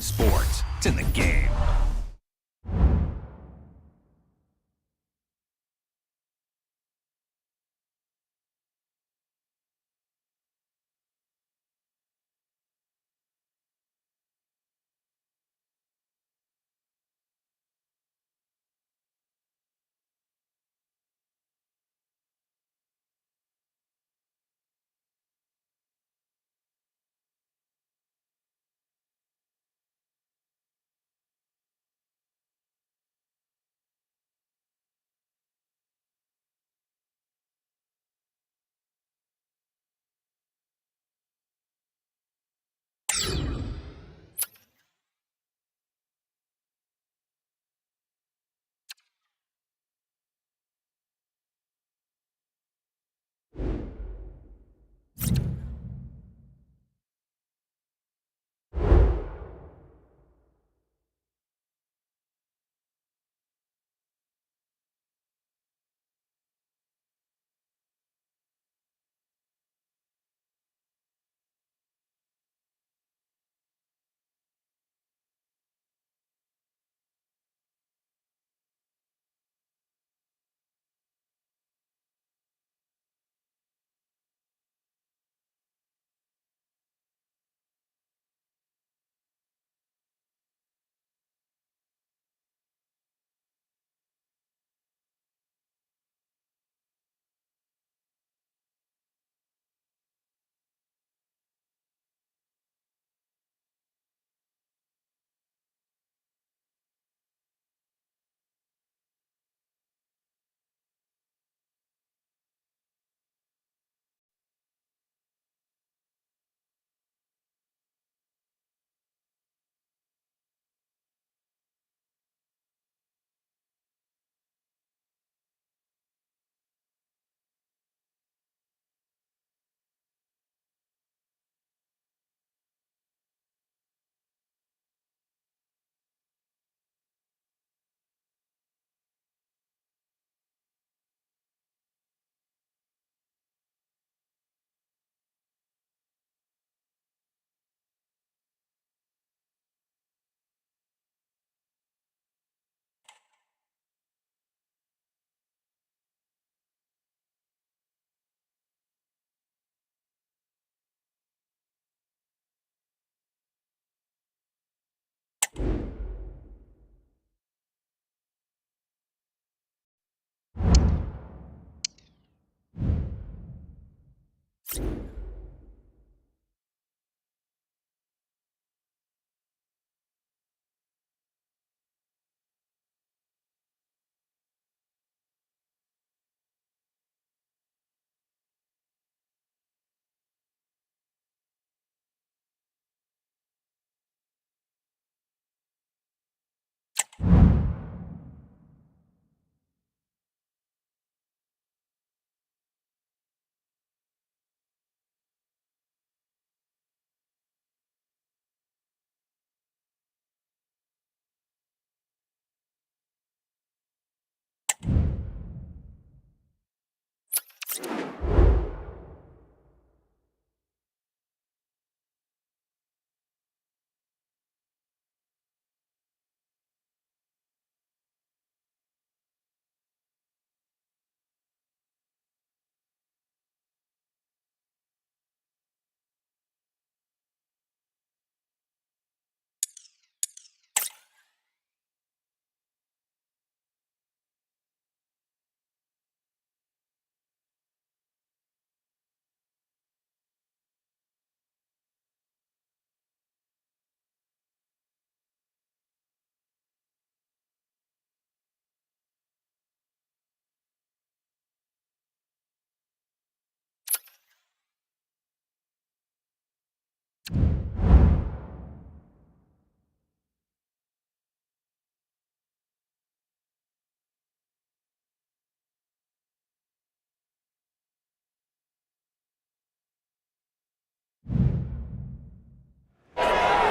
Sports. It's in the game.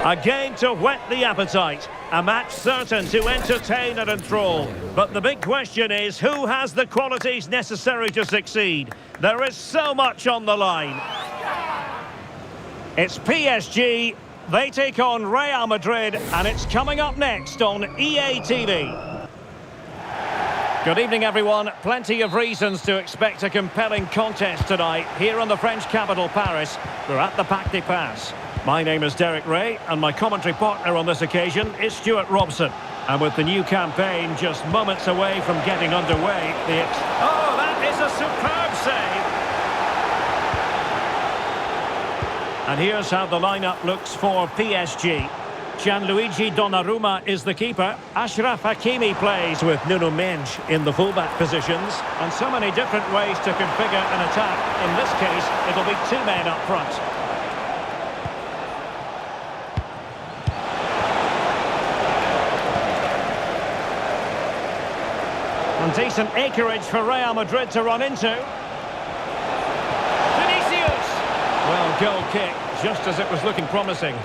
A game to whet the appetite, a match certain to entertain and enthrall. But the big question is, who has the qualities necessary to succeed? There is so much on the line. It's PSG They take on Real Madrid, and it's coming up next on EA TV. Good evening, everyone. Plenty of reasons to expect a compelling contest tonight here in the French capital, Paris. We're at the Parc des Princes. My name is Derek Ray, and my commentary partner on this occasion is Stuart Robson. And with the new campaign just moments away from getting underway, Oh, that is a superb save! And here's how the lineup looks for PSG. Gianluigi Donnarumma is the keeper. Achraf Hakimi plays with Nuno Mendes in the fullback positions. And so many different ways to configure an attack. In this case, it'll be two men up front. And decent acreage for Real Madrid to run into. Vinicius! Well, goal kick, just as it was looking promising.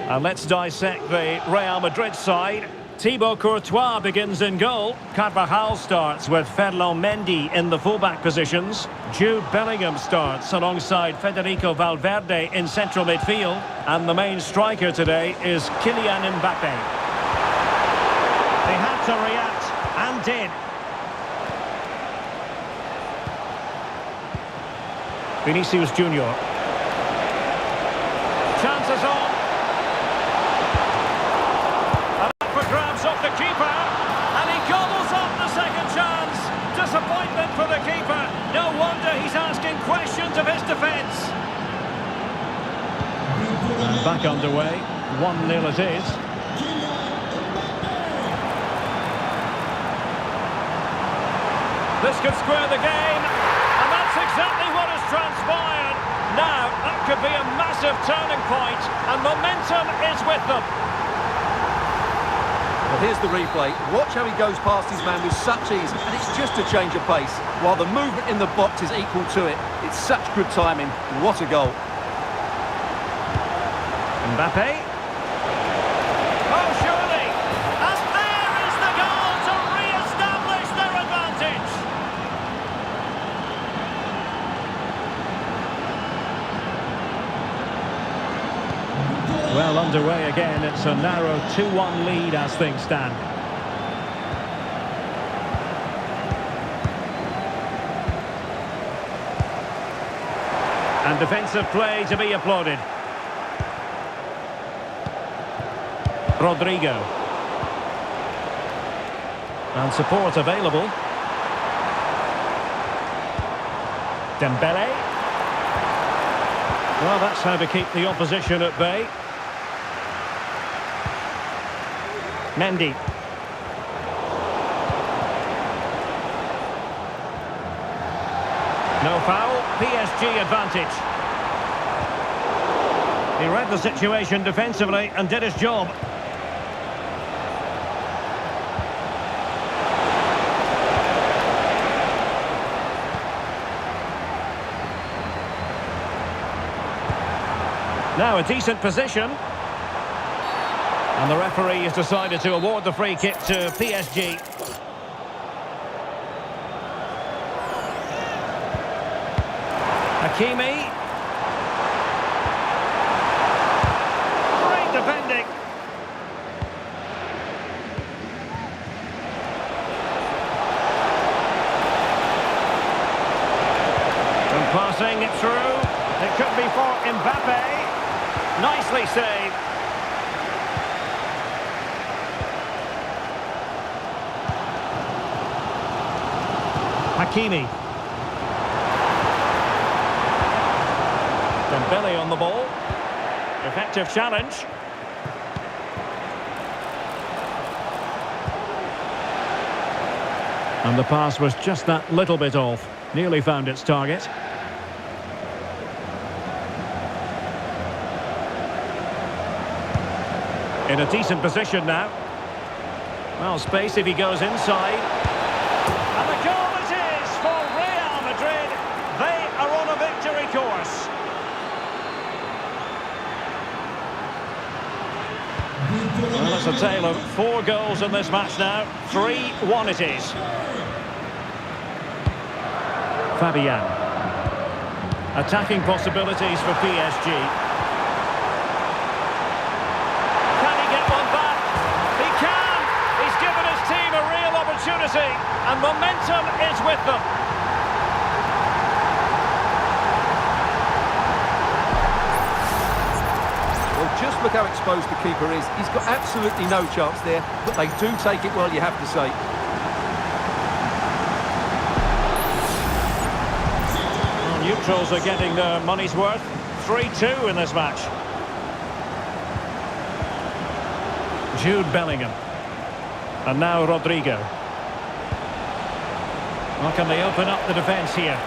And let's dissect the Real Madrid side. Thibaut Courtois begins in goal. Carvajal starts with Ferland Mendy in the fullback positions. Jude Bellingham starts alongside Federico Valverde in central midfield. And the main striker today is Kylian Mbappe. They had to react, and did. Vinicius Junior. Chances on. Grabs off the keeper, and he gobbles up the second chance. Disappointment for the keeper. No wonder he's asking questions of his defence. And back underway, 1-0 it is. This could square the game, and that's exactly what has transpired. Now, that could be a massive turning point, and momentum is with them. Well, here's the replay. Watch how he goes past his man with such ease, and it's just a change of pace, while the movement in the box is equal to it. It's such good timing. What a goal. Mbappe. Oh, surely! And there is the goal to re-establish their advantage! Well, underway again. It's a narrow 2-1 lead as things stand. And defensive play to be applauded. Rodrigo. And support available. Dembele. Well, that's how to keep the opposition at bay. Mendy. No foul, PSG advantage. He read the situation defensively and did his job. Now a decent position. And the referee has decided to award the free kick to PSG. Hakimi. Great defending. And passing it through. It could be for Mbappe. Nicely saved. Hakimi. Dembele on the ball. Effective challenge. And the pass was just that little bit off. Nearly found its target. In a decent position now. Well, space if he goes inside. And the goal it is for Real Madrid. They are on a victory course. Well, it's a tale of 4 goals in this match now. 3-1 it is. Fabian. Attacking possibilities for PSG. Can he get one back? He can! He's given his team a real opportunity, and momentum is with them. Well, just look how exposed the keeper is. He's got absolutely no chance there, but they do take it well, you have to say. Neutrals are getting their money's worth. 3-2 in this match. Jude Bellingham. And now Rodrigo. Well, can they open up the defence here?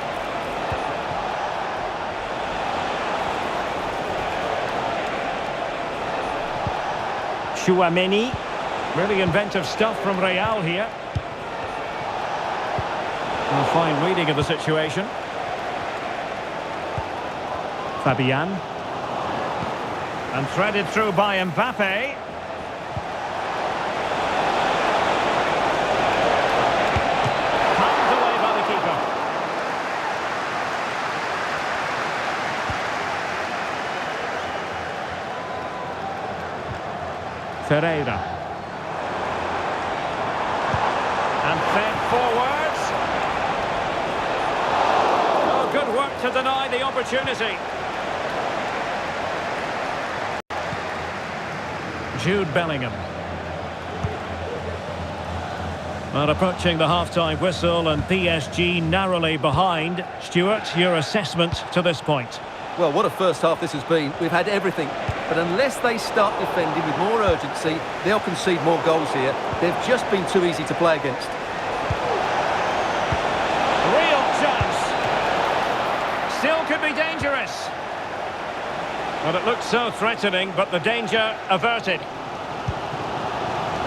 Tchouaméni. Really inventive stuff from Real here. A fine reading of the situation. Fabian. And threaded through by Mbappe. Palmed away by the keeper. Ferreira. And fed forwards. Oh, good work to deny the opportunity. Jude Bellingham. Well, approaching the half-time whistle and PSG narrowly behind. Stuart, your assessment to this point? Well, what a first half this has been. We've had everything. But unless they start defending with more urgency, they'll concede more goals here. They've just been too easy to play against. Real chance. Still could be dangerous. Well, it looked so threatening, but the danger averted.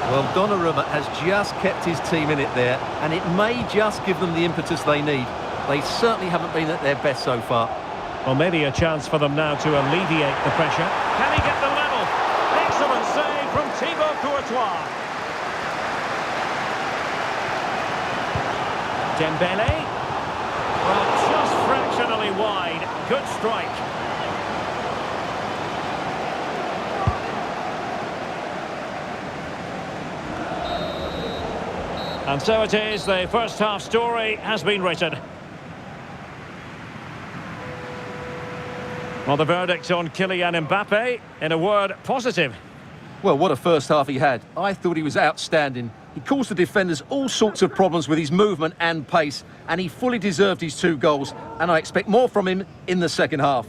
Well, Donnarumma has just kept his team in it there, and it may just give them the impetus they need. They certainly haven't been at their best so far. Well, maybe a chance for them now to alleviate the pressure. Can he get the level? Excellent save from Thibaut Courtois. Dembele. Well, just fractionally wide. Good strike. And so it is, the first half story has been written. Well, the verdict on Kylian Mbappe, in a word, positive. Well, what a first half he had. I thought he was outstanding. He caused the defenders all sorts of problems with his movement and pace, and he fully deserved his 2 goals, and I expect more from him in the second half.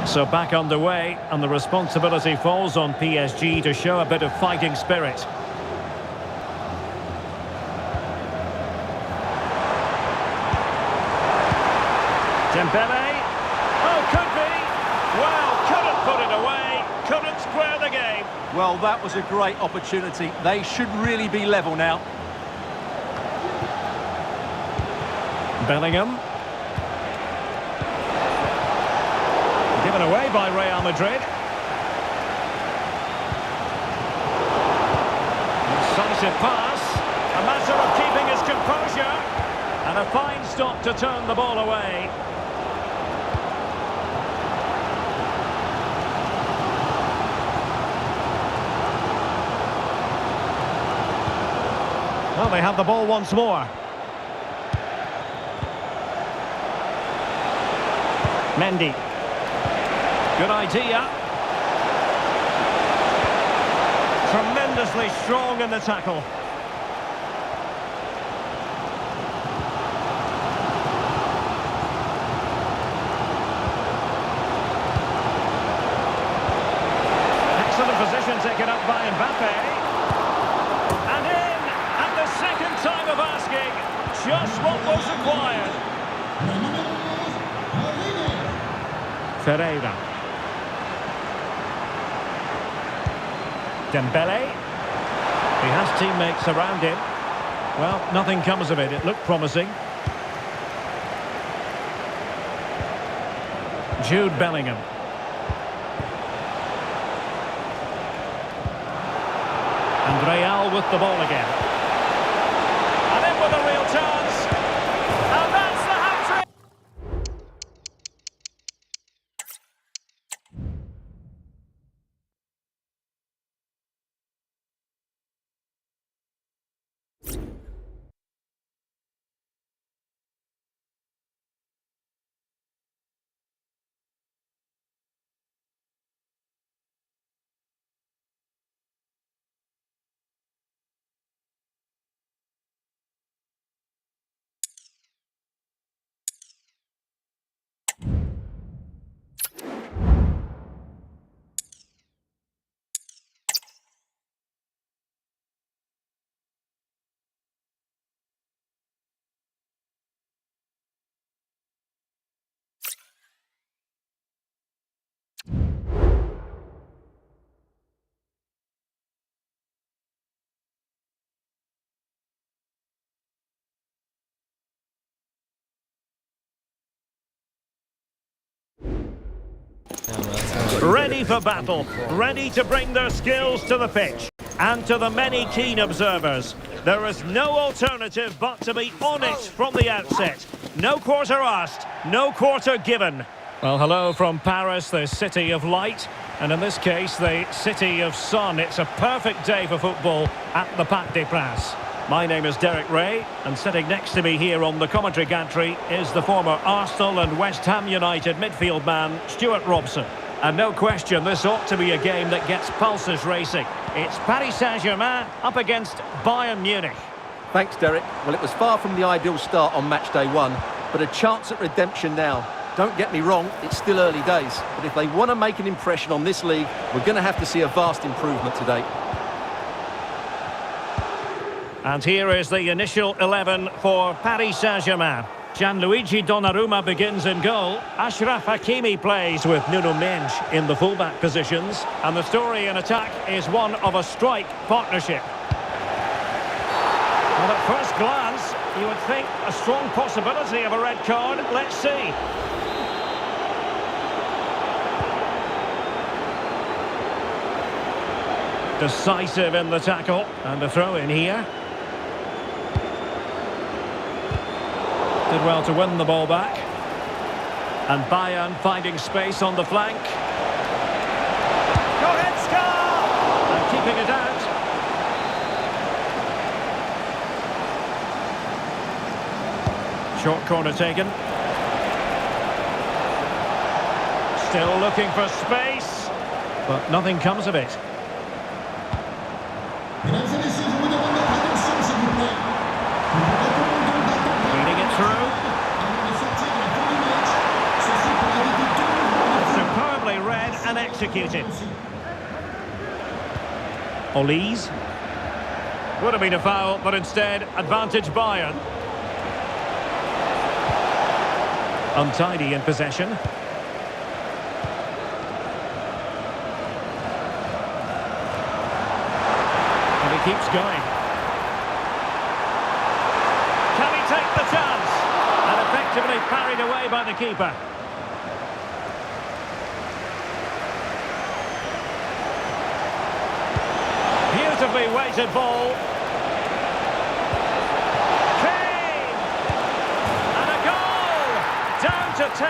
So back underway, and the responsibility falls on PSG to show a bit of fighting spirit. Dembele. Oh, could be. Well, couldn't put it away, couldn't square the game. Well, that was a great opportunity. They should really be level now. Bellingham. Given away by Real Madrid. Decisive pass. A matter of keeping his composure. And a fine stop to turn the ball away. Well, they have the ball once more. Mendy. Good idea. Tremendously strong in the tackle. Excellent position taken up by Mbappe. And in, at the second time of asking, just what was required. Ferreira. Dembele. He has teammates around him. Well, nothing comes of it. It looked promising. Jude Bellingham. And Real with the ball again. And in with a real chance. And that's the hat-trick! Ready for battle, ready to bring their skills to the pitch. And to the many keen observers, there is no alternative but to be on it from the outset. No quarter asked, no quarter given. Well, hello from Paris, the city of light, and in this case, the city of sun. It's a perfect day for football at the Parc des Princes. My name is Derek Ray, and sitting next to me here on the commentary gantry is the former Arsenal and West Ham United midfield man, Stuart Robson. And no question, this ought to be a game that gets pulses racing. It's Paris Saint-Germain up against Bayern Munich. Thanks, Derek. Well, it was far from the ideal start on match day one, but a chance at redemption now. Don't get me wrong, it's still early days, but if they want to make an impression on this league, we're going to have to see a vast improvement today. And here is the initial 11 for Paris Saint-Germain. Gianluigi Donnarumma begins in goal. Achraf Hakimi plays with Nuno Mendes in the fullback positions. And the story in attack is one of a strike partnership. Well, at first glance, you would think a strong possibility of a red card. Let's see. Decisive in the tackle. And the throw in here. Did well to win the ball back. And Bayern finding space on the flank. Goretzka! And keeping it out. Short corner taken. Still looking for space, but nothing comes of it. Superbly read and executed. Olise. Would have been a foul, but instead, advantage Bayern. Untidy in possession. And he keeps going. Can he take the chance? And effectively parried away by the keeper. Beautifully weighted ball. Kane! And a goal! Down to 10,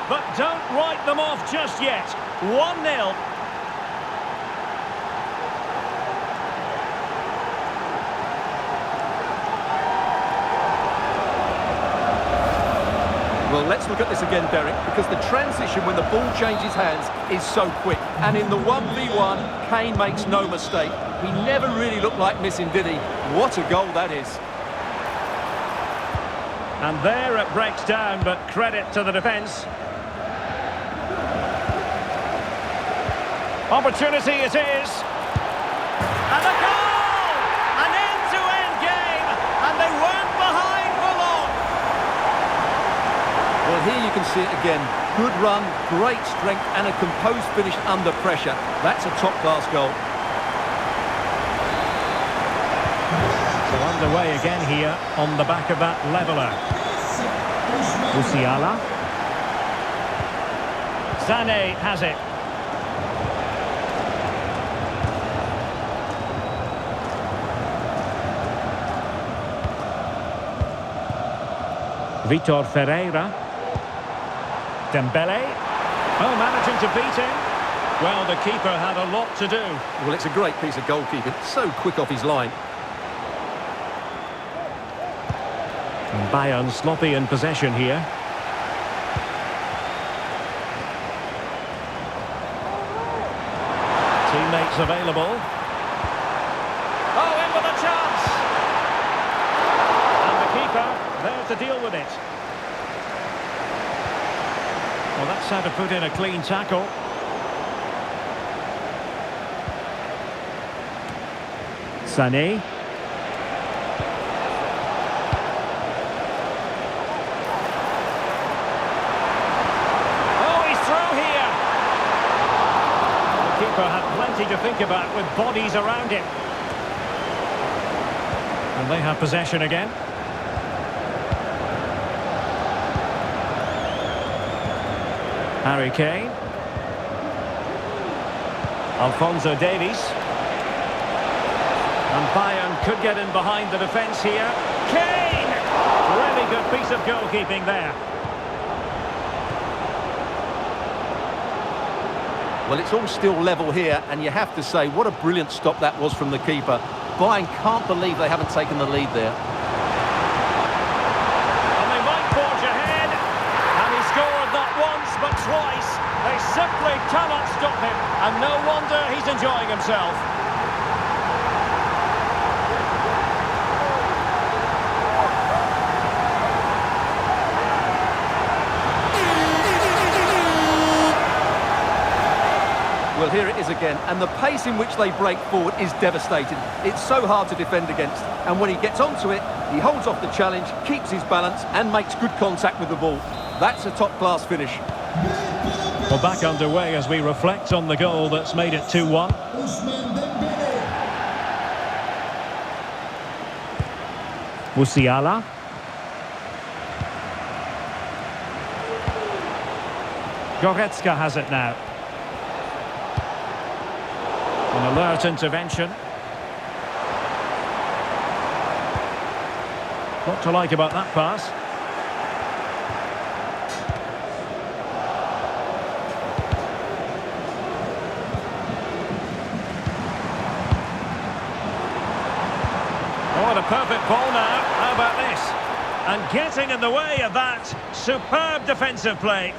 but don't write them off just yet. 1-0. Well, let's look at this again, Derek, because the transition when the ball changes hands is so quick. And in the 1v1, Kane makes no mistake. He never really looked like missing, did he? What a goal that is. And there it breaks down, but credit to the defence. Opportunity it is. And a goal! An end-to-end game, and they weren't behind for long. Well, here you can see it again. Good run, great strength, and a composed finish under pressure. That's a top-class goal. So Underway again here on the back of that leveller. Musiala. Sané has it. Vitor Ferreira. Dembele. Oh, managing to beat him. Well, the keeper had a lot to do. Well, it's a great piece of goalkeeping. So quick off his line. And Bayern sloppy in possession here. Teammates available. Oh, in with a chance! And the keeper there to deal with it. Well, that's how to put in a clean tackle. Sané. Oh, he's through here. The keeper had plenty to think about with bodies around him. And they have possession again. Harry Kane. Alphonso Davies. And Bayern could get in behind the defence here. Kane! Really good piece of goalkeeping there. Well, it's all still level here, and you have to say, what a brilliant stop that was from the keeper. Bayern can't believe they haven't taken the lead there. And they might forge ahead. And he scored not once, but twice. They simply cannot stop him. And no wonder he's enjoying himself. Well, here it is again, and the pace in which they break forward is devastating. It's so hard to defend against, and when he gets onto it, he holds off the challenge, keeps his balance, and makes good contact with the ball. That's a top-class finish. Well, back underway as we reflect on the goal that's made it 2-1. Musiala. Goretzka has it now. An alert intervention. What to like about that pass? Oh, what a perfect ball now. How about this? And getting in the way of that superb defensive play.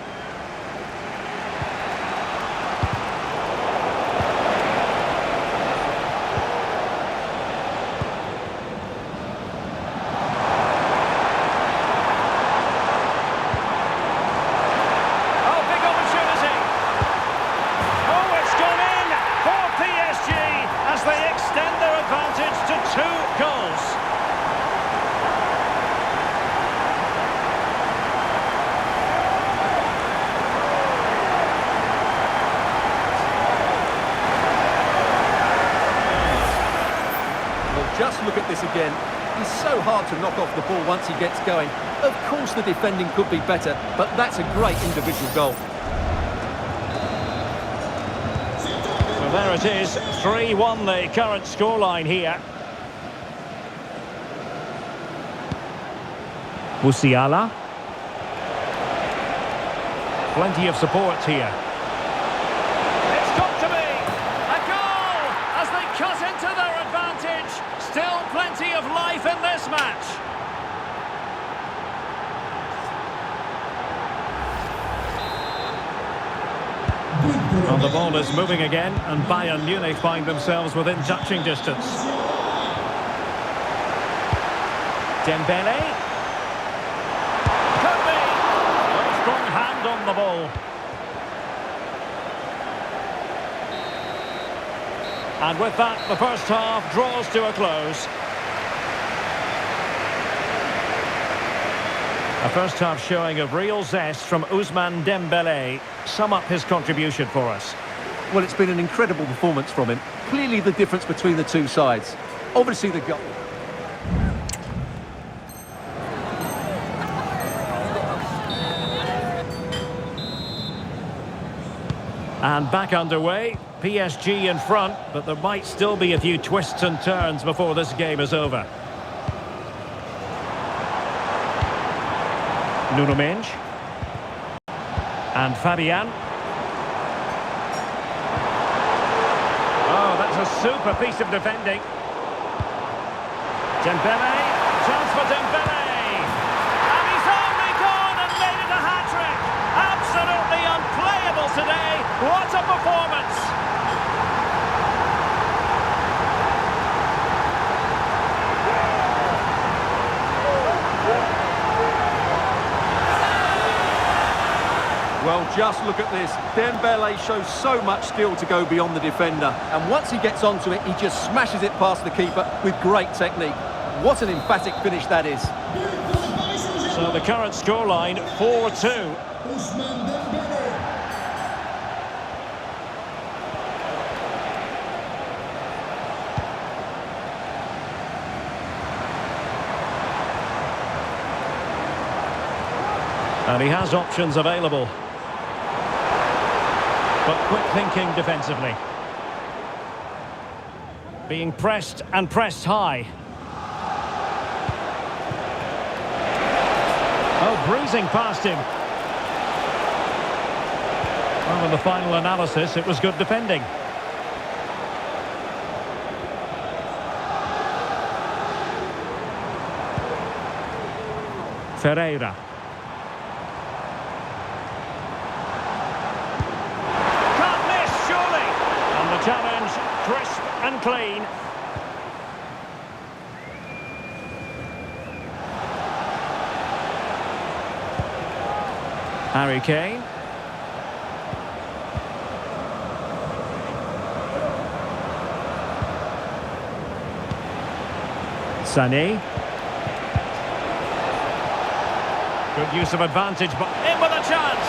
Just look at this again. He's so hard to knock off the ball once he gets going. Of course the defending could be better, but that's a great individual goal. Well, there it is, 3-1 the current scoreline here. Musiala. Plenty of support here. It's got to be a goal as they cut into their advantage. Still plenty of life in this match. And the ball is moving again, and Bayern Munich find themselves within touching distance. Dembele. Could be. A strong hand on the ball. And with that, the first half draws to a close. A first half showing of real zest from Ousmane Dembele. Sum up his contribution for us. Well, it's been an incredible performance from him. Clearly the difference between the two sides. Obviously the goal. And back underway. PSG in front, but there might still be a few twists and turns before this game is over. Nuno Mendes. And Fabian. Oh, that's a super piece of defending. Dembele. Chance for Dembele. And he's only gone and made it a hat-trick. Absolutely unplayable today. What a performance. Well, just look at this. Dembele shows so much skill to go beyond the defender. And once he gets onto it, he just smashes it past the keeper with great technique. What an emphatic finish that is. So the current scoreline, 4-2. And he has options available. But quick thinking defensively. Being pressed and pressed high. Oh, breezing past him. Well, in the final analysis, it was good defending. Ferreira. Challenge, crisp and clean. Harry Kane. Sané. Good use of advantage, but in with a chance.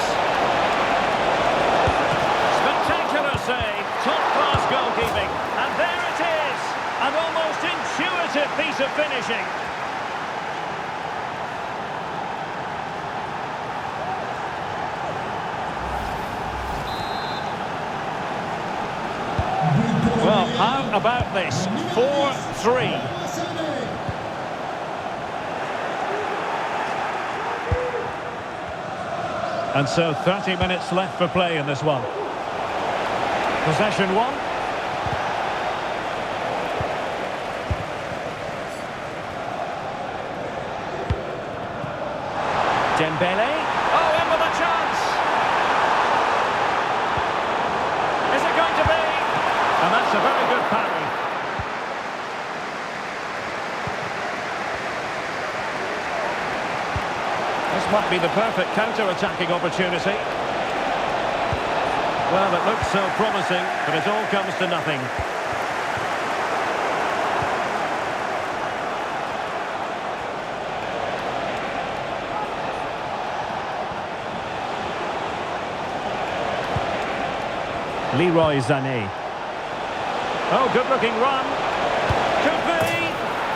Spectacular save. Top-class goalkeeping, and there it is, an almost intuitive piece of finishing. Well, how about this? 4-3. And so 30 minutes left for play in this one. Possession one. Dembele. Oh, in with a chance. Is it going to be? And that's a very good parry. This might be the perfect counter-attacking opportunity. Well, it looks so promising, but it all comes to nothing. Leroy Sané. Oh, good-looking run. Could be.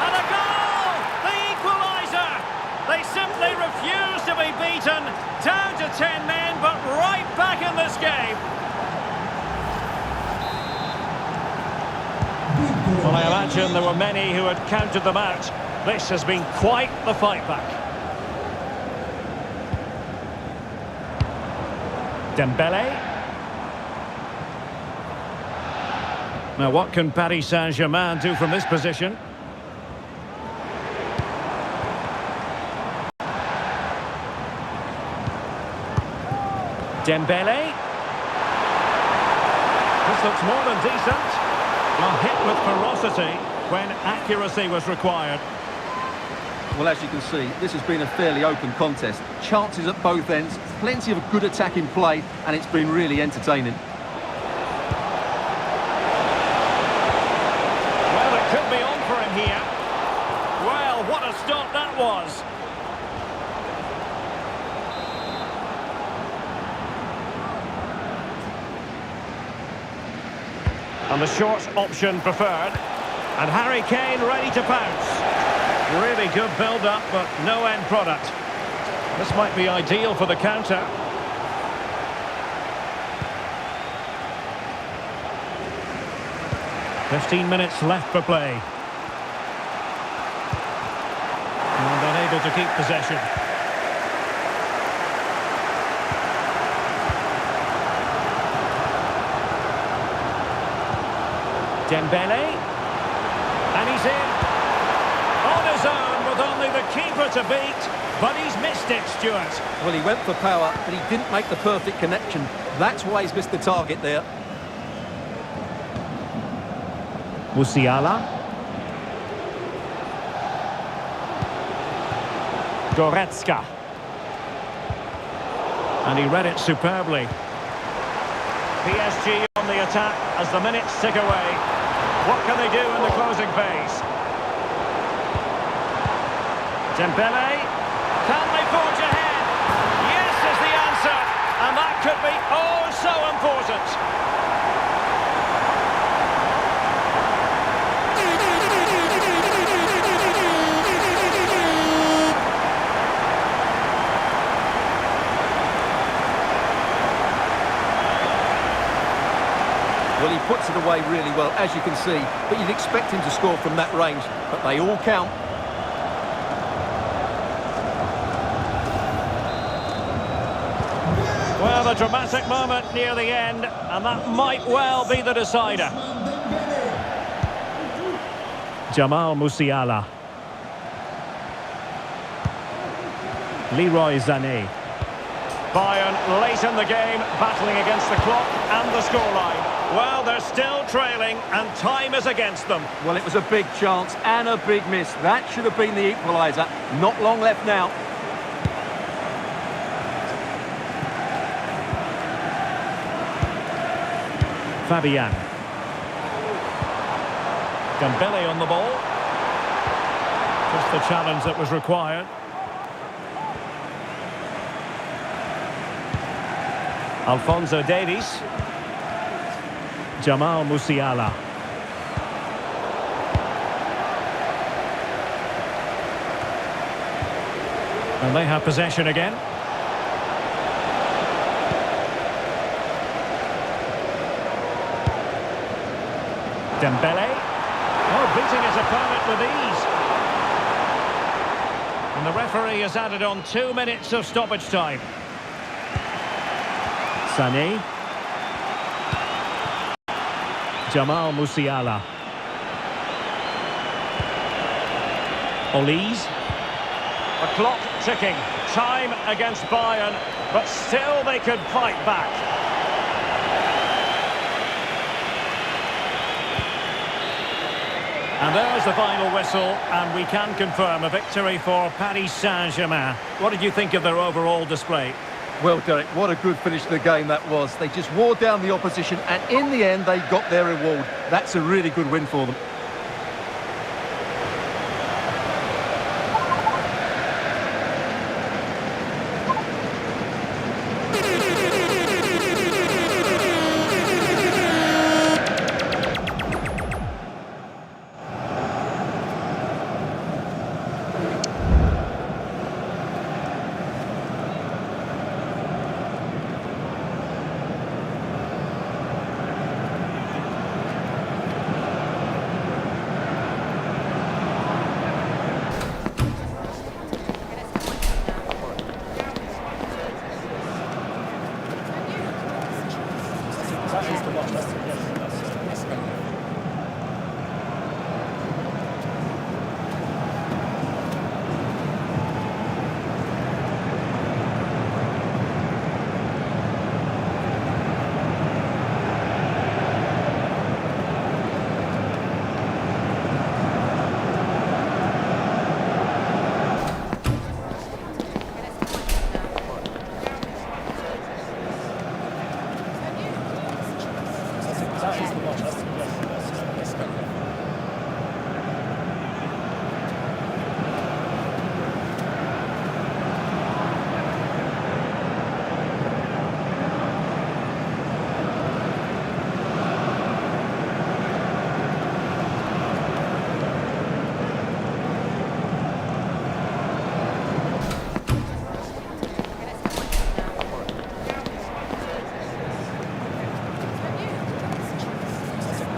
And a goal! The equaliser! They simply refuse to be beaten. Down to 10 men, but right back in this game. Well, I imagine there were many who had counted them out. This has been quite the fight back. Dembele. Now, what can Paris Saint-Germain do from this position? Dembele. This looks more than decent. Well, hit with ferocity when accuracy was required. Well, as you can see, this has been a fairly open contest. Chances at both ends, plenty of good attacking play, and it's been really entertaining. Well, it could be on for him here. Well, what a stop that was. And the short option preferred. And Harry Kane ready to pounce. Really good build-up, but no end product. This might be ideal for the counter. 15 minutes left for play. And unable to keep possession. Dembele. And he's in. On his own with only the keeper to beat. But he's missed it, Stuart. Well, he went for power, but he didn't make the perfect connection. That's why he's missed the target there. Musiala. Goretzka. And he read it superbly. PSG on the attack as the minutes tick away. What can they do in the closing phase? Dembele. Can they forge ahead? Yes is the answer. And that could be oh so important. Well, he puts it away really well, as you can see. But you'd expect him to score from that range. But they all count. Well, a dramatic moment near the end, and that might well be the decider. Jamal Musiala. Leroy Sané. Bayern late in the game, battling against the clock and the scoreline. Well, they're still trailing, and time is against them. Well, it was a big chance and a big miss. That should have been the equaliser. Not long left now. Fabian. Dembele on the ball. Just the challenge that was required. Alphonso Davies. Jamal Musiala. And they have possession again. Dembele. Oh, beating his opponent with ease. And the referee has added on 2 minutes of stoppage time. Sané. Jamal Musiala. Olise. The clock ticking. Time against Bayern, but still they could fight back. And there's the final whistle, and we can confirm a victory for Paris Saint-Germain. What did you think of their overall display? Well, Derek, what a good finish to the game that was. They just wore down the opposition, and in the end, they got their reward. That's a really good win for them.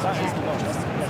That is the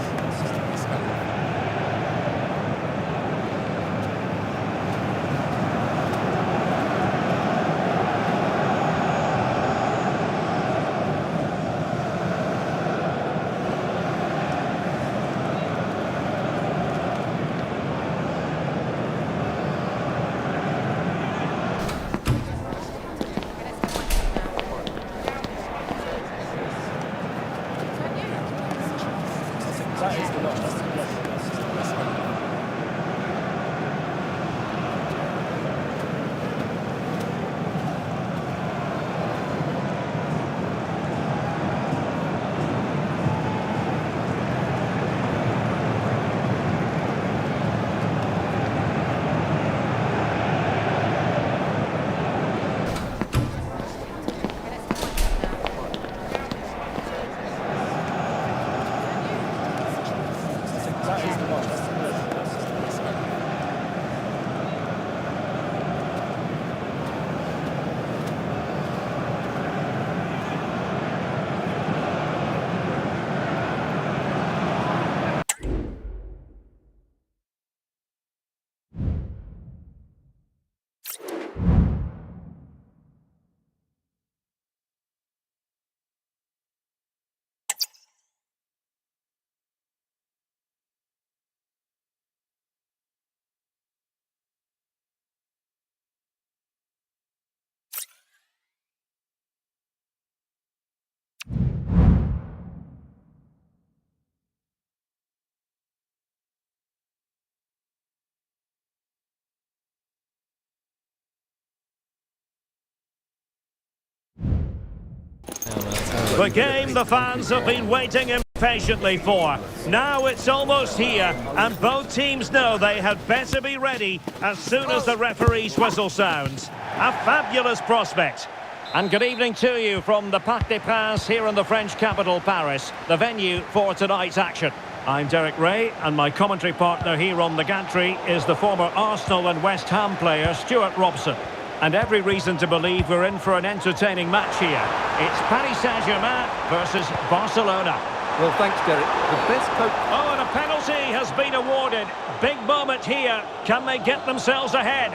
The game the fans have been waiting impatiently for. Now it's almost here, and both teams know they had better be ready as soon as the referee's whistle sounds. A fabulous prospect. And good evening to you from the Parc des Princes here in the French capital, Paris, the venue for tonight's action. I'm Derek Ray, and my commentary partner here on the gantry is the former Arsenal and West Ham player Stuart Robson. And every reason to believe we're in for an entertaining match here. It's Paris Saint-Germain versus Barcelona. Well, thanks, Derek. The best coach... Oh, and a penalty has been awarded. Big moment here. Can they get themselves ahead?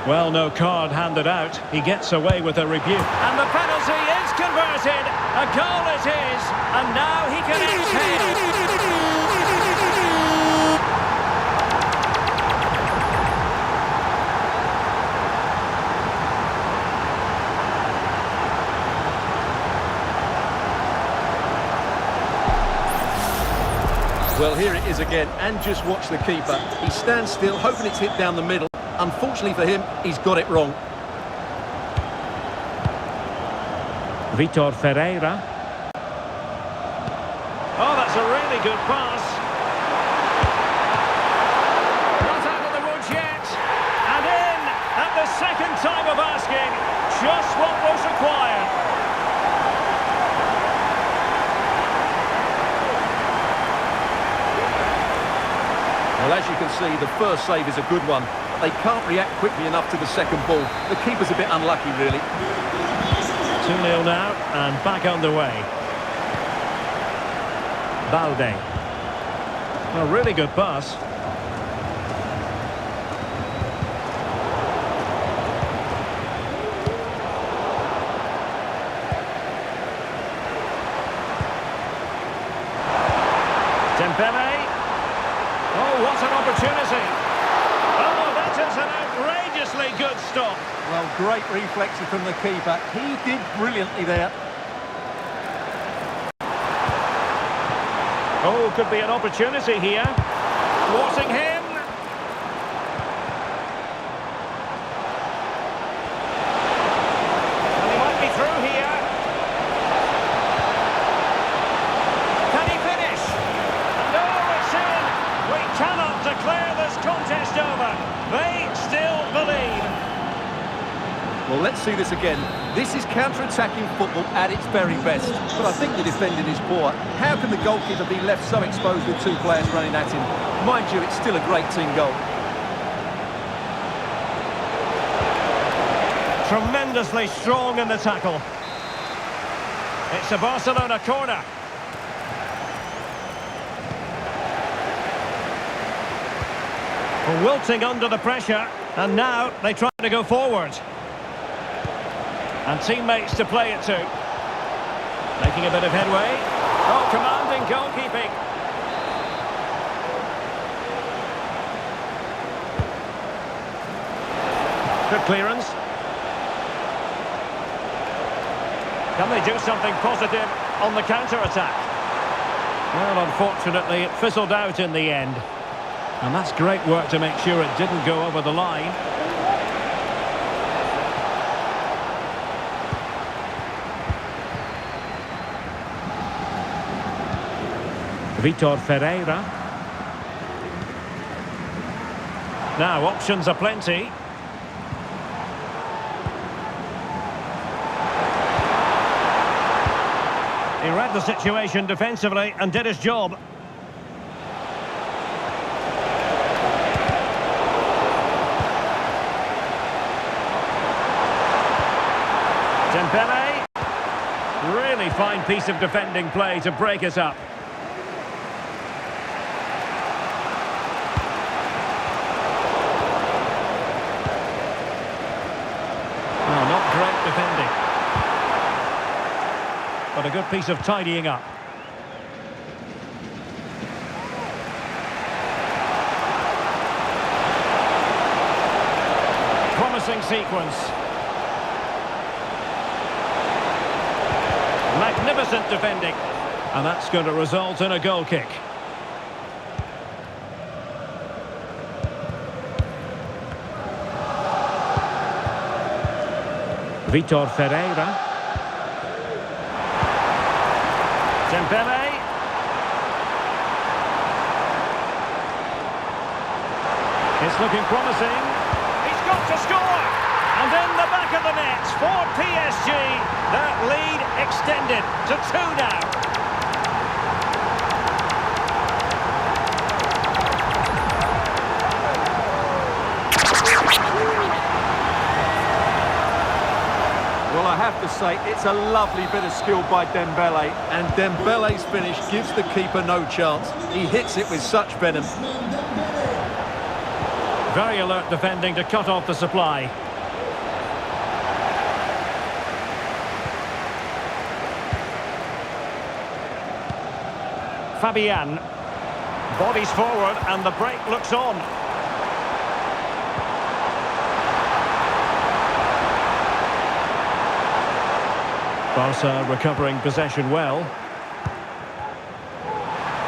Well, no card handed out. He gets away with a rebuke. And the penalty is converted. A goal it is. And now he can exhale. Well, here it is again, and just watch the keeper. He stands still, hoping it's hit down the middle. Unfortunately for him, he's got it wrong. Vitor Ferreira. Oh, that's a really good pass. Not out of the woods yet. And in at the second time of asking. Just what was required. Well, as you can see, the first save is a good one. They can't react quickly enough to the second ball. The keeper's a bit unlucky, really. 2-0 now, and back underway. Balde. A really good pass. Dembele. Oh, what an opportunity. Oh, that is an outrageously good stop. Well, great reflexes from the keeper. He did brilliantly there. Oh, could be an opportunity here. Thwarting him. And he might be through here. Can he finish? And oh, it's in. We cannot declare this contest over. They still believe. Well, let's see this again. This is counter-attacking football at its very best. But I think the defending is poor. How can the goalkeeper be left so exposed with two players running at him? Mind you, it's still a great team goal. Tremendously strong in the tackle. It's a Barcelona corner. Wilting under the pressure, and now they try to go forward. And teammates to play it to. Making a bit of headway. Oh, commanding goalkeeping. Good clearance. Can they do something positive on the counter-attack? Well, unfortunately, it fizzled out in the end. And that's great work to make sure it didn't go over the line. Vitor Ferreira. Now, options are plenty. He read the situation defensively and did his job. Dembele. Really fine piece of defending play to break it up. Oh, not great defending. But a good piece of tidying up. Promising sequence. Magnificent defending. And that's going to result in a goal kick. Vitor Ferreira. Dembele. It's looking promising. He's got to score! And in the back of the net for PSG. That lead extended to 2 now. Well, I have to say, it's a lovely bit of skill by Dembele, and Dembele's finish gives the keeper no chance. He hits it with such venom. Very alert defending to cut off the supply. Fabian. Bodies forward and the break looks on. Barca recovering possession well.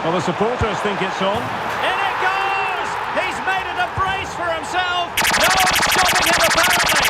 Well, the supporters think it's on. In it goes! He's made it a brace for himself. No stopping him, apparently.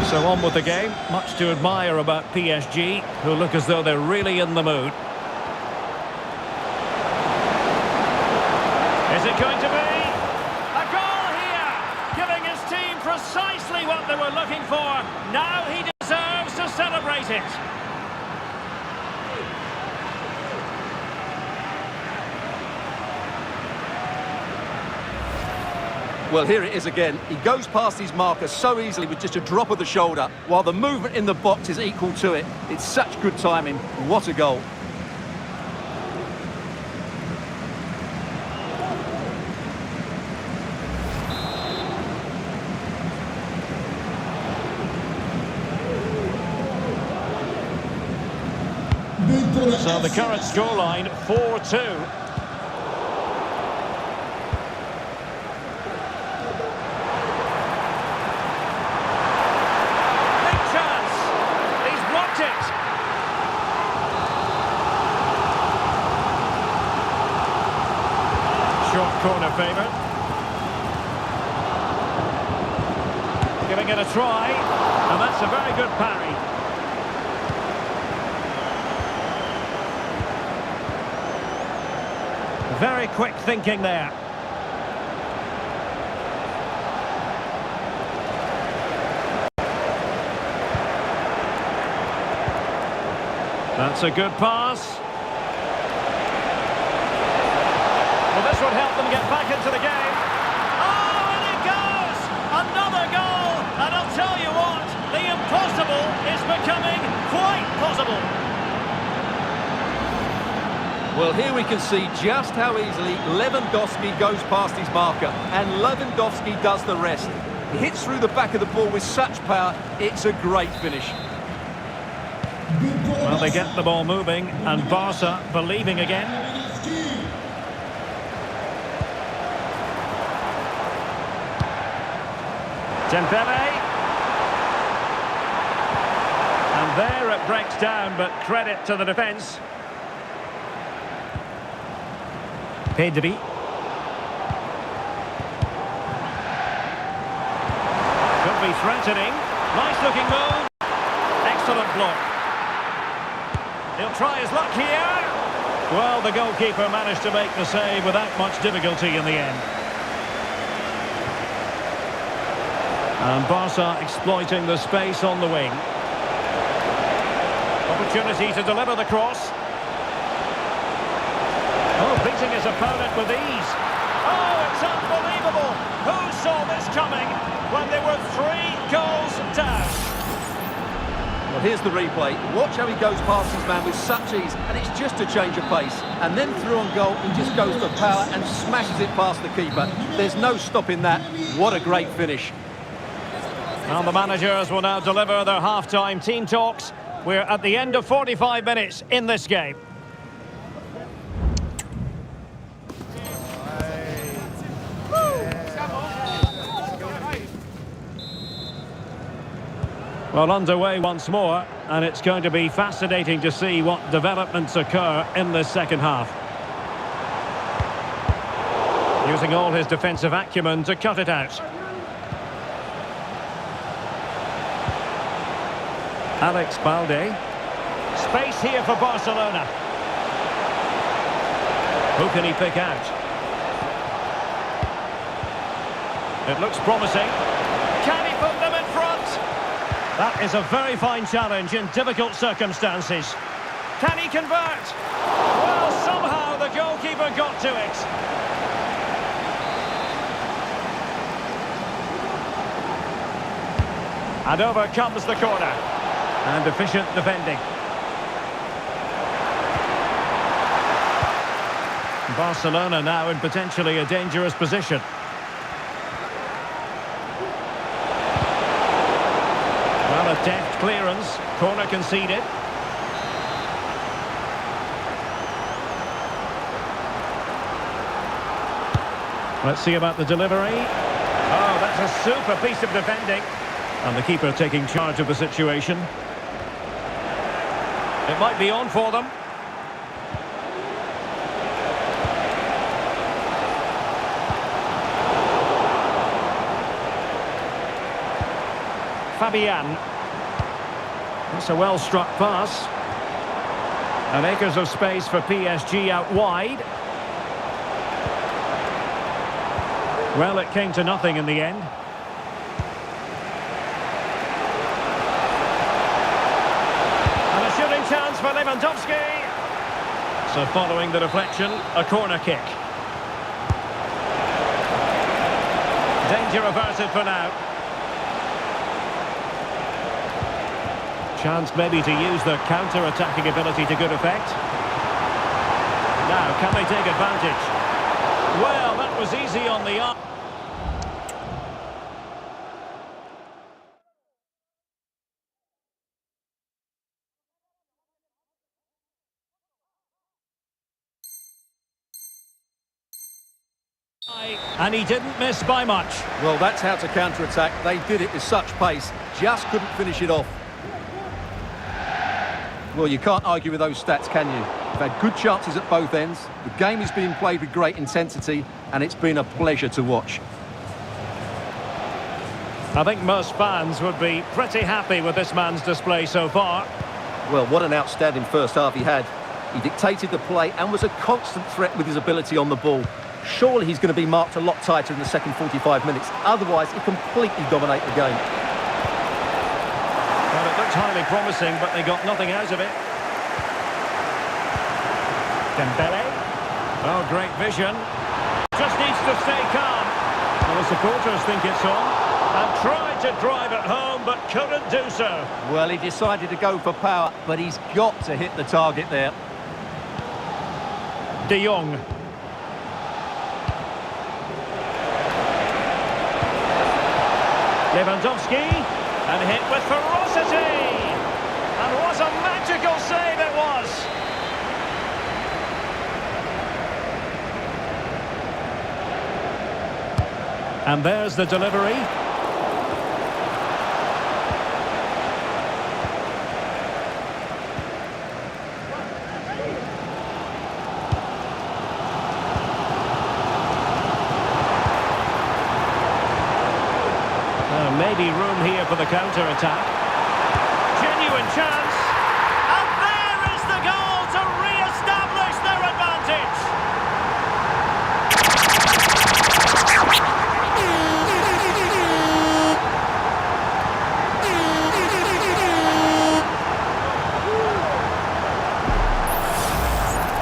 So on with the game. Much to admire about PSG, who look as though they're really in the mood. Is it going to be? A goal here! Giving his team precisely what they were looking for. Now he deserves to celebrate it. Well, here it is again. He goes past his marker so easily with just a drop of the shoulder, while the movement in the box is equal to it. It's such good timing. What a goal. So the current scoreline, 4-2. Short corner favour. Giving it a try, and that's a very good parry. Very quick thinking there. That's a good pass. Well, this would help them get back into the game. Oh, and it goes! tell you what, the impossible is becoming quite possible. Well, here we can see just how easily Lewandowski goes past his marker, and Lewandowski does the rest. He hits through the back of the ball with such power, it's a great finish. Well, they get the ball moving, and Barca believing again. Dembele. And there it breaks down, but credit to the defence. Pedri. Could be threatening. Nice looking move. Excellent block. He'll try his luck here. Well, the goalkeeper managed to make the save without much difficulty in the end. And Barca exploiting the space on the wing. Opportunity to deliver the cross. Oh, beating his opponent with ease. Oh, it's unbelievable. Who saw this coming when they were 3 goals down? Well, here's the replay. Watch how he goes past his man with such ease, and it's just a change of pace. And then through on goal, he just goes for power and smashes it past the keeper. There's no stopping that. What a great finish. Well, the managers will now deliver their half-time team talks. We're at the end of 45 minutes in this game. Well, underway once more, and it's going to be fascinating to see what developments occur in the second half. Using all his defensive acumen to cut it out. Alex Balde. Space here for Barcelona. Who can he pick out? It looks promising. Can he put them in front? That is a very fine challenge in difficult circumstances. Can he convert? Well, somehow the goalkeeper got to it. And over comes the corner. And efficient defending. Barcelona now in potentially a dangerous position. Well, a deft clearance. Corner conceded. Let's see about the delivery. Oh, that's a super piece of defending. And the keeper taking charge of the situation. It might be on for them. Fabian. That's a well-struck pass. And acres of space for PSG out wide. Well, it came to nothing in the end. And a shooting chance for Lewandowski. So following the deflection, a corner kick. Danger averted for now. Chance maybe to use the counter-attacking ability to good effect. Now, can they take advantage? Well, that was easy on the arm. And he didn't miss by much. Well, that's how to counter-attack. They did it with such pace, just couldn't finish it off. Well, you can't argue with those stats, can you? They've had good chances at both ends. The game is being played with great intensity, and it's been a pleasure to watch. I think most fans would be pretty happy with this man's display so far. Well, what an outstanding first half he had. He dictated the play and was a constant threat with his ability on the ball. Surely he's going to be marked a lot tighter in the second 45 minutes. Otherwise, he completely dominate the game. Well, it looked highly promising, but they got nothing out of it. Dembele. Oh, great vision. Just needs to stay calm. Well, the supporters think it's on. And tried to drive it home, but couldn't do so. Well, he decided to go for power, but he's got to hit the target there. De Jong. Lewandowski, and hit with ferocity. And what a magical save it was. And there's the delivery. Maybe room here for the counter-attack. Genuine chance. And there is the goal to re-establish their advantage.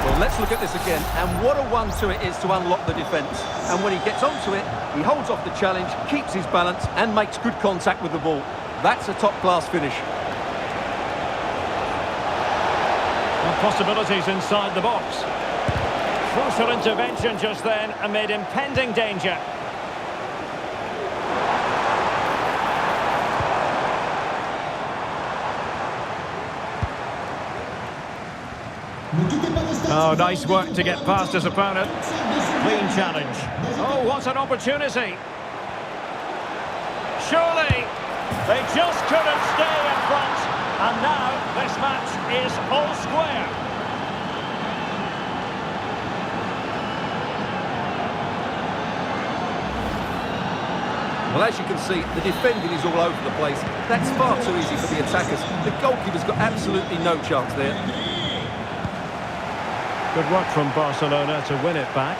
Well, let's look at this again. And what a one-two it is to unlock the defence. And when he gets onto it, he holds off the challenge, keeps his balance and makes good contact with the ball. That's a top-class finish. Well, possibilities inside the box. Crucial intervention just then amid impending danger. Oh, nice work to get past his opponent. Clean challenge. Oh, what an opportunity. Surely, they just couldn't stay in front. And now, this match is all square. Well, as you can see, the defending is all over the place. That's far too easy for the attackers. The goalkeeper's got absolutely no chance there. Good work from Barcelona to win it back.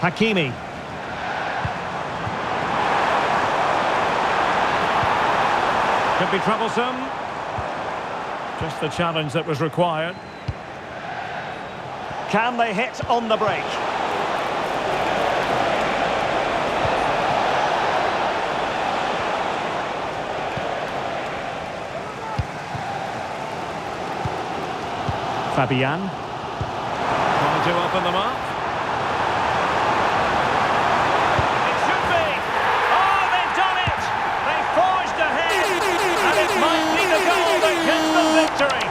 Hakimi. Could be troublesome. Just the challenge that was required. Can they hit on the break? Fabian. Trying to open them up. It should be. Oh, they've done it! They forged ahead. And it might be the goal that gets them victory.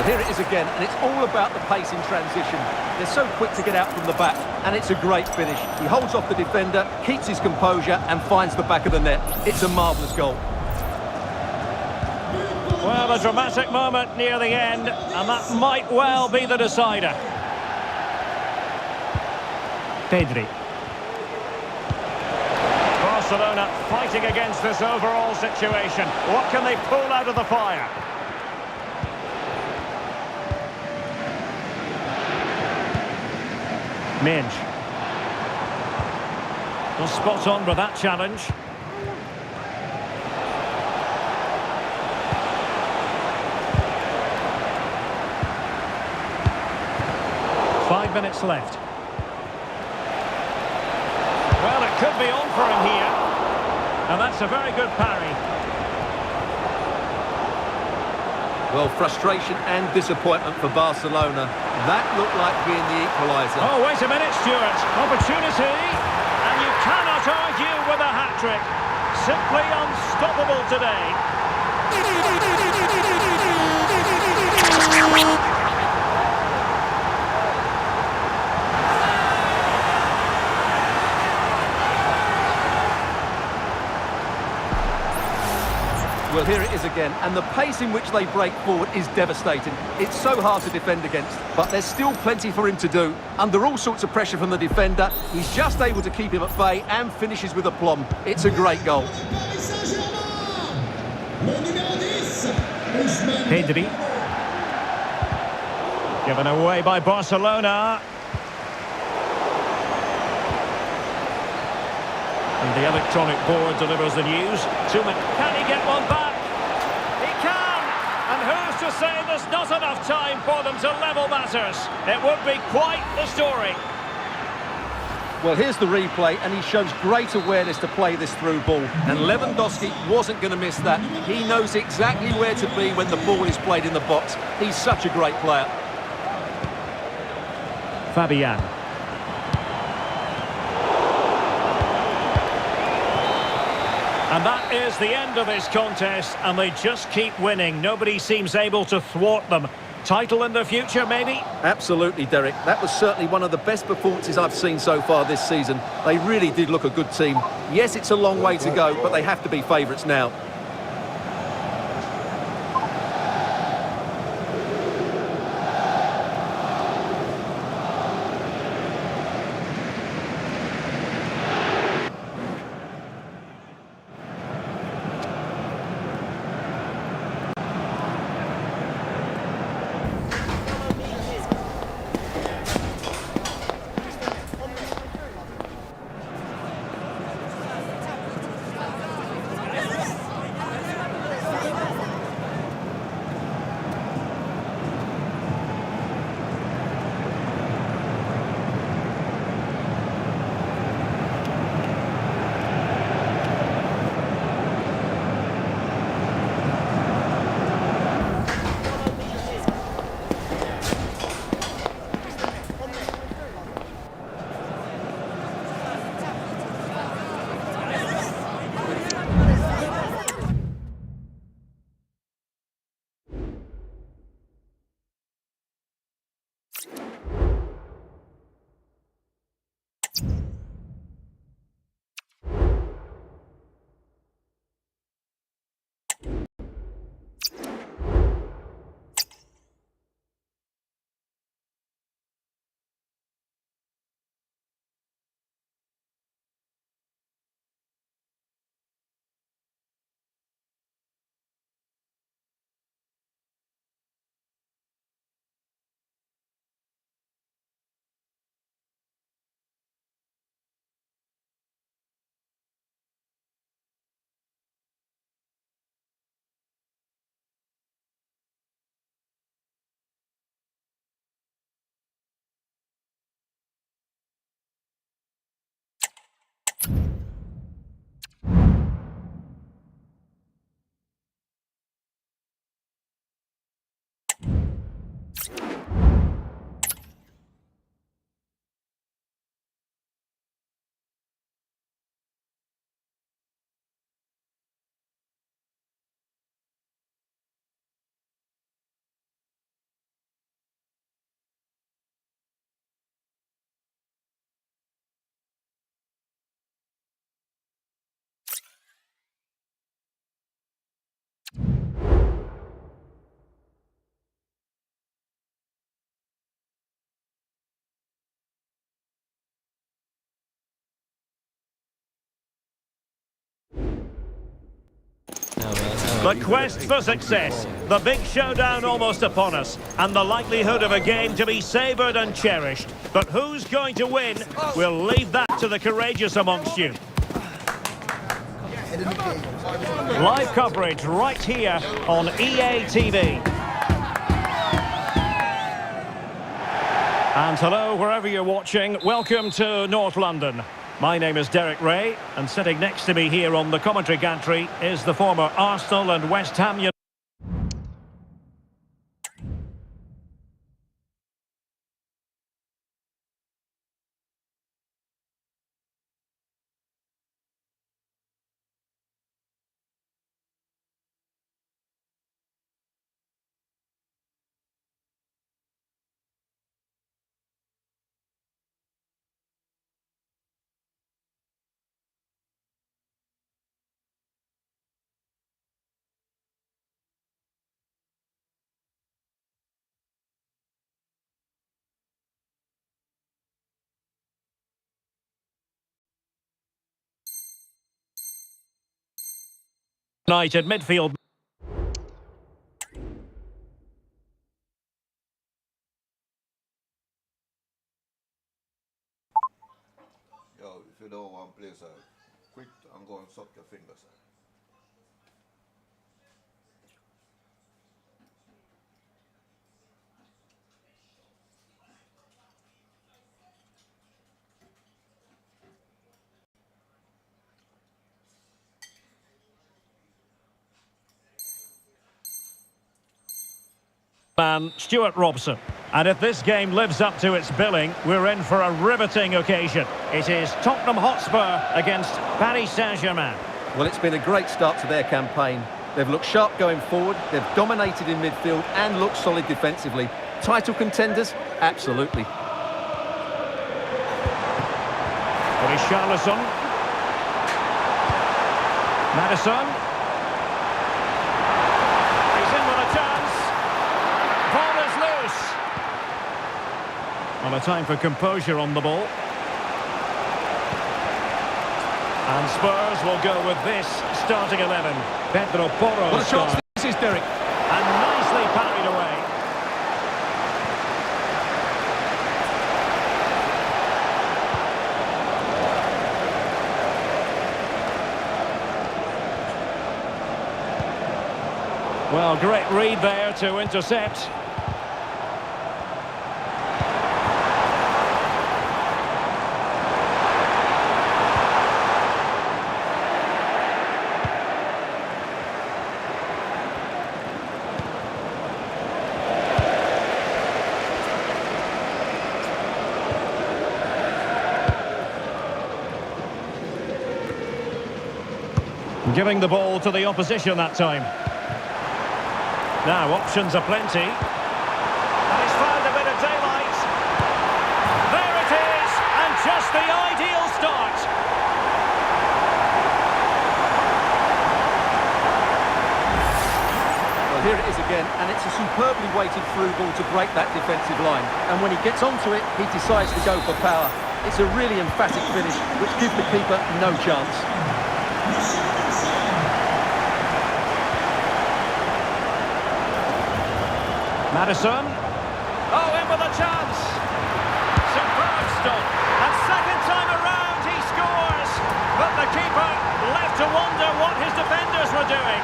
Here it is again, and it's all about the pace in transition. They're so quick to get out from the back, and it's a great finish. He holds off the defender, keeps his composure, and finds the back of the net. It's a marvellous goal. Well, a dramatic moment near the end, and that might well be the decider. Pedri. Barcelona fighting against this overall situation. What can they pull out of the fire? Minge. Well, spot on with that challenge. Five minutes left. Well, it could be on for him here. And that's a very good parry. Well, frustration and disappointment for Barcelona. That looked like being the equaliser. Oh, wait a minute, Stuart. Opportunity. And you cannot argue with a hat-trick. Simply unstoppable today. Well, here it is again, and the pace in which they break forward is devastating. It's so hard to defend against, but there's still plenty for him to do. Under all sorts of pressure from the defender, he's just able to keep him at bay and finishes with aplomb. It's a great goal. Pedri. Given away by Barcelona. And the electronic board delivers the news. Can he get one back? He can! And who's to say there's not enough time for them to level matters? It would be quite the story. Well, here's the replay, and he shows great awareness to play this through ball. And Lewandowski wasn't going to miss that. He knows exactly where to be when the ball is played in the box. He's such a great player. Fabian. And that is the end of this contest, and they just keep winning. Nobody seems able to thwart them. Title in the future, maybe? Absolutely, Derek. That was certainly one of the best performances I've seen so far this season. They really did look a good team. Yes, it's a long way to go, but they have to be favourites now. The quest for success, the big showdown almost upon us, and the likelihood of a game to be savoured and cherished. But who's going to win? We'll leave that to the courageous amongst you. Live coverage right here on EA TV. And hello, wherever you're watching, welcome to North London. My name is Derek Ray, and sitting next to me here on the commentary gantry is the former Arsenal and West Ham United midfield. if you don't want to play, sir, quit and go and suck your fingers, sir. Man, Stuart Robson. And if this game lives up to its billing, we're in for a riveting occasion. It is Tottenham Hotspur against Paris Saint-Germain. Well, it's been a great start to their campaign. They've looked sharp going forward, they've dominated in midfield and looked solid defensively. Title contenders? Absolutely. Richarlison. Maddison. He's in with a chance. Ball is loose. Well, a time for composure on the ball. And Spurs will go with this starting 11. Pedro Porro. What a chance this is, Derek. And nicely parried away. Well, great read there to intercept. Giving the ball to the opposition that time. Now, options are plenty. And he's found a bit of daylight. There it is, and just the ideal start. Well, here it is again, and it's a superbly weighted through ball to break that defensive line. And when he gets onto it, he decides to go for power. It's a really emphatic finish, which gives the keeper no chance. Maddison. Oh, in with a chance. Superb stop. And second time around he scores. But the keeper left to wonder what his defenders were doing.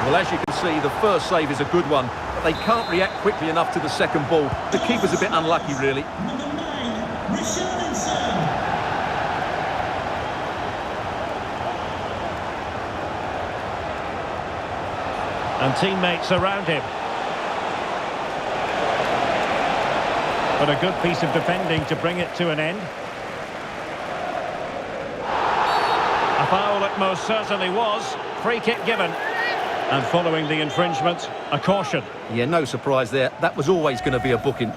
Well, as you can see, the first save is a good one, but they can't react quickly enough to the second ball. The keeper's a bit unlucky, really. And teammates around him. But a good piece of defending to bring it to an end. A foul it most certainly was. Free kick given. And following the infringement, a caution. Yeah, no surprise there. That was always going to be a booking.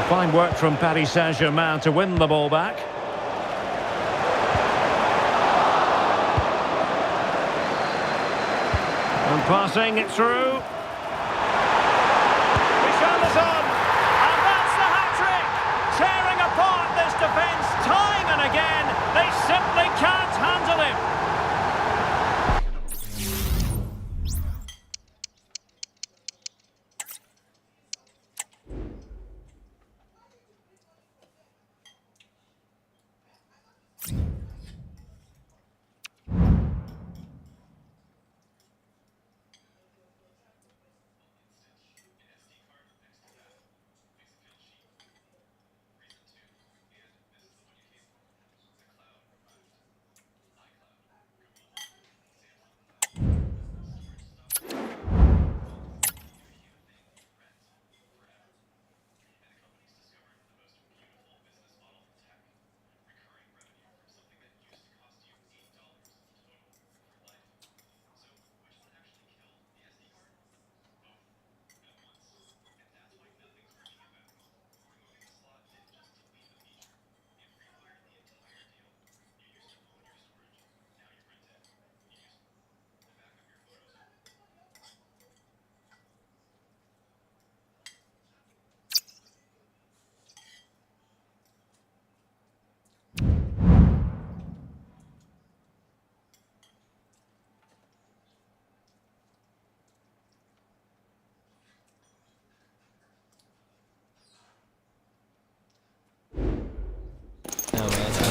Fine work from Paris Saint-Germain to win the ball back. And passing it through. Richarlison! And that's the hat-trick! Tearing apart this defence time and again. They simply can't handle him.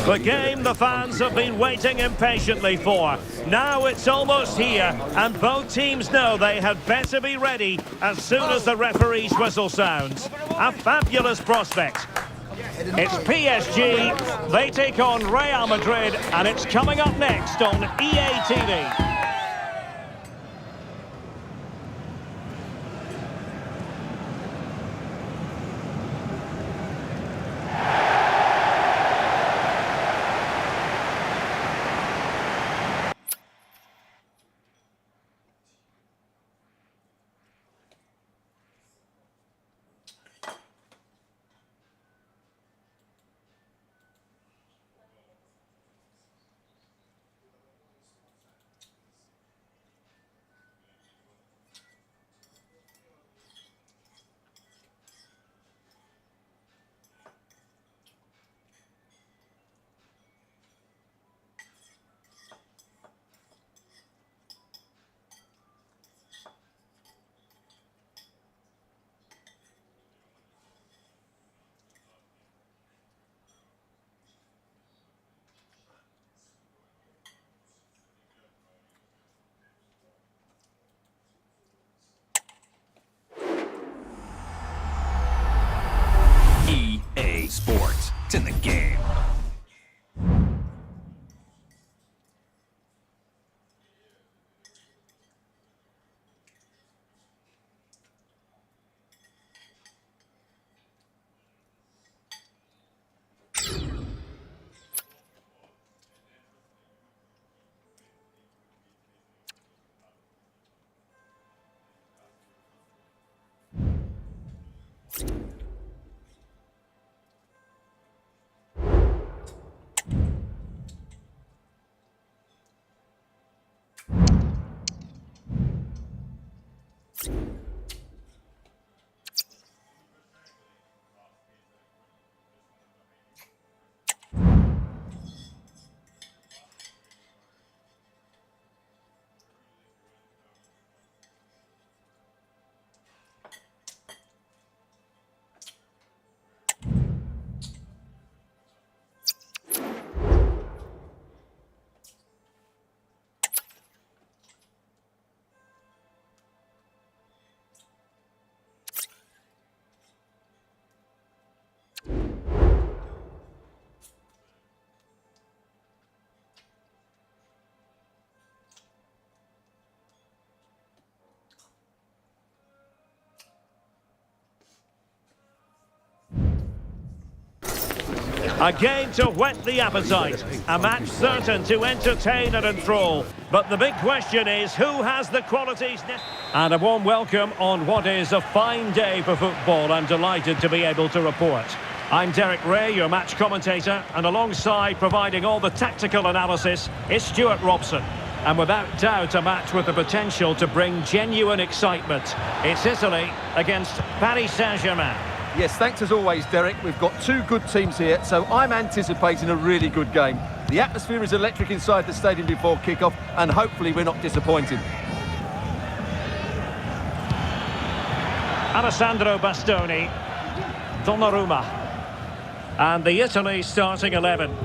The game the fans have been waiting impatiently for. Now it's almost here, and both teams know they had better be ready as soon as the referee's whistle sounds. A fabulous prospect. It's PSG, they take on Real Madrid, and it's coming up next on EA TV. EA Sports. It's in the game. A game to whet the appetite, a match certain to entertain and enthrall. But the big question is, who has the qualities necessary? And a warm welcome on what is a fine day for football. I'm delighted to be able to report. I'm Derek Ray, your match commentator, and alongside providing all the tactical analysis is Stuart Robson. And without doubt, a match with the potential to bring genuine excitement. It's Italy against Paris Saint-Germain. Yes, thanks as always, Derek. We've got two good teams here, so I'm anticipating a really good game. The atmosphere is electric inside the stadium before kick-off, and hopefully we're not disappointed. Alessandro Bastoni, Donnarumma, and the Italy starting 11.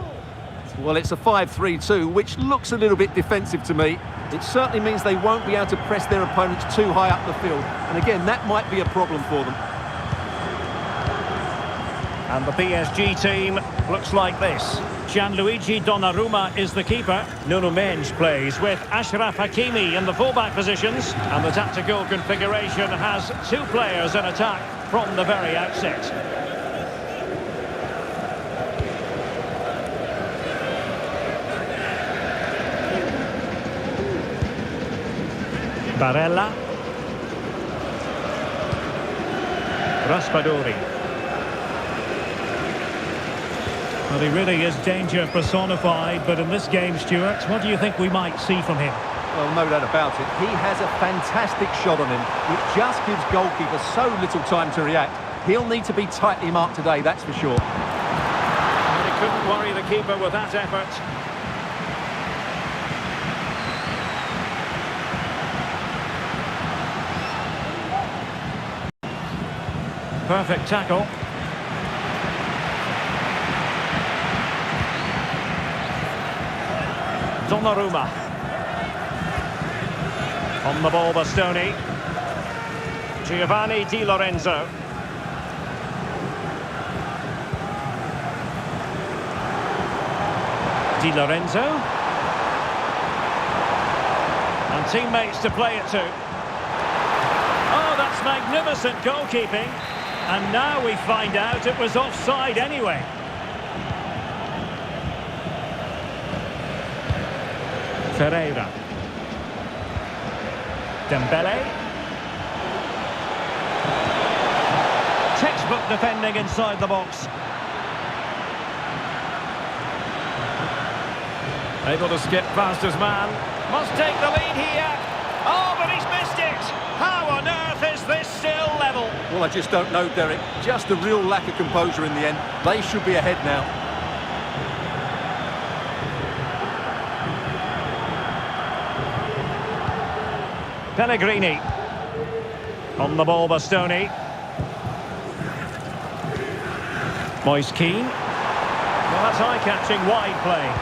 Well, it's a 5-3-2, which looks a little bit defensive to me. It certainly means they won't be able to press their opponents too high up the field, and again, that might be a problem for them. And the PSG team looks like this. Gianluigi Donnarumma is the keeper. Nuno Mendes plays with Achraf Hakimi in the fullback positions. And the tactical configuration has two players in attack from the very outset. Barella. Raspadori. Well, he really is danger personified, but in this game, Stuart, what do you think we might see from him? Well, no doubt about it. He has a fantastic shot on him. It just gives goalkeepers so little time to react. He'll need to be tightly marked today, that's for sure. And he couldn't worry the keeper with that effort. Perfect tackle. Donnarumma. On the ball, Bastoni. Giovanni Di Lorenzo. Di Lorenzo. And teammates to play it to. Oh, that's magnificent goalkeeping. And now we find out it was offside anyway. Ferreira. Dembele. Textbook defending inside the box. Able to skip past his man. Must take the lead here. Oh, but he's missed it. How on earth is this still level? Well, I just don't know, Derek. Just a real lack of composure in the end. They should be ahead now. Pellegrini. On the ball, Bastoni. Moise Kean. Well, that's eye-catching wide play.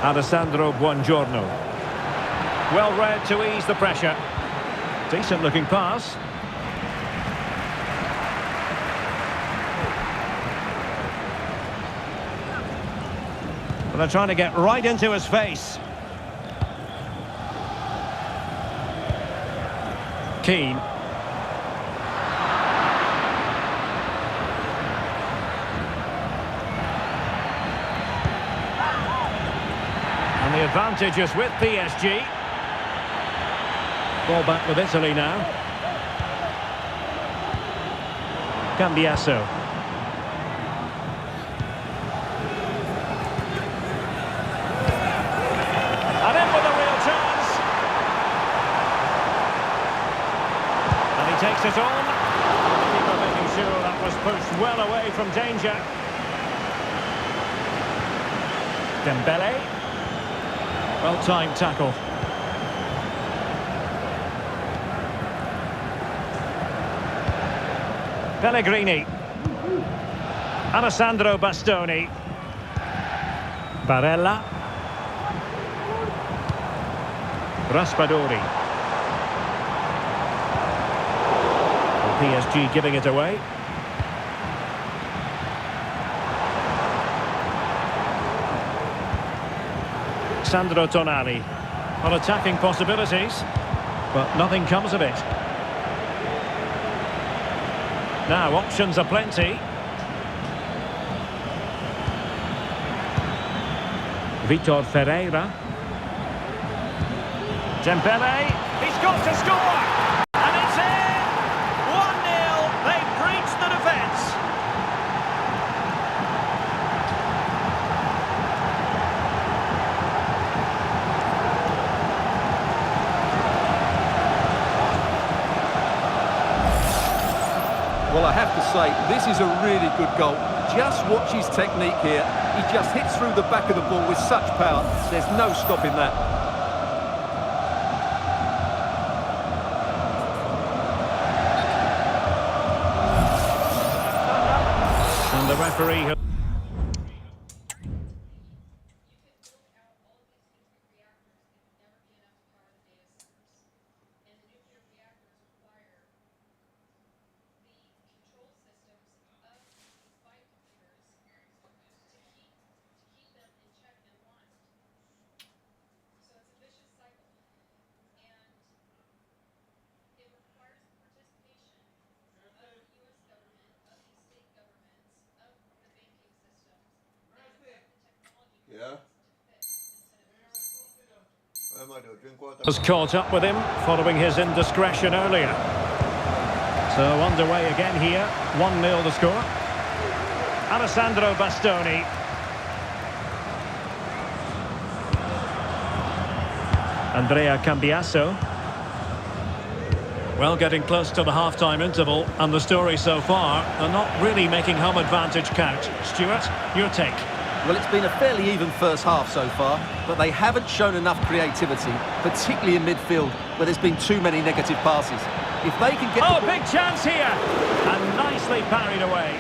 Alessandro Buongiorno. Well read to ease the pressure. Decent looking pass. But they're trying to get right into his face. Keane. And the advantage is with PSG. Ball back with Italy now. Cambiasso. And in with a real chance. And he takes it on. The keeper making sure that was pushed well away from danger. Dembele. Well-timed tackle. Pellegrini. Alessandro Bastoni. Barella. Raspadori. PSG giving it away. Sandro Tonali. On attacking possibilities, but nothing comes of it. Now options are plenty. Vitor Ferreira. Dembele. He's got to score! And it's in! 1-0. They've breached the defence. Well, I have to say, this is a really good goal. Just watch his technique here. He just hits through the back of the ball with such power. There's no stopping that. And the referee... Yeah. was caught up with him following his indiscretion earlier. So underway again here, 1-0 the score. Alessandro Bastoni. Andrea Cambiasso. Well, getting close to the half-time interval, and the story so far, they're not really making home advantage count. Stuart, your take? Well, it's been a fairly even first half so far, but they haven't shown enough creativity, particularly in midfield, where there's been too many negative passes. If they can get... Oh, big chance here! And nicely parried away.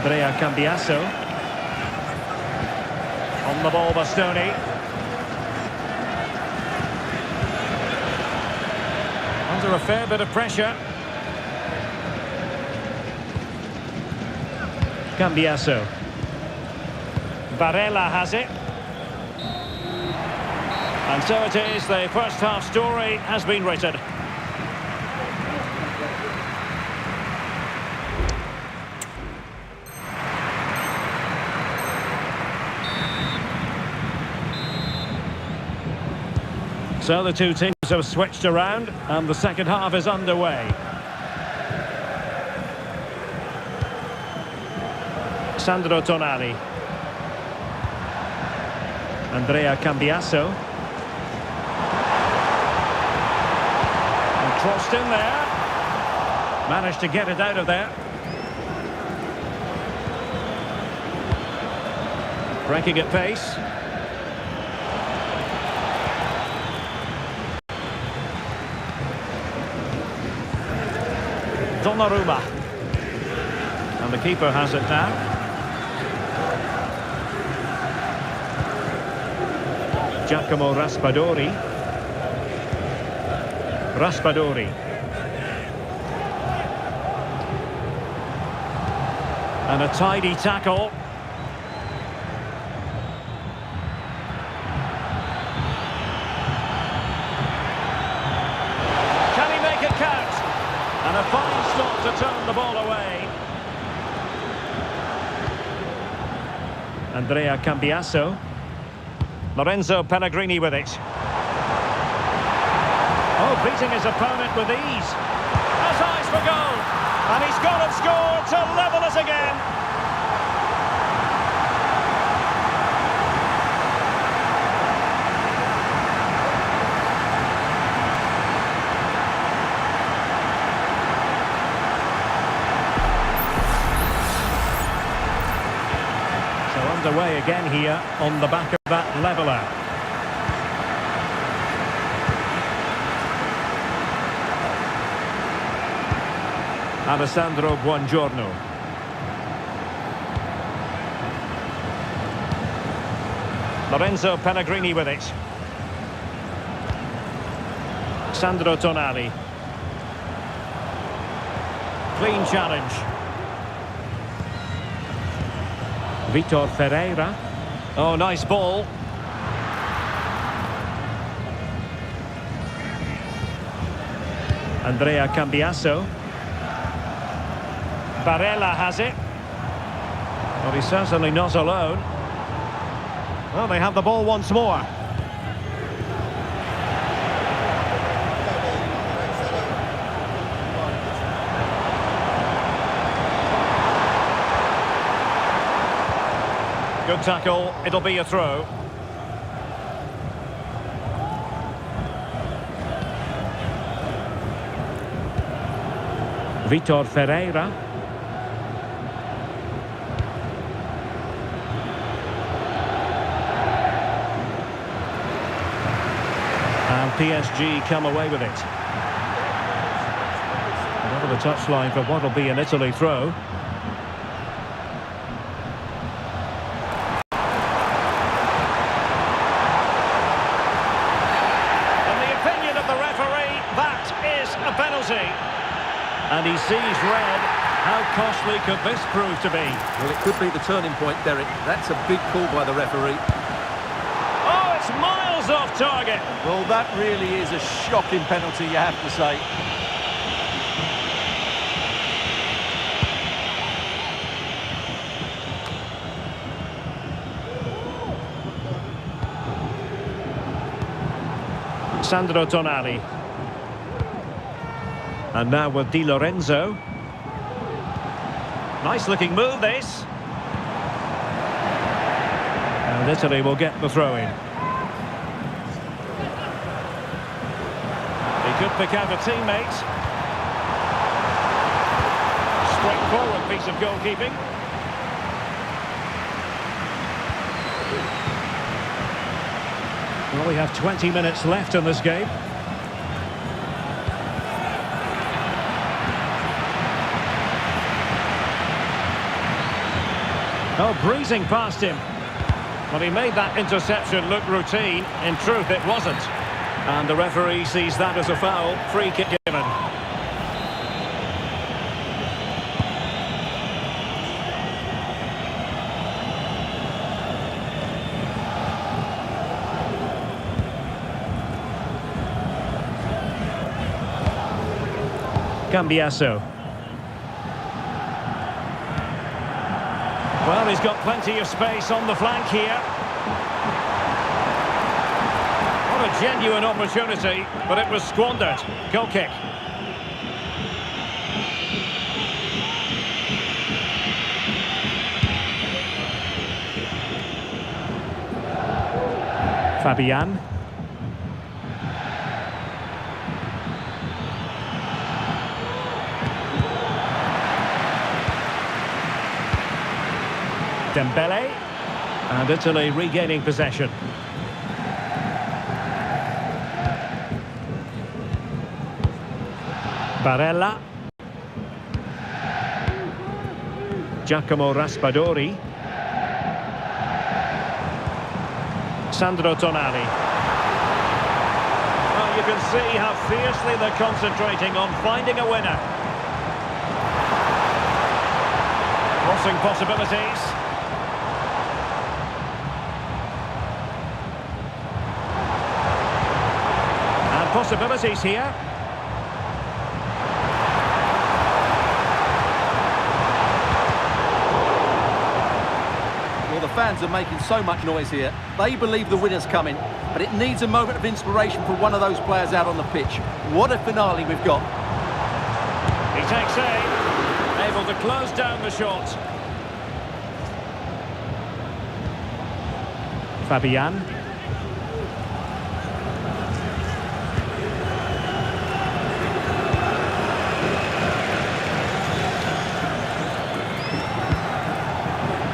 Andrea Cambiasso. On the ball, Bastoni. Under a fair bit of pressure. Cambiasso. Barella has it. And so it is, the first half story has been written. So the two teams have switched around and the second half is underway. Sandro Tonali. Andrea Cambiasso. And crossed in there. Managed to get it out of there. Breaking at pace. Donnarumma. And the keeper has it now. Giacomo Raspadori. Raspadori. And a tidy tackle. Can he make it count? And a fine stop to turn the ball away. Andrea Cambiasso. Lorenzo Pellegrini with it. Oh, beating his opponent with ease. Has eyes for goal. And he's gone and scored to level us again. Away again here on the back of that leveller. Alessandro Buongiorno. Lorenzo Pellegrini with it. Sandro Tonali. Clean challenge. Vitor Ferreira. Oh, nice ball. Andrea Cambiasso. Barella has it. Well, he's certainly not alone. Well, they have the ball once more. Good tackle, it'll be a throw. Vitor Ferreira. And PSG come away with it. Over the touchline for what will be an Italy throw. And he sees red. How costly could this prove to be? Well, it could be the turning point, Derek. That's a big call by the referee. Oh, it's miles off target. Well, that really is a shocking penalty, you have to say. Sandro Tonali. And now with Di Lorenzo. Nice looking move, this. And Italy will get the throw in. He could pick out a teammate. Straightforward piece of goalkeeping. Well, we have 20 minutes left in this game. Oh, breezing past him. But he made that interception look routine. In truth, it wasn't. And the referee sees that as a foul. Free kick given. Cambiaso. Well, he's got plenty of space on the flank here. What a genuine opportunity, but it was squandered. Goal kick. Fabian. Dembele, and Italy regaining possession. Barella, Giacomo Raspadori, Sandro Tonali. Well, you can see how fiercely they're concentrating on finding a winner. Crossing possibilities. Possibilities here. Well, the fans are making so much noise here. They believe the winner's coming, but it needs a moment of inspiration for one of those players out on the pitch. What a finale we've got. He takes aim, able to close down the shot. Fabian.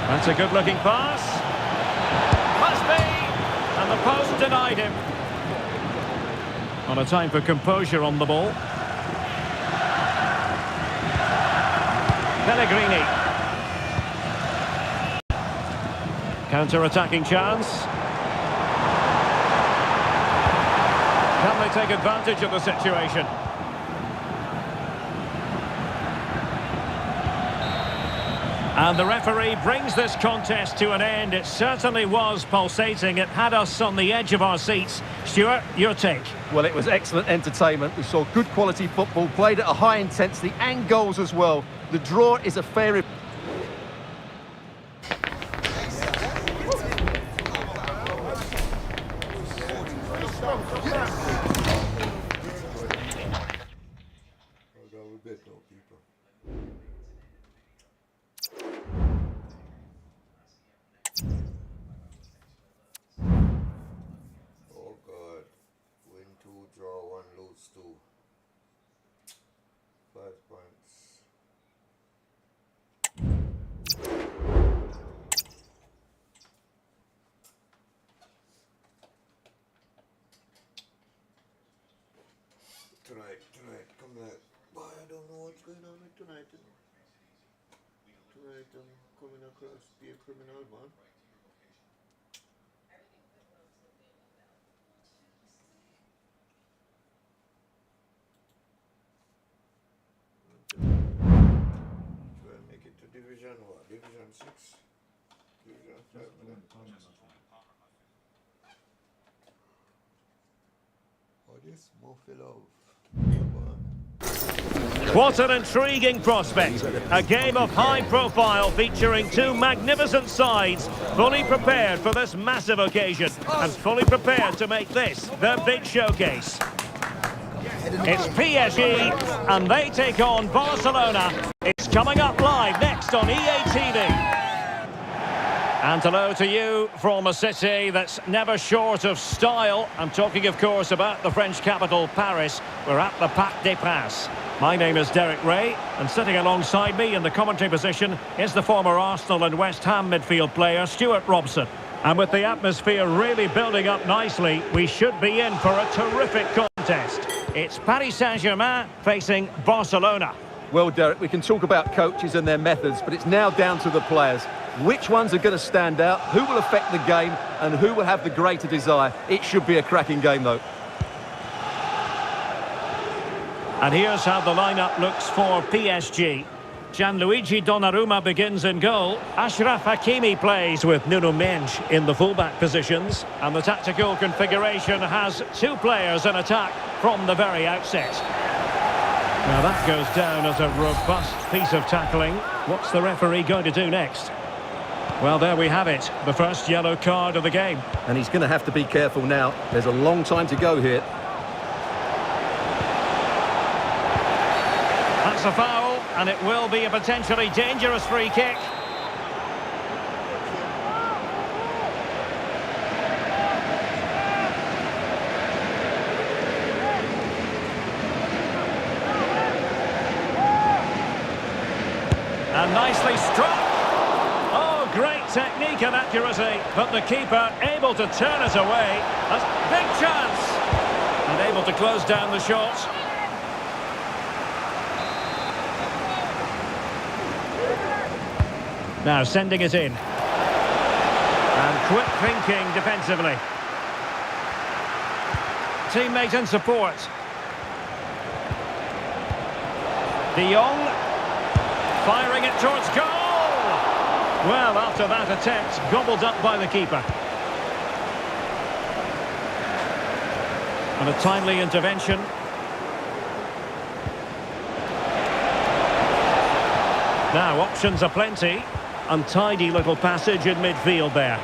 That's a good-looking pass. Must be! And the post denied him. On a time for composure on the ball. Pellegrini. Counter-attacking chance. Can they take advantage of the situation? And the referee brings this contest to an end. It certainly was pulsating. It had us on the edge of our seats. Stuart, your take? Well, it was excellent entertainment. We saw good quality football, played at a high intensity and goals as well. The draw is a fair... Oh God. Win 2, draw 1, lose 2. 5 points. Tonight, come back. Boy, I don't know what's going on with tonight. Tonight I'm coming across be a criminal, man. Try and make it to Division what? Division 6? Division 5? Oh, this Murphy Love. What an intriguing prospect. A game of high profile featuring two magnificent sides, fully prepared for this massive occasion and fully prepared to make this their big showcase. It's PSG and they take on Barcelona. It's coming up live next on EA TV. And hello to you from a city that's never short of style. I'm talking, of course, about the French capital, Paris. We're at the Parc des Princes. My name is Derek Ray, and sitting alongside me in the commentary position is the former Arsenal and West Ham midfield player, Stuart Robson. And with the atmosphere really building up nicely, we should be in for a terrific contest. It's Paris Saint-Germain facing Barcelona. Well, Derek, we can talk about coaches and their methods, but it's now down to the players. Which ones are going to stand out, who will affect the game, and who will have the greater desire? It should be a cracking game, though. And here's how the lineup looks for PSG. Gianluigi Donnarumma begins in goal. Achraf Hakimi plays with Nuno Mendes in the fullback positions. And the tactical configuration has two players in attack from the very outset. Now that goes down as a robust piece of tackling. What's the referee going to do next? Well, there we have it. The first yellow card of the game. And he's going to have to be careful now. There's a long time to go here. That's a foul, and it will be a potentially dangerous free kick. And nicely struck. Oh, great technique and accuracy, but the keeper able to turn it away. A big chance, and able to close down the shot. Now sending it in. And quick thinking defensively. Teammate in support. De Jong. Firing it towards goal. Well, after that attempt, gobbled up by the keeper. And a timely intervention. Now, options are plenty. Untidy little passage in midfield there.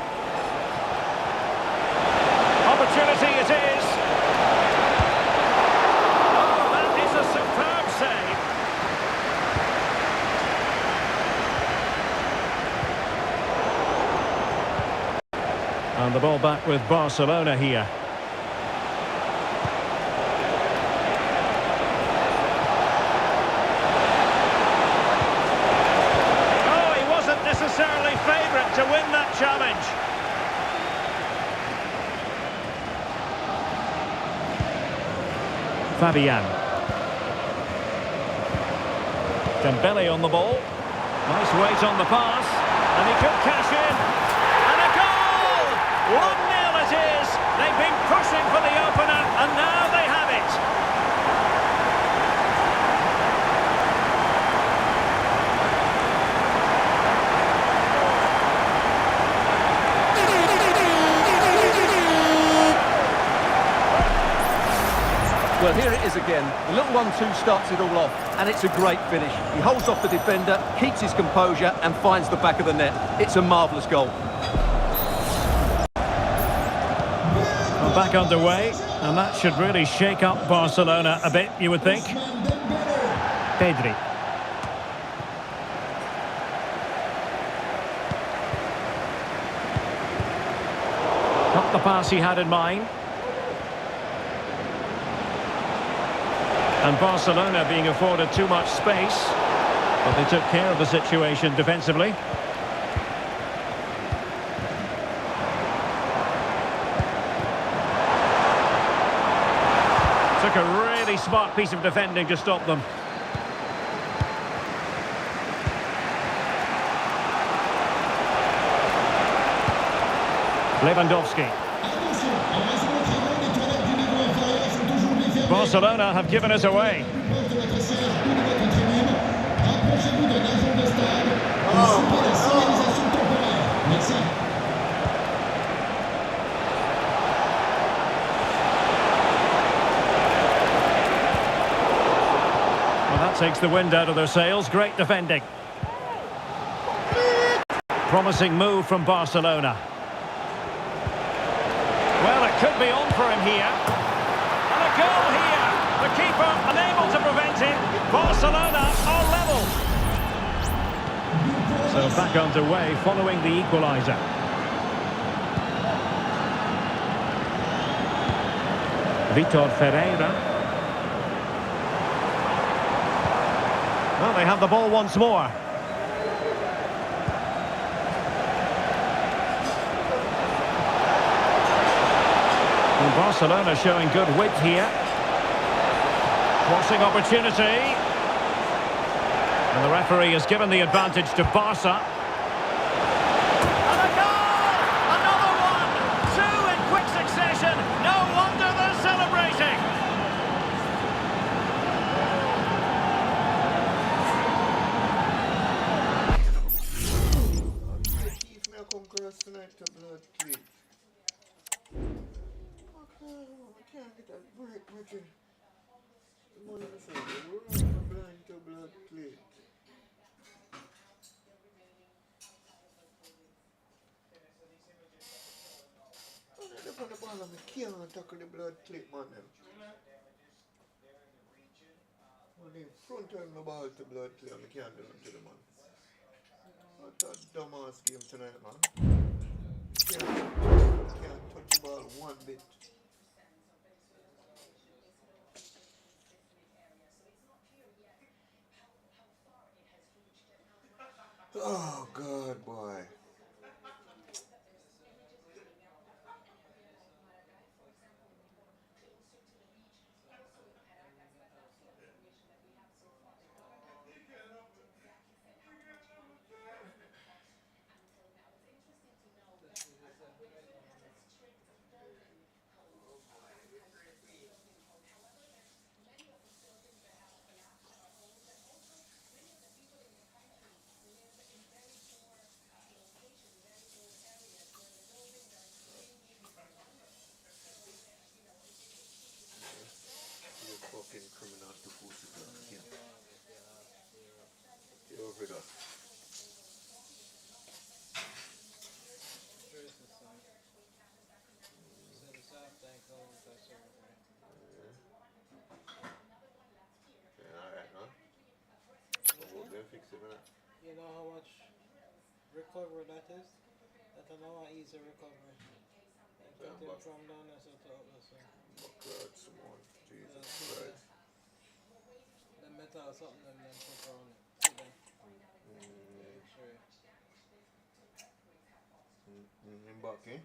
Opportunity it is. Oh, that is a superb save. And the ball back with Barcelona here. Necessarily favourite to win that challenge. Fabian. Dembele on the ball. Nice weight on the pass. And he could cash in. And a goal! 1-0 it is. They've been pushing for the opener, and now they have it. Well, here it is again. The little 1-2 starts it all off, and it's a great finish. He holds off the defender, keeps his composure, and finds the back of the net. It's a marvellous goal. Well, back underway, and that should really shake up Barcelona a bit, you would think. Pedri. Not the pass he had in mind. And Barcelona being afforded too much space, but they took care of the situation defensively. Took a really smart piece of defending to stop them. Lewandowski. Barcelona have given us away. Well, that takes the wind out of their sails. Great defending. Promising move from Barcelona. Well, it could be on for him here. And a goal here. The keeper unable to prevent it. Barcelona are level. So back underway following the equaliser. Vitor Ferreira. Well, they have the ball once more. And Barcelona showing good width here. Crossing opportunity. And the referee has given the advantage to Barca. And a goal! Another one! Two in quick succession. No wonder they're celebrating. If me come cross tonight to blood clean. I can't get that break, Richard. Money to say, we're blind to blood clean. Up on the ball and I can't tackle the blood clip, man. When in front of the ball to blood clip, I can't do it to the man. What a dumbass game tonight, man. Can't touch the ball one bit. Oh, God, boy. Fucking criminal to push it down again. Get over that. Yeah, alright, man. We'll then fix it, man. You know how much recovery that is? That's an hour easy recovery. Yeah, Get him but- from down there so to up there, so. Oh, God, Simone. Jesus Yeah. Christ. The metal or something and then put on it. Sit down. Sure. In back, eh? Yeah.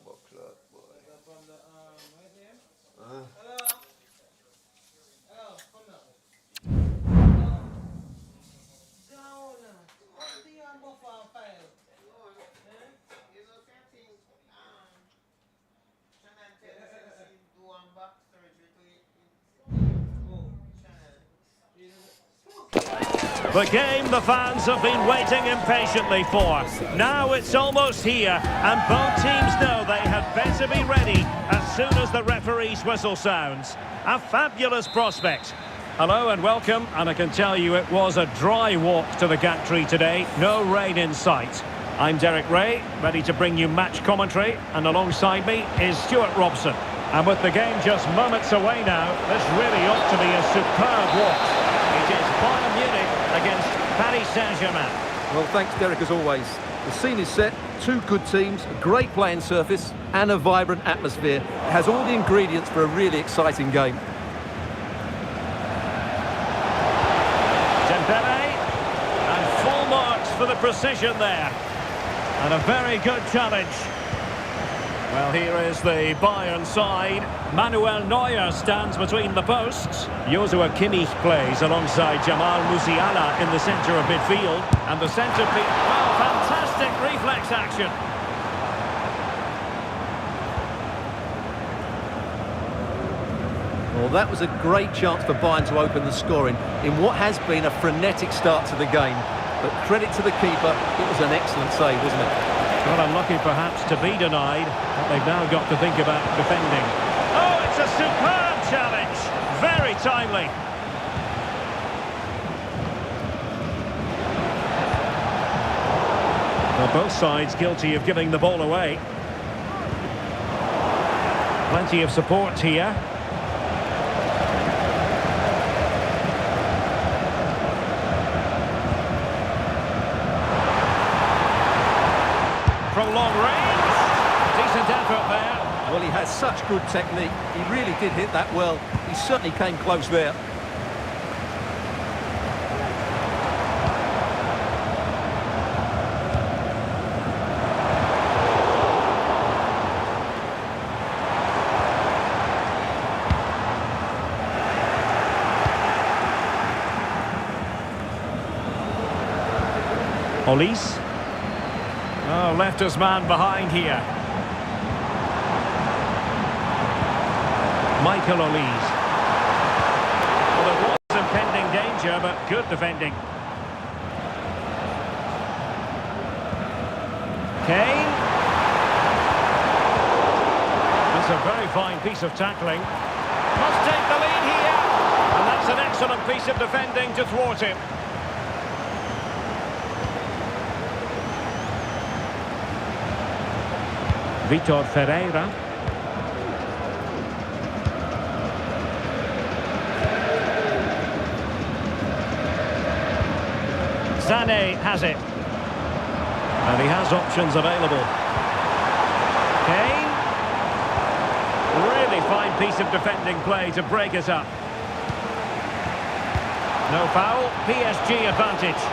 Buckler, boy. Is that from the right here? Uh, Hello? Hello, come now. Down. What do you want for a file? You know, same thing, Shannon tell us he do one back surgery to it. Oh, Shannon. The game the fans have been waiting impatiently for. Now it's almost here, and both teams know they had better be ready as soon as the referee's whistle sounds. A fabulous prospect. Hello and welcome, and I can tell you it was a dry walk to the gantry today. No rain in sight. I'm Derek Ray, ready to bring you match commentary, and alongside me is Stuart Robson. And with the game just moments away now, this really ought to be a superb walk. It is Bayern Munich against Paris Saint-Germain. Well, thanks, Derek, as always. The scene is set, two good teams, a great playing surface and a vibrant atmosphere. It has all the ingredients for a really exciting game. Dembele, and full marks for the precision there. And a very good challenge. Well, here is the Bayern side. Manuel Neuer stands between the posts. Joshua Kimmich plays alongside Jamal Musiala in the centre of midfield. And the centrepiece, well, fantastic reflex action. Well, that was a great chance for Bayern to open the scoring in what has been a frenetic start to the game. But credit to the keeper, it was an excellent save, wasn't it? Well, unlucky perhaps to be denied, but they've now got to think about defending. Oh, it's a superb challenge. Very timely. Well, both sides guilty of giving the ball away. Plenty of support here. From long range. Decent effort there. Well, he has such good technique. He really did hit that well. He certainly came close there. Olise. Oh, left his man behind here. Michael Olise. Well, there was impending danger, but good defending. Kane. That's a very fine piece of tackling. Must take the lead here. And that's an excellent piece of defending to thwart him. Vitor Ferreira. Sané has it. And he has options available. Kane. Really fine piece of defending play to break us up. No foul, PSG advantage.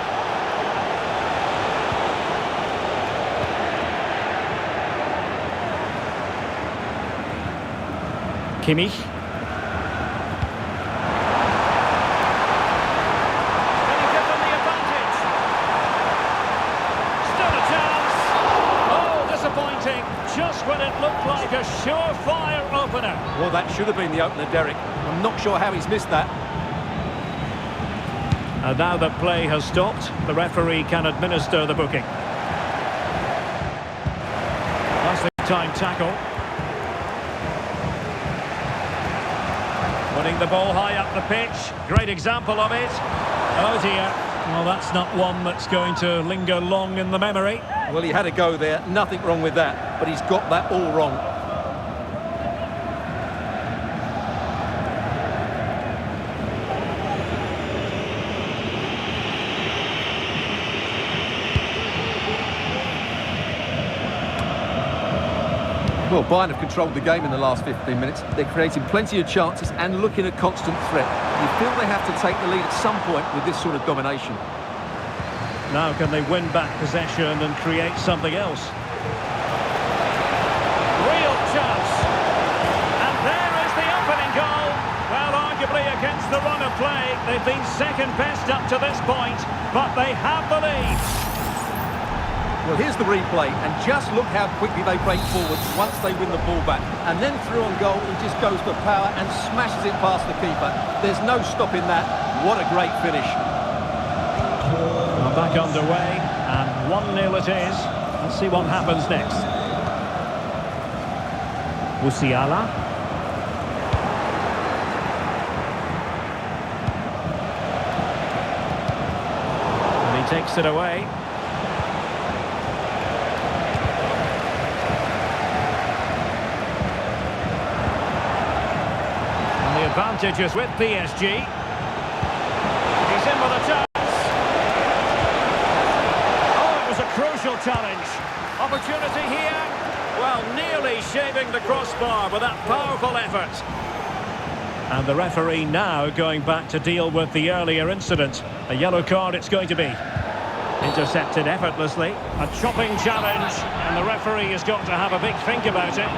Kimmich. Can he give them the advantage? Still a chance. Oh, disappointing. Just when it looked like a surefire opener. Well, that should have been the opener, Derek. I'm not sure how he's missed that. And now that play has stopped, the referee can administer the booking. That's the time tackle. Putting the ball high up the pitch. Great example of it. Oh dear. Well, that's not one that's going to linger long in the memory. Well, he had a go there. Nothing wrong with that. But he's got that all wrong. Well, Bayern have controlled the game in the last 15 minutes. They're creating plenty of chances and looking a constant threat. You feel they have to take the lead at some point with this sort of domination. Now can they win back possession and create something else? Real chance. And there is the opening goal. Well, arguably against the run of play, they've been second best up to this point, but they have the lead. Well, here's the replay, and just look how quickly they break forward once they win the ball back. And then through on goal, he just goes for power and smashes it past the keeper. There's no stopping that. What a great finish. Well, back underway, and 1-0 it is. Let's see what happens next. Musiala. And he takes it away. Advantage is with PSG. He's in with a chance. Oh, it was a crucial challenge. Opportunity here. Well, nearly shaving the crossbar with that powerful effort. And the referee now going back to deal with the earlier incident. A yellow card it's going to be. Intercepted effortlessly. A chopping challenge. And the referee has got to have a big think about it.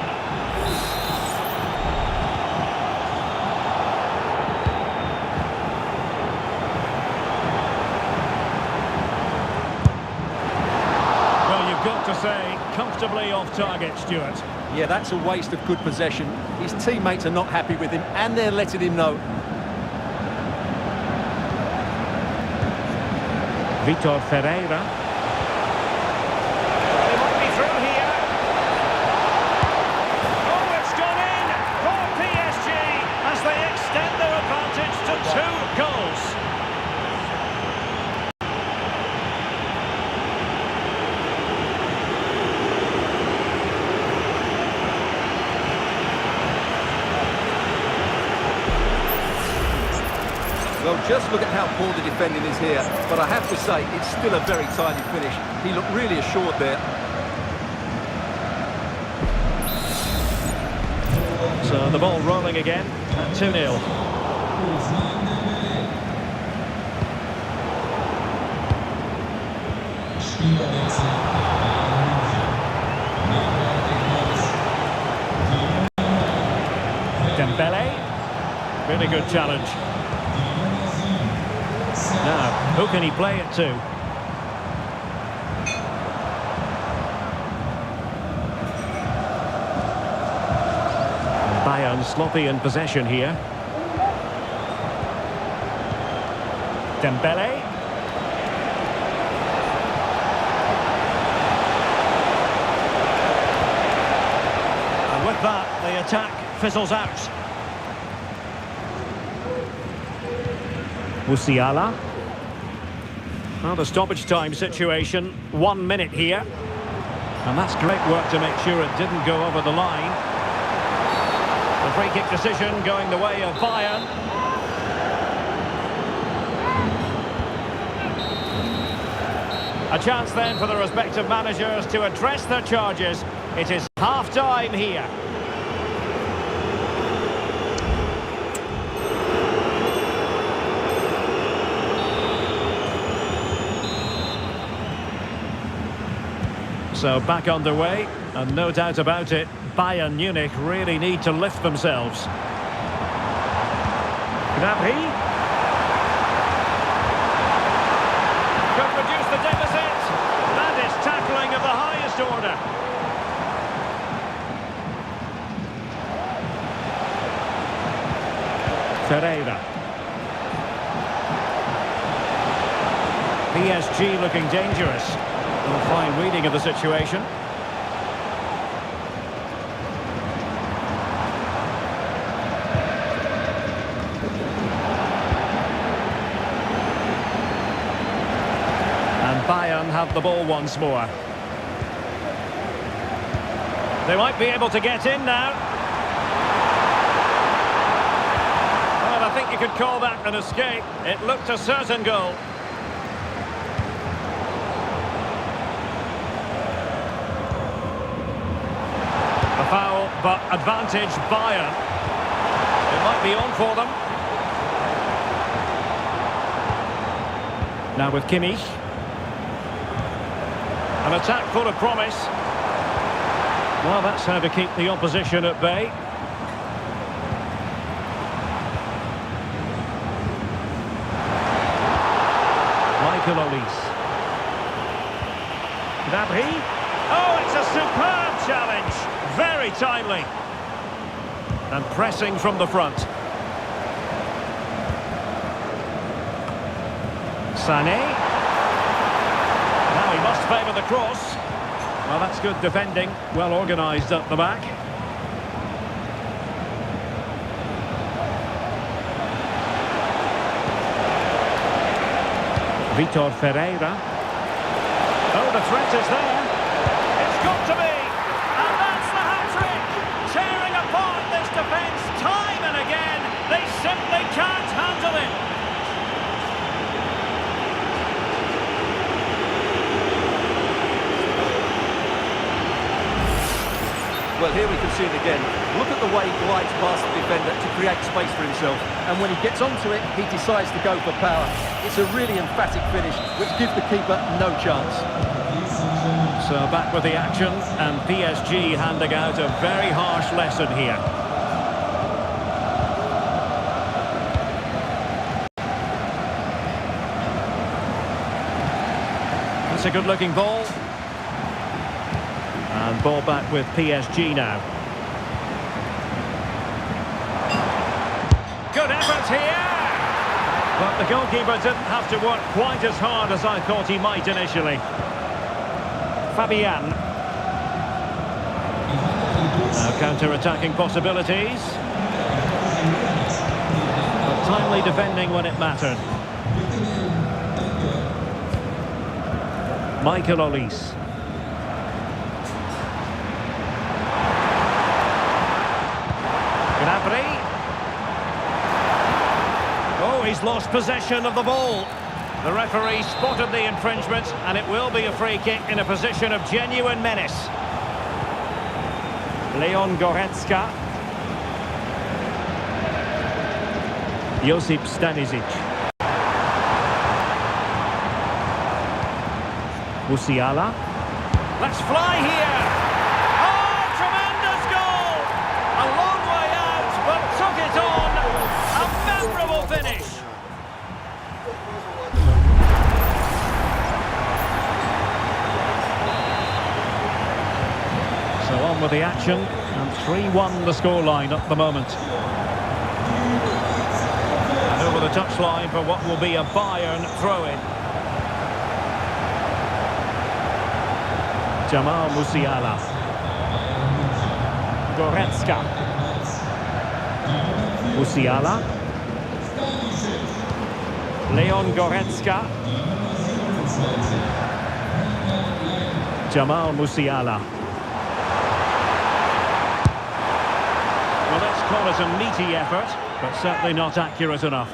Got to say, comfortably off target, Stuart. Yeah, that's a waste of good possession. His teammates are not happy with him, and they're letting him know. Vitor Ferreira. They might be through here. Oh, it's gone in for PSG as they extend their advantage to 2 goals. Well, just look at how poor the defending is here. But I have to say, it's still a very tidy finish. He looked really assured there. So the ball rolling again at 2-0. Dembele. Really good challenge. Now, who can he play it to? Bayern sloppy in possession here. Dembele. And with that, the attack fizzles out. Musiala. Well, the stoppage time situation, 1 minute here. And that's great work to make sure it didn't go over the line. The free kick decision going the way of Bayern. A chance then for the respective managers to address their charges. It is half-time here. So back underway, and no doubt about it, Bayern Munich really need to lift themselves. Gnabry. Could reduce the deficit. That is tackling of the highest order. Ferreira. PSG looking dangerous. A fine reading of the situation. And Bayern have the ball once more. They might be able to get in now. Well, I think you could call that an escape. It looked a certain goal. Foul, but advantage Bayern. It might be on for them. Now with Kimmich. An attack full of promise. Well, that's how to keep the opposition at bay. Michael Olise. Gnabry. Oh, it's a superb challenge. Very timely. And pressing from the front. Sané. Now he must favour the cross. Well, that's good defending. Well organised up the back. Vitor Ferreira. Oh, the threat is there. It's got to be. And that's the hat-trick. Tearing apart this defence time and again. They simply can't handle it. Well, here we can see it again. Look at the way he glides past the defender to create space for himself. And when he gets onto it, he decides to go for power. It's a really emphatic finish, which gives the keeper no chance. So back with the action, and PSG handing out a very harsh lesson here. It's a good-looking ball. And ball back with PSG now. Good effort here! But the goalkeeper didn't have to work quite as hard as I thought he might initially. Fabian. Now counter-attacking possibilities. But timely defending when it mattered. Michael Olise. Gnabry. Oh, he's lost possession of the ball. The referee spotted the infringement, and it will be a free kick in a position of genuine menace. Leon Goretzka. Josip Stanisic. Musiala. Let's fly here! Oh, tremendous goal! A long way out, but took it on. A memorable finish. So on with the action. And 3-1 the scoreline at the moment. And over the touchline for what will be a Bayern throw-in. Jamal Musiala. Goretzka. Musiala. Leon Goretzka. Jamal Musiala. Well, let's call it a meaty effort, but certainly not accurate enough.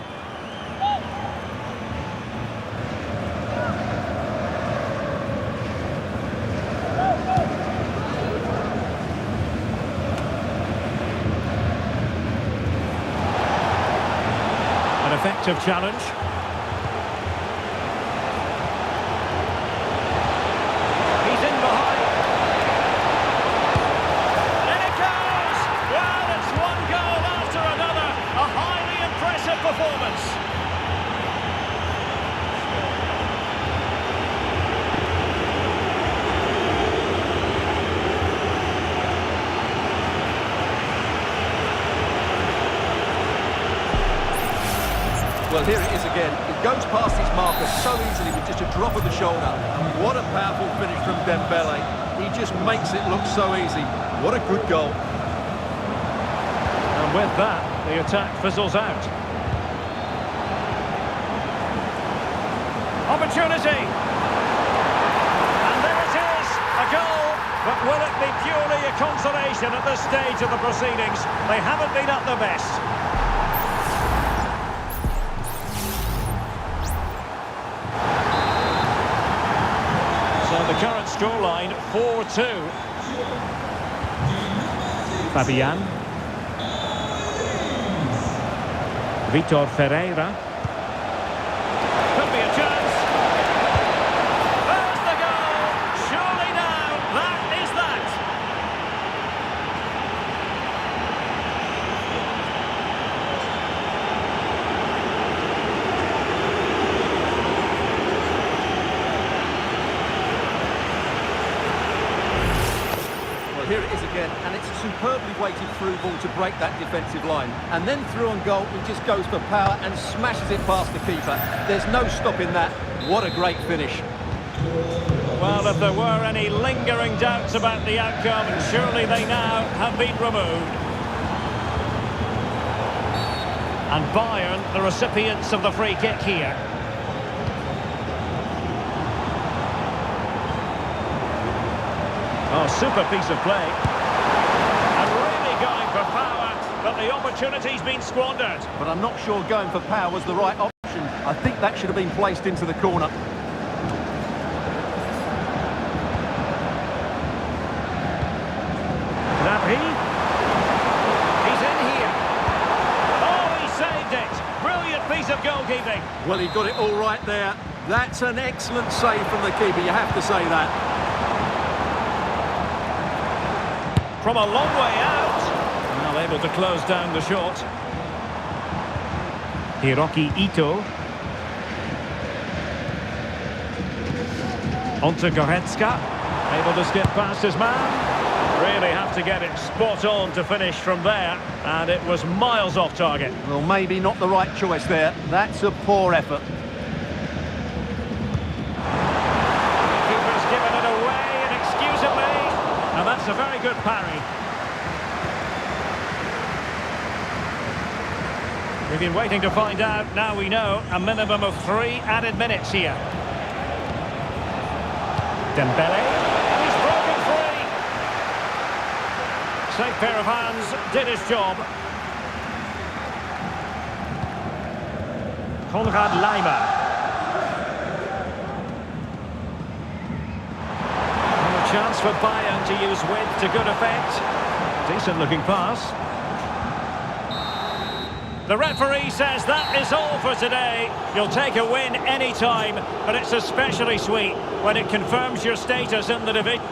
An effective challenge. He's in behind. In it goes! Well, it's one goal after another. A highly impressive performance. Well, here it is again. It goes past his marker so easily with just a drop of the shoulder. What a powerful finish from Dembele. He just makes it look so easy. What a good goal. And with that, the attack fizzles out. Opportunity. And there it is, a goal. But will it be purely a consolation at this stage of the proceedings? They haven't been at their best. The current scoreline 4-2. Fabian. Vitor Ferreira. Could be a chance. There's the goal. Surely now, that is that. Here it is again, and it's a superbly weighted through ball to break that defensive line. And then through on goal, he just goes for power and smashes it past the keeper. There's no stopping that. What a great finish. Well, if there were any lingering doubts about the outcome, surely they now have been removed. And Bayern, the recipients of the free kick here. Oh, super piece of play. And really going for power, but the opportunity's been squandered. But I'm not sure going for power was the right option. I think that should have been placed into the corner. Gnabry. He's in here. Oh, he saved it. Brilliant piece of goalkeeping. Well, he got it all right there. That's an excellent save from the keeper, you have to say that. From a long way out. Well, able to close down the shot. Hiroki Ito. Onto Goretzka. Able to skip past his man. Really have to get it spot on to finish from there. And it was miles off target. Well, maybe not the right choice there. That's a poor effort. Keeper's given it away inexcusably. And that's a very good parry. We've been waiting to find out. Now we know. A minimum of 3 added minutes here. Dembele. He's broken free. Safe pair of hands. Did his job. Konrad Laimer. A chance for Bayern to use width to good effect. Decent looking pass. The referee says that is all for today. You'll take a win any time, but it's especially sweet when it confirms your status in the division.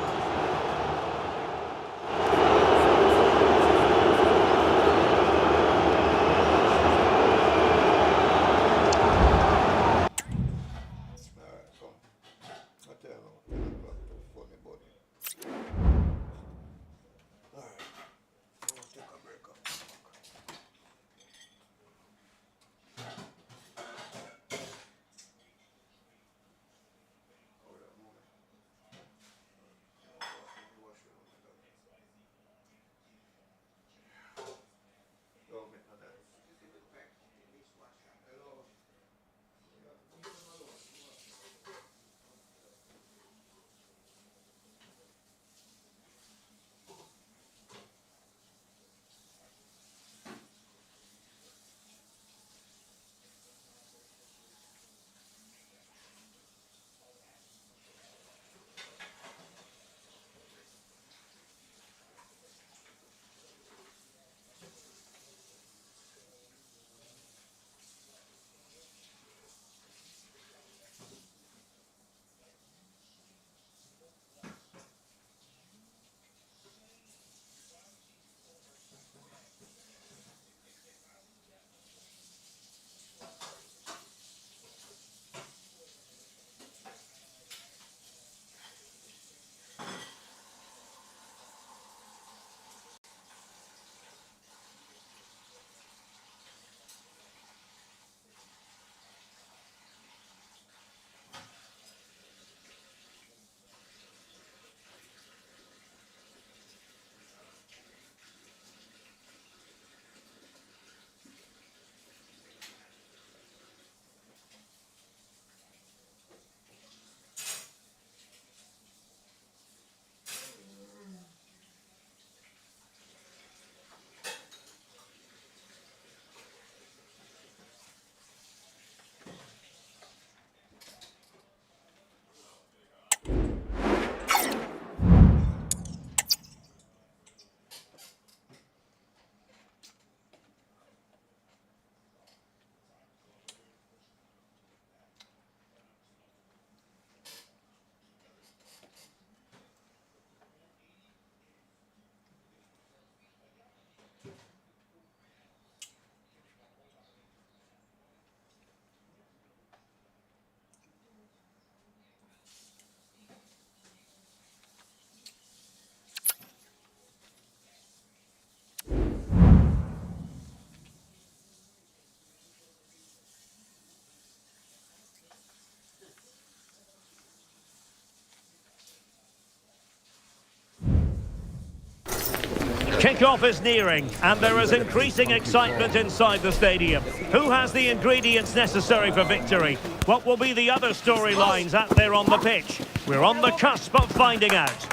Kickoff is nearing, and there is increasing excitement inside the stadium. Who has the ingredients necessary for victory? What will be the other storylines out there on the pitch? We're on the cusp of finding out.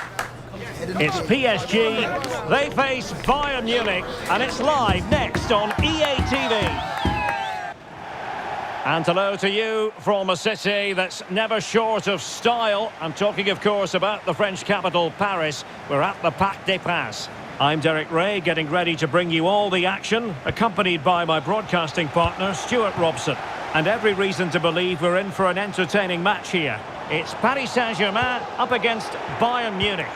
It's PSG, they face Bayern Munich, and it's live next on EA TV. And hello to you from a city that's never short of style. I'm talking, of course, about the French capital, Paris. We're at the Parc des Princes. I'm Derek Ray, getting ready to bring you all the action, accompanied by my broadcasting partner, Stuart Robson. And every reason to believe we're in for an entertaining match here. It's Paris Saint-Germain up against Bayern Munich.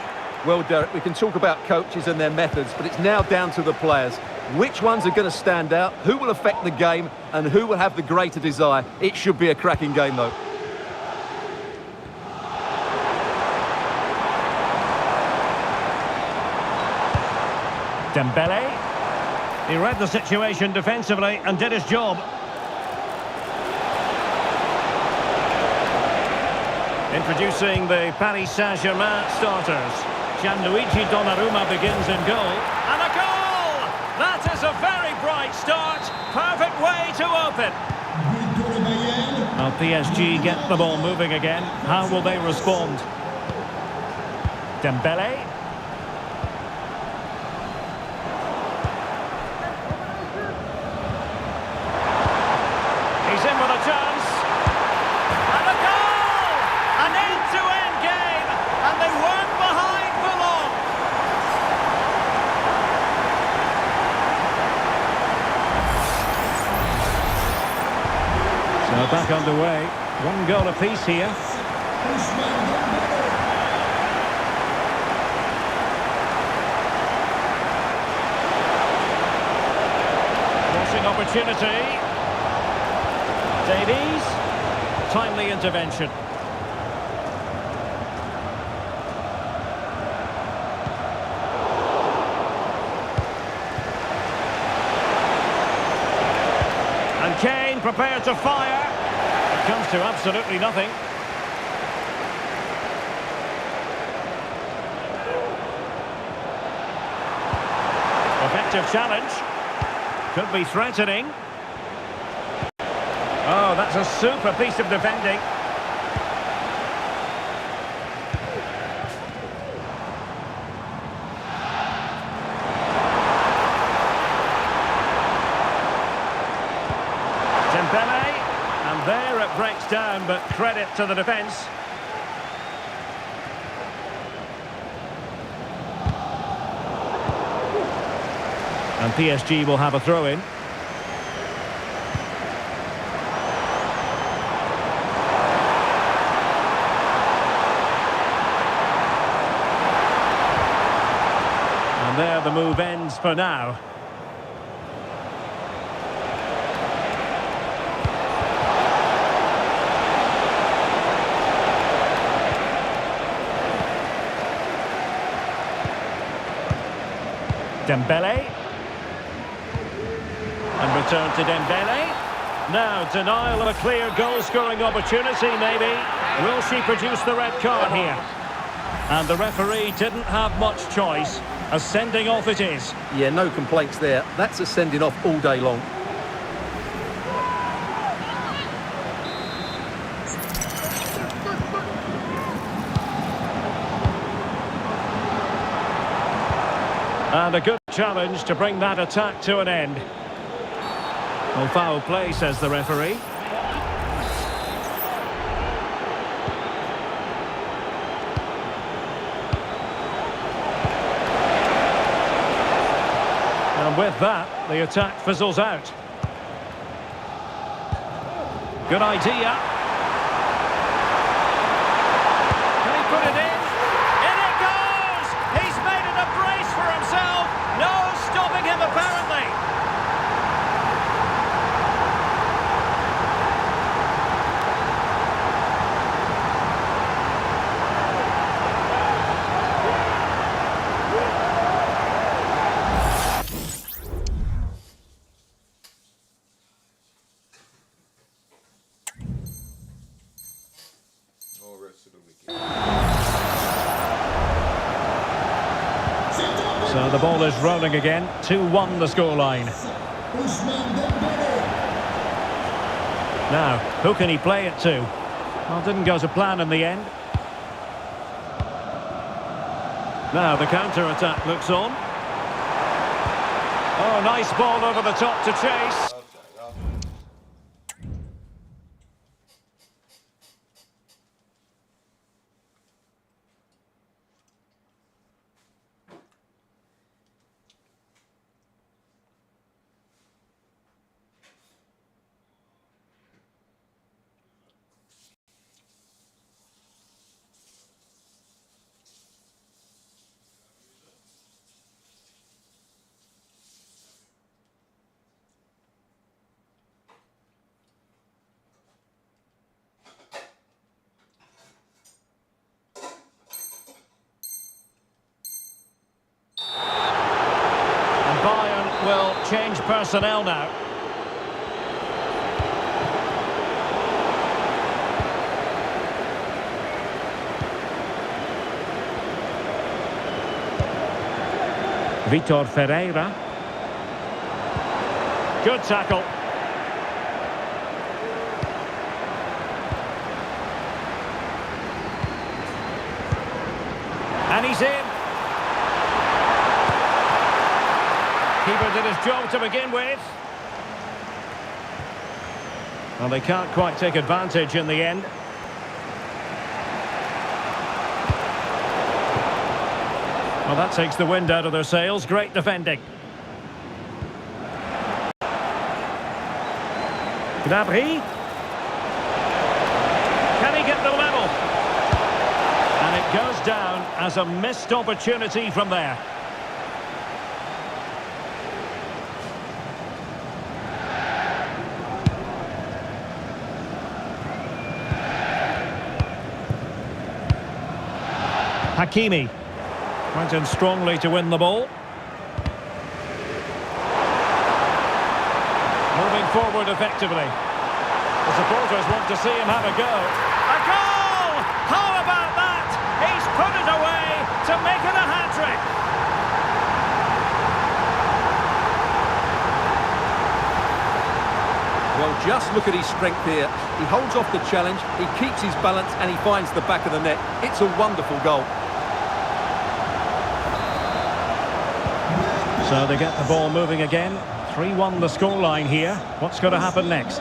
Well, Derek, we can talk about coaches and their methods, but it's now down to the players. Which ones are going to stand out, who will affect the game, and who will have the greater desire? It should be a cracking game, though. Dembele. He read the situation defensively and did his job. Introducing the Paris Saint-Germain starters. Gianluigi Donnarumma begins in goal. And a goal! That is a very bright start. Perfect way to open. Now PSG get the ball moving again. How will they respond? Dembele. He's in with a chance. And a goal! An end-to-end game. And they weren't behind for long. So back underway. One goal apiece here. Crossing opportunity. Davies. Timely intervention. And Kane prepared to fire. It comes to absolutely nothing. Effective challenge. Could be threatening. Oh, that's a super piece of defending. Dembele, and there it breaks down, but credit to the defence. And PSG will have a throw-in. And there the move ends for now. Dembele. And return to Dembele. Now, denial of a clear goal-scoring opportunity, maybe. Will she produce the red card here? And the referee didn't have much choice. A sending off it is. Yeah, no complaints there. That's a sending off all day long. And a good challenge to bring that attack to an end. Well, foul play, says the referee. And with that, the attack fizzles out. Good idea. Can he put it in? In it goes! He's made it a brace for himself. No stopping him, apparently. So the ball is rolling again. 2-1 the scoreline. Now, who can he play it to? Well, didn't go to plan in the end. Now the counter-attack looks on. Oh, nice ball over the top to chase. Bayern will change personnel now. Vitor Ferreira. Good tackle. And he's in. Keeper did his job to begin with. Well, they can't quite take advantage in the end. Well, that takes the wind out of their sails. Great defending. Gnabry. Can he get the level? And it goes down as a missed opportunity from there. Hakimi went in strongly to win the ball. Moving forward effectively. The supporters want to see him have a go. A goal! How about that? He's put it away to make it a hat-trick. Well, just look at his strength here. He holds off the challenge, he keeps his balance and he finds the back of the net. It's a wonderful goal. So they get the ball moving again. 3-1 the scoreline here. What's going to happen next?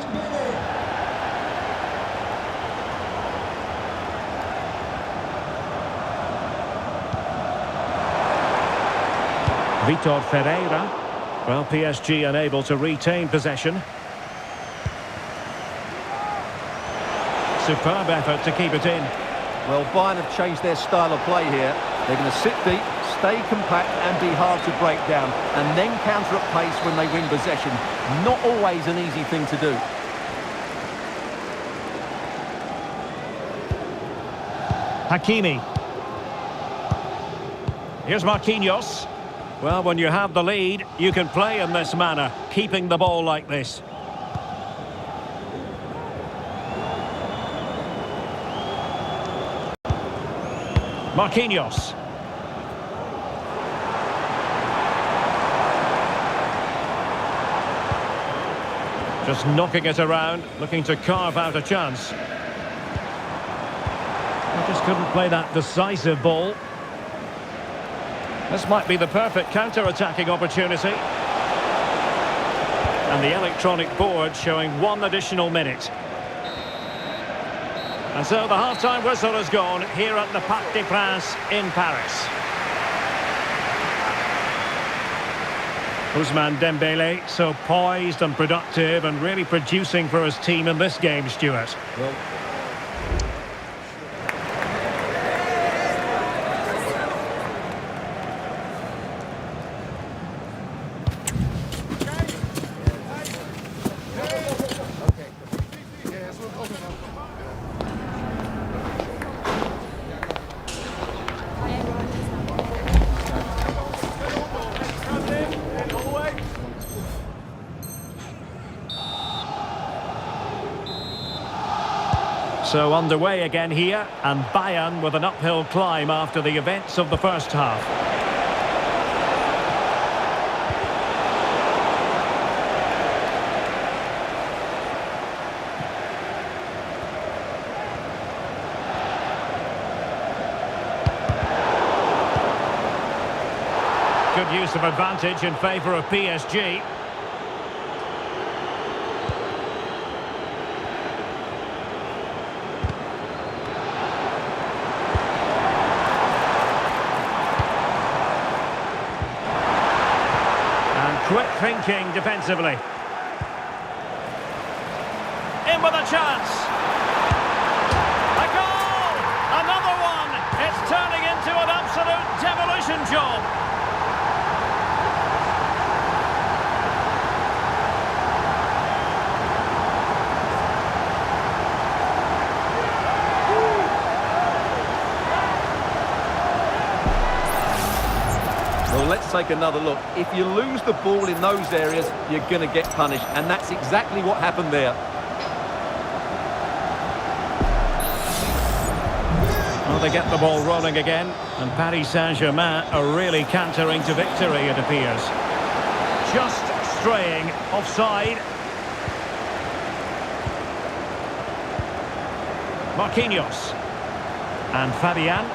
Vitor Ferreira. Well, PSG unable to retain possession. Superb effort to keep it in. Well, Bayern have changed their style of play here. They're going to sit deep, stay compact and be hard to break down, and then counter at pace when they win possession. Not always an easy thing to do. Hakimi. Here's Marquinhos. Well, when you have the lead, you can play in this manner, keeping the ball like this. Marquinhos. Just knocking it around, looking to carve out a chance. I just couldn't play that decisive ball. This might be the perfect counter-attacking opportunity. And the electronic board showing 1 additional minute. And so the half-time whistle has gone here at the Parc des Princes in Paris. Ousmane Dembélé, so poised and productive and really producing for his team in this game, Stuart. Well, So underway again here, and Bayern with an uphill climb after the events of the first half. Good use of advantage in favour of PSG. And quick thinking defensively. In with a chance. A goal! Another one! It's turning into an absolute demolition job. Well, let's take another look. If you lose the ball in those areas, you're going to get punished, and that's exactly what happened there. Well, they get the ball rolling again, and Paris Saint-Germain are really cantering to victory, it appears. Just straying offside. Marquinhos. And Fabian.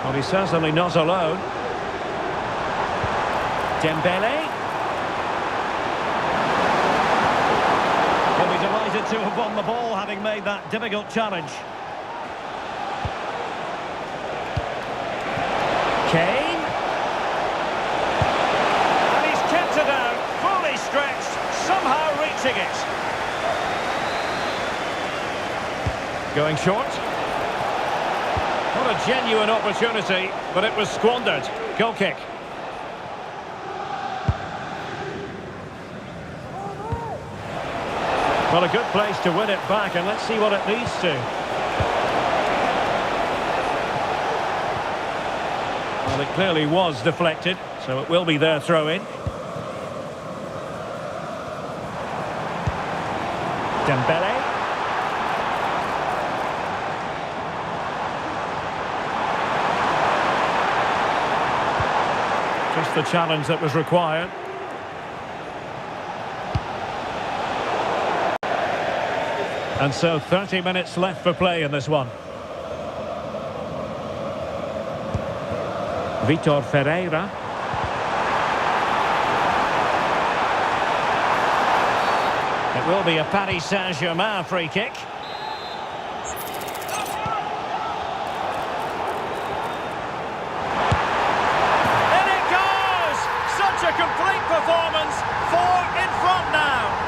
Well, he's certainly not alone. Dembele. He'll be delighted to have won the ball, having made that difficult challenge. Kane. And he's kept it out, fully stretched, somehow reaching it. Going short. What a genuine opportunity, but it was squandered. Goal kick. Well, a good place to win it back, and let's see what it leads to. Well, it clearly was deflected, so it will be their throw-in. Dembele. Just the challenge that was required. And so 30 minutes left for play in this one. Vitor Ferreira. It will be a Paris Saint-Germain free kick. In it goes! Such a complete performance. 4 in front now.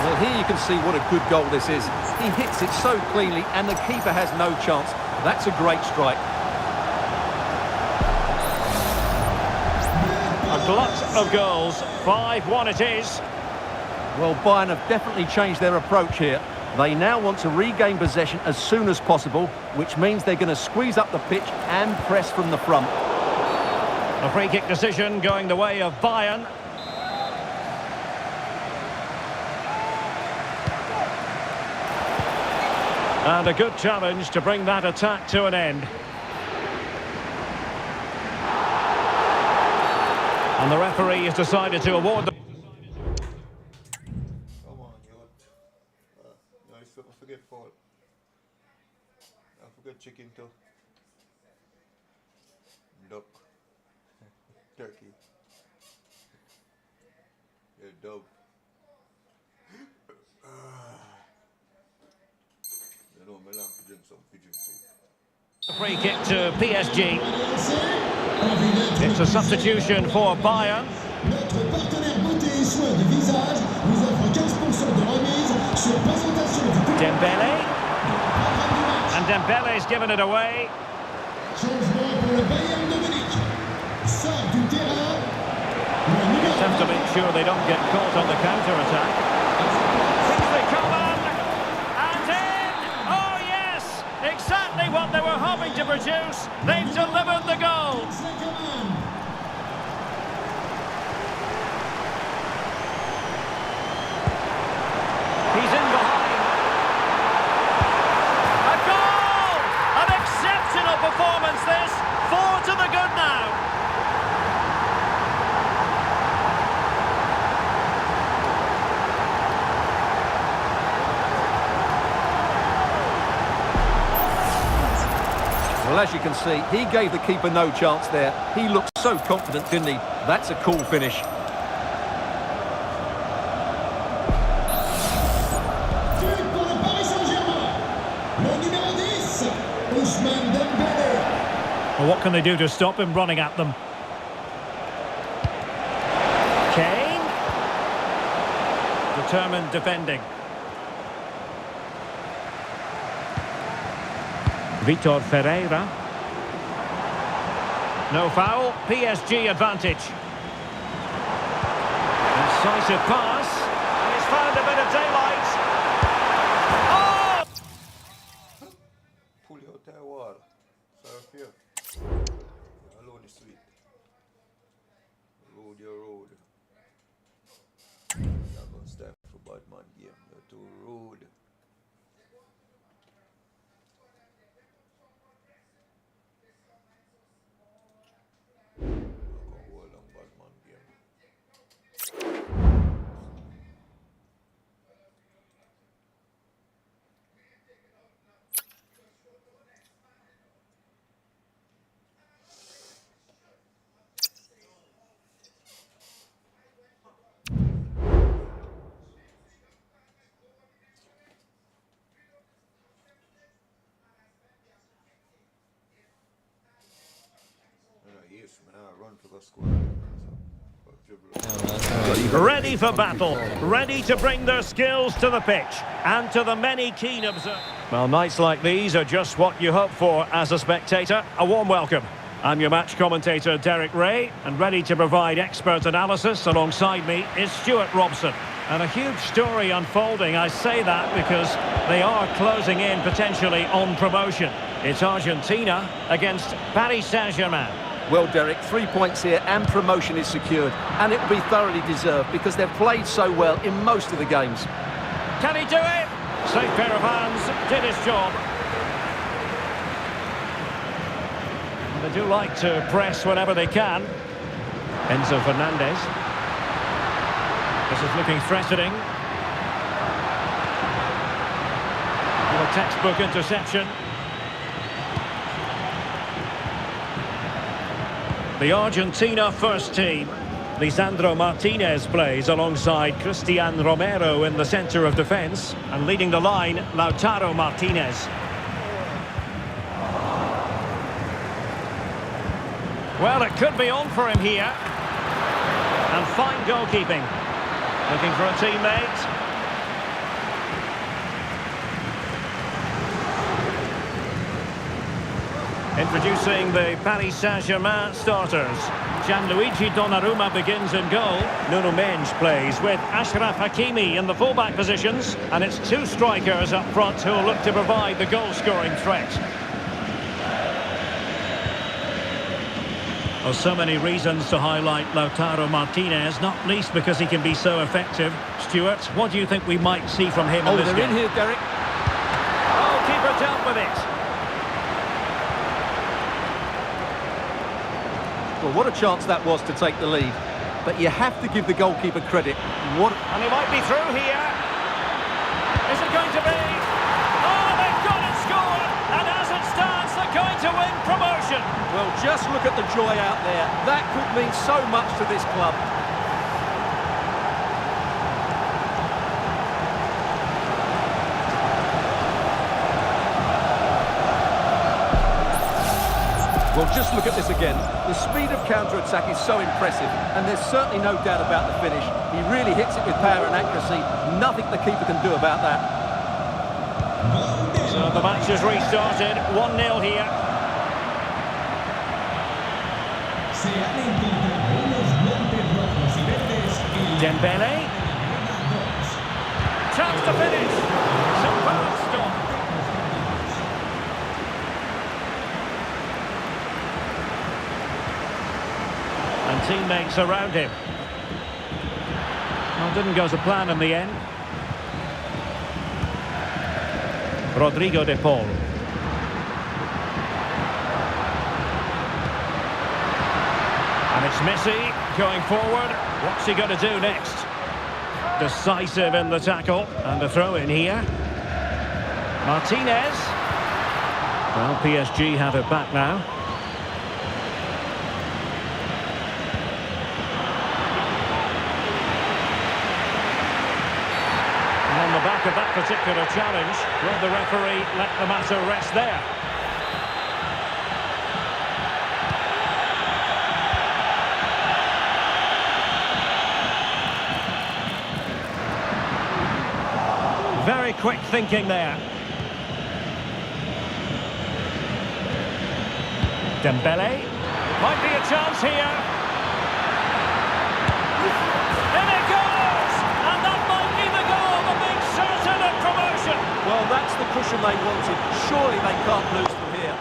Well, here you can see what a good goal this is. He hits it so cleanly, and the keeper has no chance. That's a great strike. A glut of goals. 5-1 it is. Well, Bayern have definitely changed their approach here. They now want to regain possession as soon as possible, which means they're going to squeeze up the pitch and press from the front. A free kick decision going the way of Bayern. And a good challenge to bring that attack to an end. And the referee has decided to award the... Come on, you. No, I forget fault. I forget chicken too. Duck. Turkey. Yeah, dog. You know, I like to drink some pigeon soup. A free kick to PSG. It's a substitution for Bayern. Notre partenaire beauté et soins du visage nous offre 15% de remise sur présentation du public. Dembele. And Dembele's given it away. Changement pour le Bayern de Munich. Sort du terrain. Just have to make sure they don't get caught on the counter-attack. Kingsley Coman. And in! Oh yes! Exactly what they were hoping to produce. They've delivered the goal. He's in behind. A goal! An exceptional performance this. 4 to the good now. Well, as you can see, he gave the keeper no chance there. He looked so confident, didn't he? That's a cool finish. But pour le Paris Saint-Germain, le numéro 10, Ousmane Dembélé. Well, what can they do to stop him running at them? Kane. Determined defending. Vitor Ferreira. No foul. PSG advantage. Decisive pass. He's found a bit of daylight. Oh! Pull you out that wall. Sorry for you. Alone is sweet. Road your road. You're gonna stand for bad man game. You're too rude. You're gonna hold on bad man game. Yes, man, I run for the squad. Ready for battle, ready to bring their skills to the pitch and to the many keen observers. Well, nights like these are just what you hope for as a spectator. A warm welcome. I'm your match commentator, Derek Ray, and ready to provide expert analysis alongside me is Stuart Robson. And a huge story unfolding. I say that because they are closing in potentially on promotion. It's Argentina against Paris Saint-Germain. Well, Derek, 3 points here and promotion is secured. And it will be thoroughly deserved because they've played so well in most of the games. Can he do it? Safe pair of hands, did his job. They do like to press whenever they can. Enzo Fernandez. This is looking threatening. A textbook interception. The Argentina first team. Lisandro Martinez plays alongside Cristian Romero in the centre of defence. And leading the line, Lautaro Martinez. Well, it could be on for him here. And fine goalkeeping. Looking for a teammate. Introducing the Paris Saint-Germain starters. Gianluigi Donnarumma begins in goal. Nuno Mendes plays with Achraf Hakimi in the fullback positions. And it's two strikers up front who will look to provide the goal-scoring threat. Well, so many reasons to highlight Lautaro Martinez, not least because he can be so effective. Stuart, what do you think we might see from him in this game? They're in here, Derek. Oh, keeper dealt with it. Well, what a chance that was to take the lead. But you have to give the goalkeeper credit. And he might be through here. Is it going to be? Oh, they've got it scored. And as it stands, they're going to win promotion. Well, just look at the joy out there. That could mean so much to this club. Well, just look at this again. The speed of counter-attack is so impressive, and there's certainly no doubt about the finish. He really hits it with power and accuracy. Nothing the keeper can do about that. So the match has restarted. 1-0 here. Dembele. Chance to finish. Superb stop. And teammates around him. Well, didn't go to plan in the end. Rodrigo de Paul. And it's Messi going forward. What's he going to do next? Decisive in the tackle. And a throw in here. Martinez. Well, PSG have it back now. And on the back of that particular challenge, will the referee let the matter rest there? Very quick thinking there. Dembele. Might be a chance here. In it goes! And that might be the goal that makes certain of promotion. Well, that's the cushion they wanted. Surely they can't lose from here.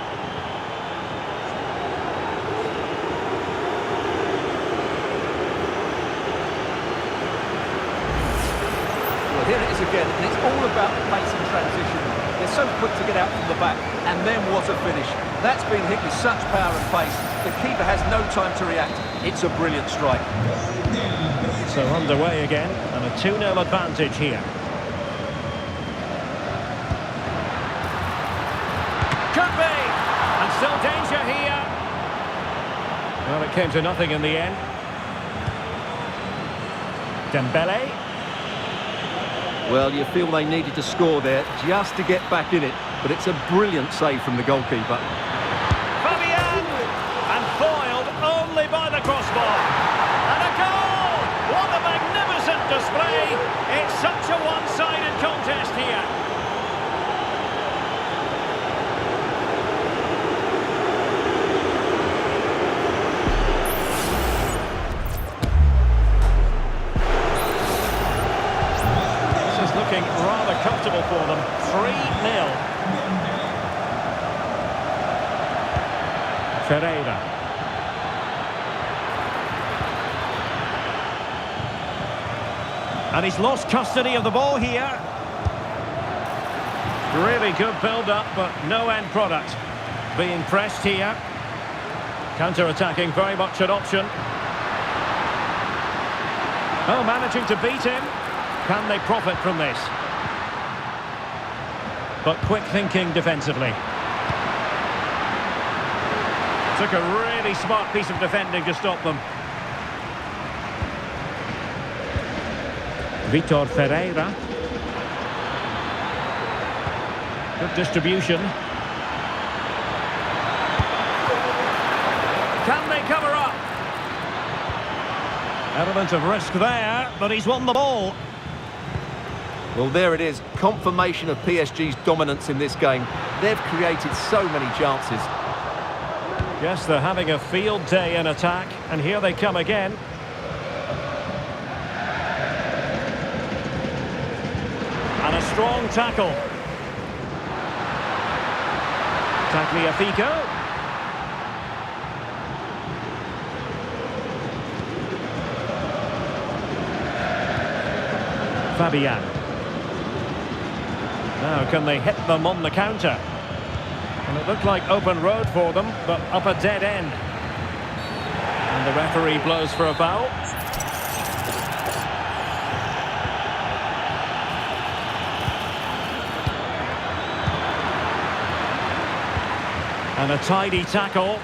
Well, here it is again, and it's all about the pace and transition. They're so quick to get out from the back, and then what a finish. That's been hit with such power and pace. The keeper has no time to react. It's a brilliant strike. So underway again, and a 2-0 advantage here. Could be! And still danger here. Well, it came to nothing in the end. Dembele. Well, you feel they needed to score there just to get back in it, but it's a brilliant save from the goalkeeper. Fabian! And foiled only by the crossbar. And a goal! What a magnificent display! It's such a one-sided contest here. Looking rather comfortable for them. 3-0. Ferreira. And he's lost custody of the ball here. Really good build-up, but no end product. Being pressed here. Counter-attacking, very much an option. Oh, managing to beat him. Can they profit from this? But quick thinking defensively. Took a really smart piece of defending to stop them. Vitor Ferreira. Good distribution. Can they cover up? Element of risk there, but he's won the ball. Well, there it is. Confirmation of PSG's dominance in this game. They've created so many chances. Yes, they're having a field day in attack, and here they come again. And a strong tackle. Tagliafico. Fabian. Now, can they hit them on the counter? And it looked like open road for them, but up a dead end. And the referee blows for a foul. And a tidy tackle.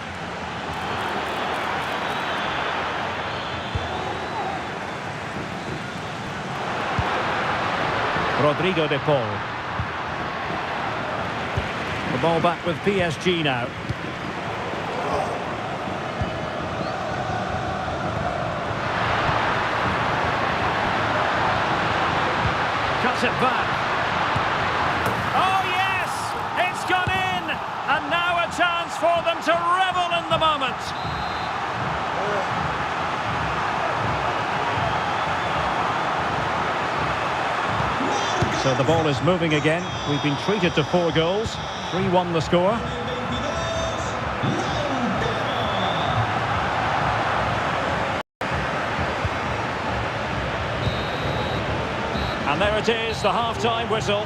Rodrigo de Paul. The ball back with PSG now. Cuts it back. Oh yes! It's gone in! And now a chance for them to revel in the moment. So the ball is moving again. We've been treated to 4 goals. 3-1 the score. And there it is, the half-time whistle.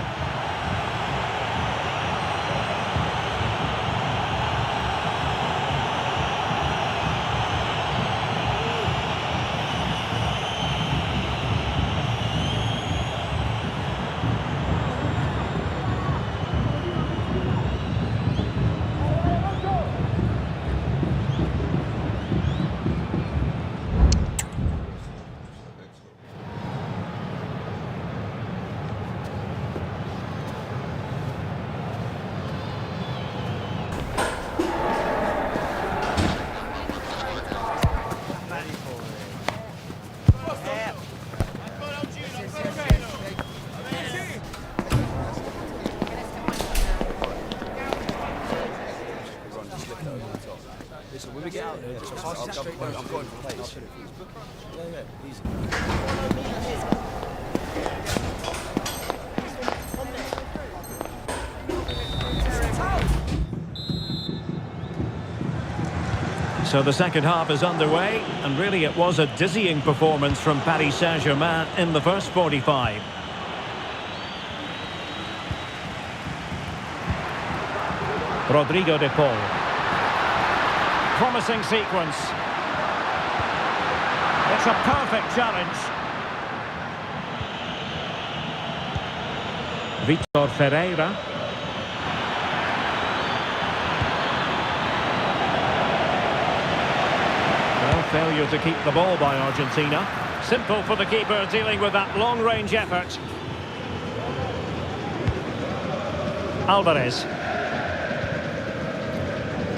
Listen, when we get out there, just I'll go in for place. Yeah, easy. So the second half is underway, and really it was a dizzying performance from Paris Saint-Germain in the first 45. Rodrigo de Paul. Promising sequence. It's a perfect challenge. Vitor Ferreira. Well, failure to keep the ball by Argentina. Simple for the keeper dealing with that long-range effort. Alvarez.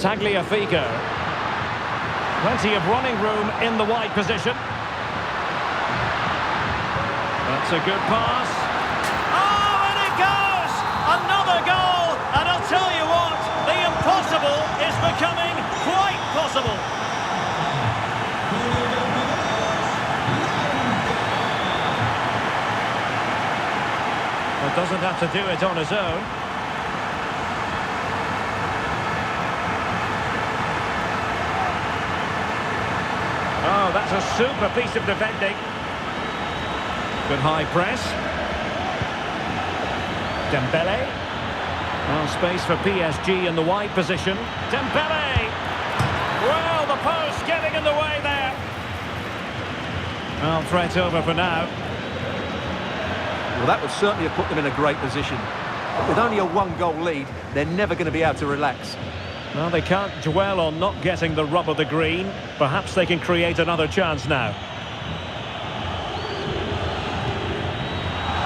Tagliafico. Plenty of running room in the wide position. That's a good pass. Oh, and it goes! Another goal! And I'll tell you what, the impossible is becoming quite possible. Well, doesn't have to do it on his own. Oh, that's a super piece of defending. Good high press. Dembele. Well, space for PSG in the wide position. Dembele! Well, the post getting in the way there. Well, threat over for now. Well, that would certainly have put them in a great position. With only a one-goal lead, they're never going to be able to relax. Well, they can't dwell on not getting the rub of the green. Perhaps they can create another chance now.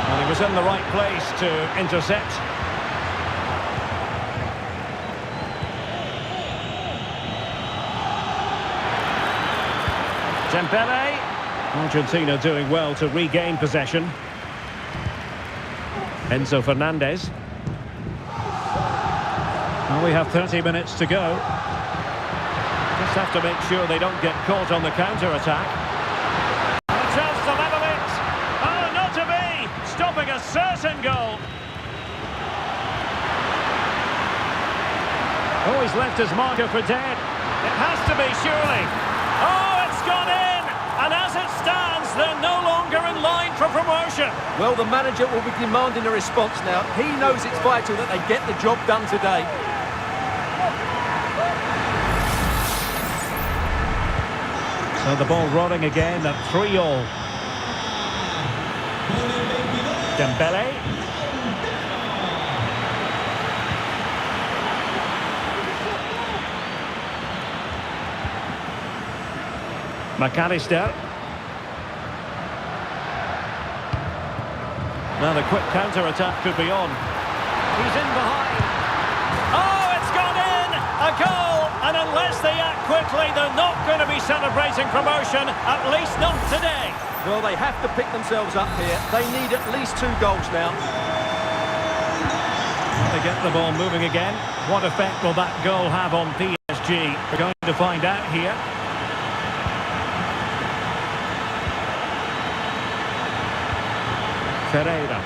Well, he was in the right place to intercept. Dembele. Argentina doing well to regain possession. Enzo Fernandez. Well, we have 30 minutes to go. Just have to make sure they don't get caught on the counter-attack. A chance to level it. Oh, not to be. Stopping a certain goal. Oh, he's left his marker for dead. It has to be, surely. Oh, it's gone in. And as it stands, they're no longer in line for promotion. Well, the manager will be demanding a response now. He knows it's vital that they get the job done today. So the ball rolling again at 3-3. Dembele. McAllister. Now the quick counter-attack could be on. He's in behind. Oh, it's gone in! A goal! And unless they act quickly, they're not going to be celebrating promotion, at least not today. Well, they have to pick themselves up here. They need at least 2 goals now. They get the ball moving again. What effect will that goal have on PSG? We're going to find out here. Ferreira.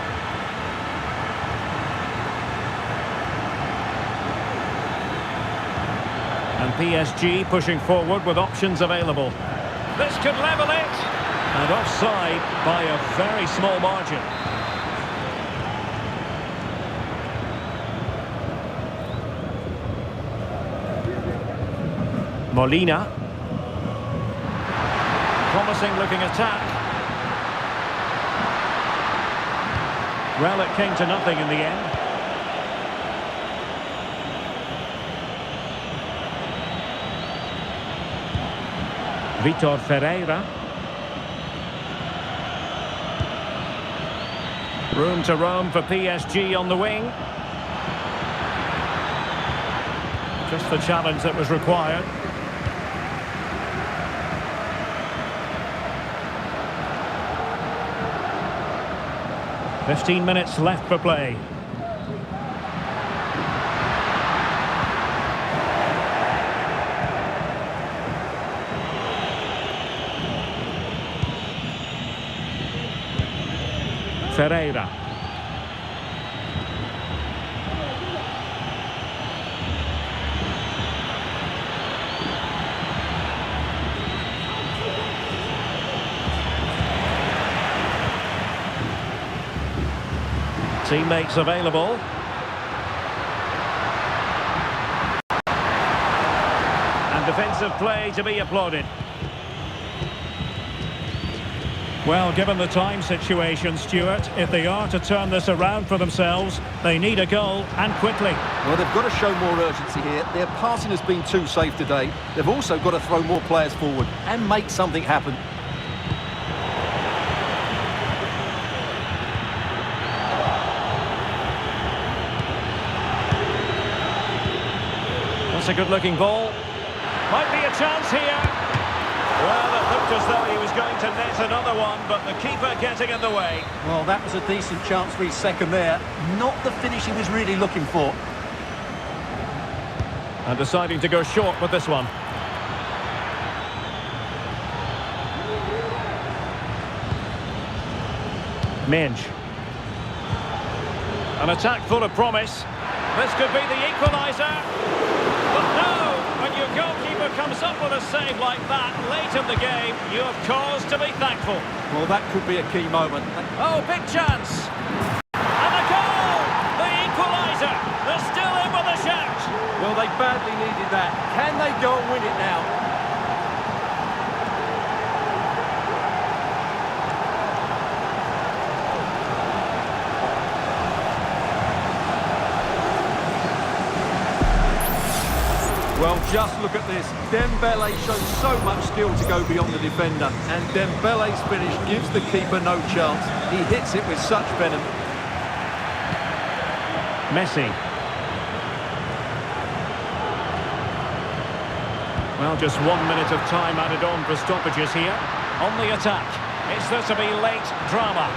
And PSG pushing forward with options available. This could level it. And offside by a very small margin. Molina. Promising looking attack. Well, it came to nothing in the end. Vitor Ferreira. Room to roam for PSG on the wing. Just the challenge that was required. "15 minutes left for play. Ferreira. Teammates available. And defensive play to be applauded. Well, given the time situation, Stuart, if they are to turn this around for themselves, they need a goal, and quickly. Well, they've got to show more urgency here. Their passing has been too safe today. They've also got to throw more players forward and make something happen. That's a good-looking ball. Might be a chance here. Well, it looked as though he was going to net another one, but the keeper getting in the way. Well, that was a decent chance for his second there. Not the finish he was really looking for. And deciding to go short with this one. Minge. An attack full of promise. This could be the equaliser. But no, when your goalkeeper comes up with a save like that late in the game, you have cause to be thankful. Well, that could be a key moment. Oh, big chance. And a goal! The equaliser. They're still in with a shout. Well, they badly needed that. Can they go and win it now? Well, just look at this. Dembele shows so much skill to go beyond the defender. And Dembele's finish gives the keeper no chance. He hits it with such venom. Messi. Well, just 1 minute of time added on for stoppages here. On the attack. It's there to be late drama.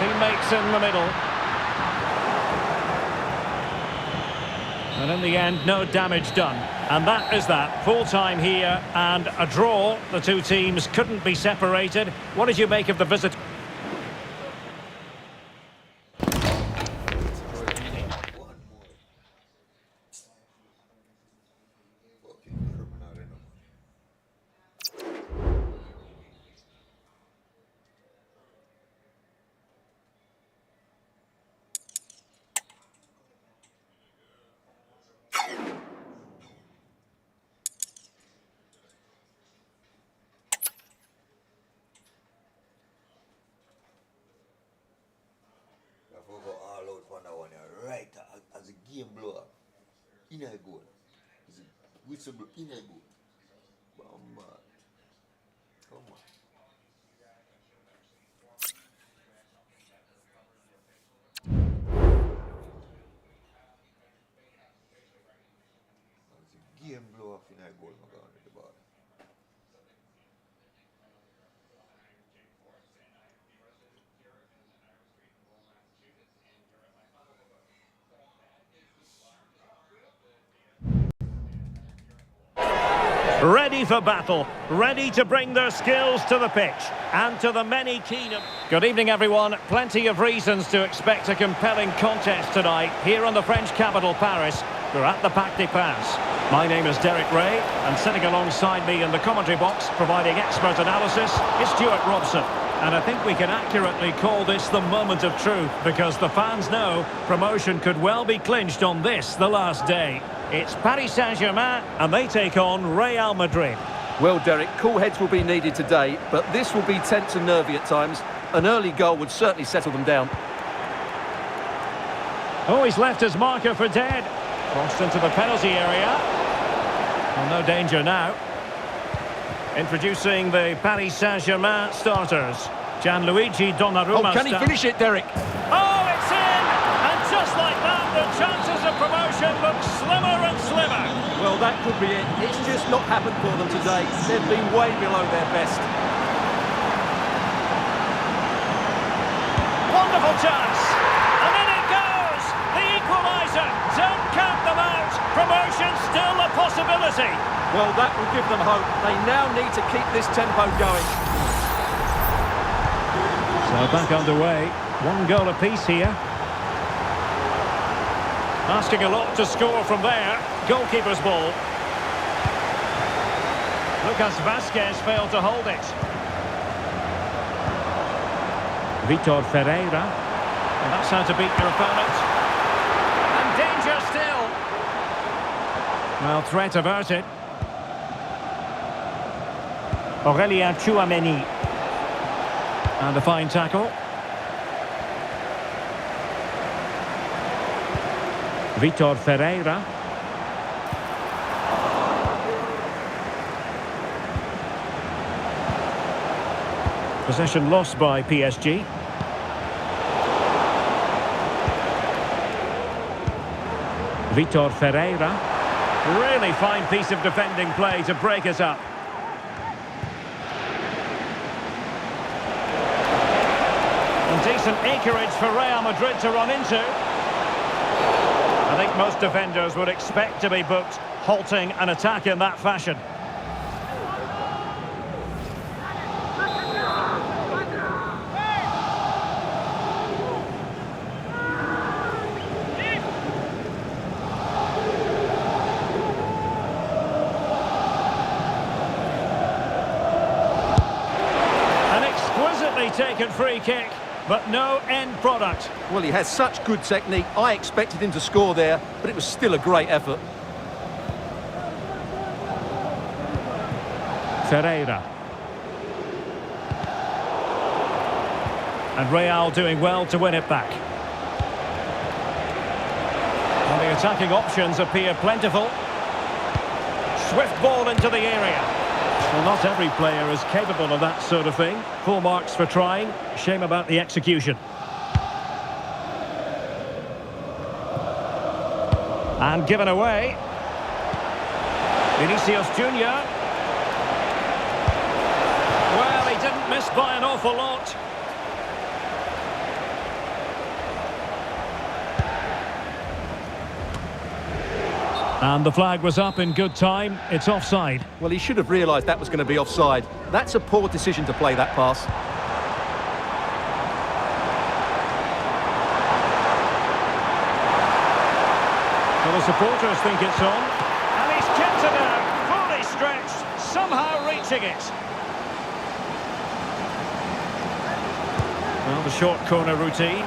Teammates in the middle. And in the end, no damage done. And that is that. Full time here and a draw. The two teams couldn't be separated. What did you make of the visit? Right as a game blower, in a goal, as a whistle blow, in a goal. Come on. As a game blower, in a goal, my God, the ball. Ready for battle, ready to bring their skills to the pitch and to the many keen. Good evening, everyone. Plenty of reasons to expect a compelling contest tonight here on the French capital, Paris. We're at the Parc des Princes. My name is Derek Ray, and sitting alongside me in the commentary box, providing expert analysis, is Stuart Robson. And I think we can accurately call this the moment of truth, because the fans know promotion could well be clinched on this, the last day. It's Paris Saint-Germain, and they take on Real Madrid. Well, Derek, cool heads will be needed today, but this will be tense and nervy at times. An early goal would certainly settle them down. Oh, he's left his marker for dead. Crossed into the penalty area. Well, no danger now. Introducing the Paris Saint-Germain starters. Gianluigi Donnarumma. Oh, can he finish it, Derek? Oh, it's in! And just like that, the chances of promotion look slimmer and slimmer. Well, that could be it. It's just not happened for them today. They've been way below their best. Wonderful chance. And in it goes. The equaliser. Don't count them out. Promotion still a possibility. Well, that will give them hope. They now need to keep this tempo going. So back underway. One goal apiece here. Asking a lot to score from there. Goalkeeper's ball. Lucas Vazquez failed to hold it. Vitor Ferreira. And that's how to beat your opponent. And danger still. Well, threat averted. Aurélien Tchouaméni. And a fine tackle. Vitor Ferreira. Possession lost by PSG. Vitor Ferreira. Really fine piece of defending play to break us up. And decent acreage for Real Madrid to run into. I think most defenders would expect to be booked halting an attack in that fashion. An exquisitely taken free kick. But no end product. Well, he has such good technique. I expected him to score there, but it was still a great effort. Ferreira. And Real doing well to win it back. And the attacking options appear plentiful. Swift ball into the area. Well, not every player is capable of that sort of thing. Full marks for trying. Shame about the execution. And given away. Vinicius Junior. Well, he didn't miss by an awful lot. And the flag was up in good time. It's offside. Well, he should have realised that was going to be offside. That's a poor decision to play that pass. Well, the supporters think it's on. And he's kept it out, fully stretched, somehow reaching it. Well, the short corner routine.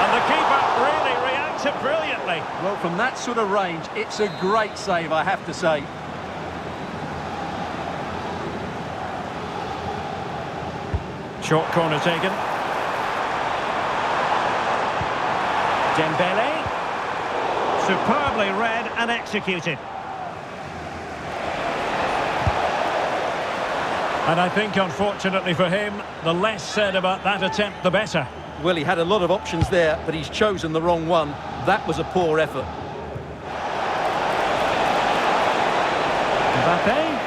And the keeper really reacted brilliantly. Well, from that sort of range, it's a great save, I have to say. Short corner taken. Dembele. Superbly read and executed. And I think, unfortunately for him, the less said about that attempt, the better. Well, he had a lot of options there, but he's chosen the wrong one. That was a poor effort. Mbappe.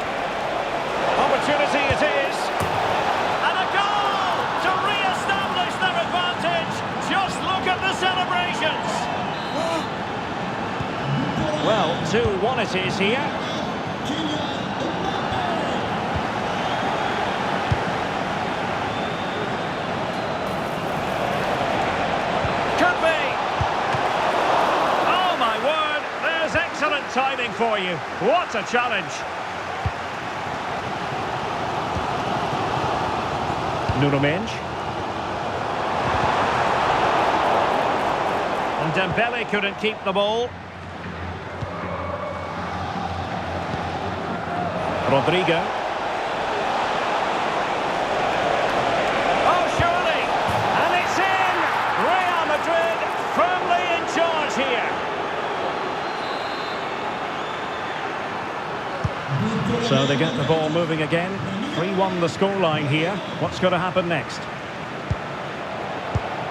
Opportunity it is. And a goal to re-establish their advantage. Just look at the celebrations. Well, 2-1 it is here. Could be. Oh my word, there's excellent timing for you. What a challenge. Nuno Mendes. And Dembele couldn't keep the ball. Rodrigo. Oh, surely! And it's in! Real Madrid firmly in charge here. So they get the ball moving again. 3-1 the scoreline here. What's going to happen next?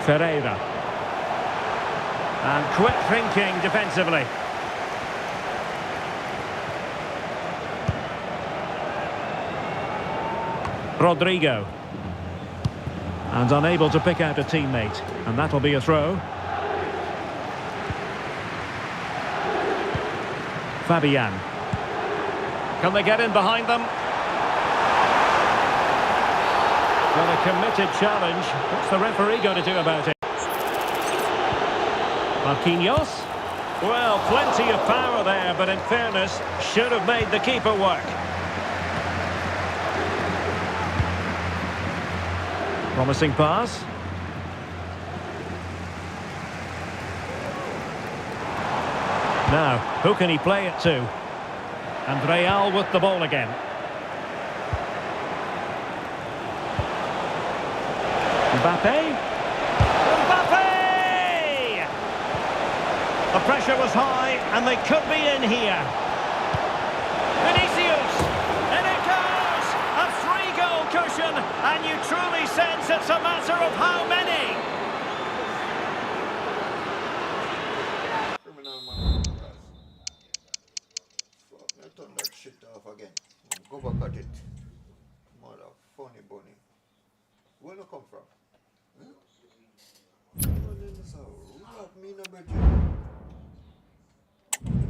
Ferreira. And quick thinking defensively. Rodrigo. And unable to pick out a teammate. And that'll be a throw. Fabian. Can they get in behind them? Well, a committed challenge. What's the referee going to do about it? Marquinhos. Well, plenty of power there, but in fairness, should have made the keeper work. Promising pass. Now, who can he play it to? And Real with the ball again. Mbappe. Mbappe! The pressure was high, and they could be in here. Vinicius! In it goes! A 3-goal cushion, and you truly sense it's a matter of how many. Criminal man. Fuck, I turn that shit off again. Go back at it. Mother funny bunny. Where you come from? Huh? Rob me no budget.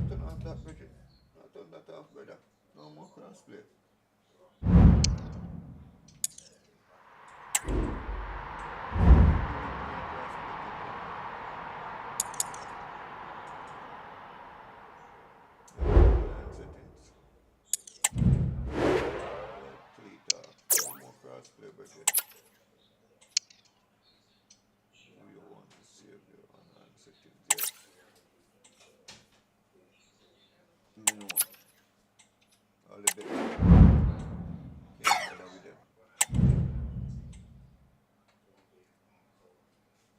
Turn off that budget. Not turn that off, brother. No more cross play.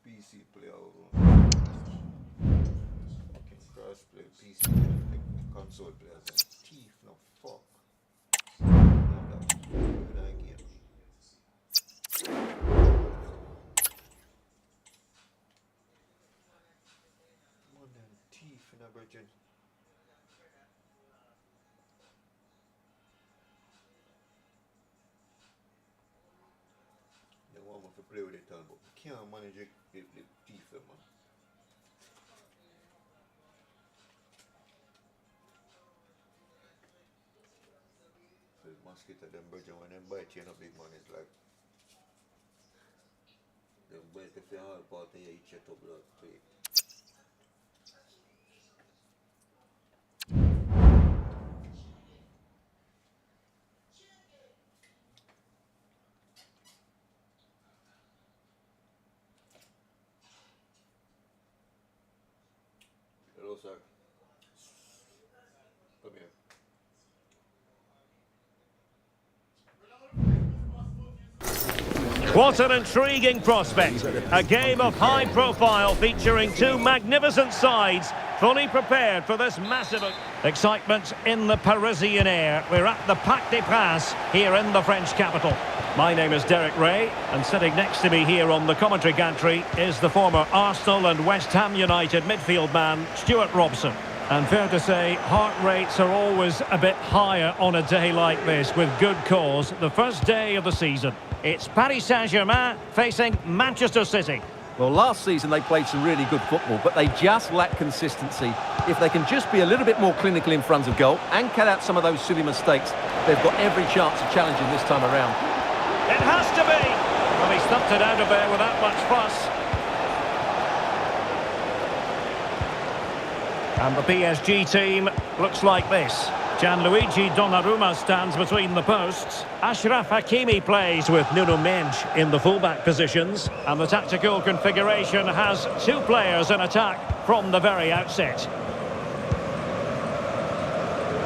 PC player fucking cross play PC console players and teeth no fuck. More than teeth in a virgin. They want me to play with it all, but we can't manage the teeth, man. So the mosquito, them virgin, when them bite you, no big man, it's like them bite if you hard part and you eat your top blood straight. Hello, sir. Come here. What an intriguing prospect. A game of high profile featuring two magnificent sides fully prepared for this massive excitement in the Parisian air. We're at the Parc des Princes here in the French capital. My name is Derek Ray, and sitting next to me here on the commentary gantry is the former Arsenal and West Ham United midfield man, Stuart Robson. And fair to say, heart rates are always a bit higher on a day like this, with good cause. The first day of the season. It's Paris Saint-Germain facing Manchester City. Well, last season they played some really good football, but they just lack consistency. If they can just be a little bit more clinical in front of goal and cut out some of those silly mistakes, they've got every chance of challenging this time around. It has to be. Well, he stumped it out of there without much fuss. And the PSG team looks like this. Gianluigi Donnarumma stands between the posts. Achraf Hakimi plays with Nuno Mendes in the fullback positions. And the tactical configuration has two players in attack from the very outset.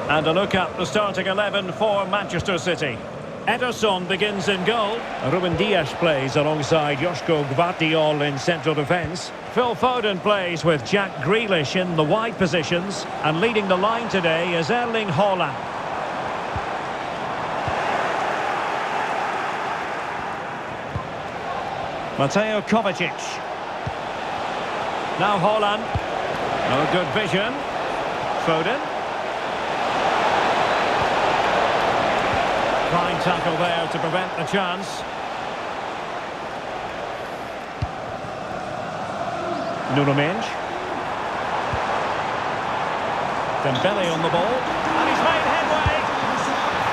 And a look at the starting 11 for Manchester City. Ederson begins in goal. Ruben Dias plays alongside Joško Gvardiol in central defence. Phil Foden plays with Jack Grealish in the wide positions. And leading the line today is Erling Haaland. Mateo Kovacic. Now Haaland. No good vision. Foden. Fine tackle there to prevent the chance. Nuno Mendes. Dembele on the ball. And he's made headway.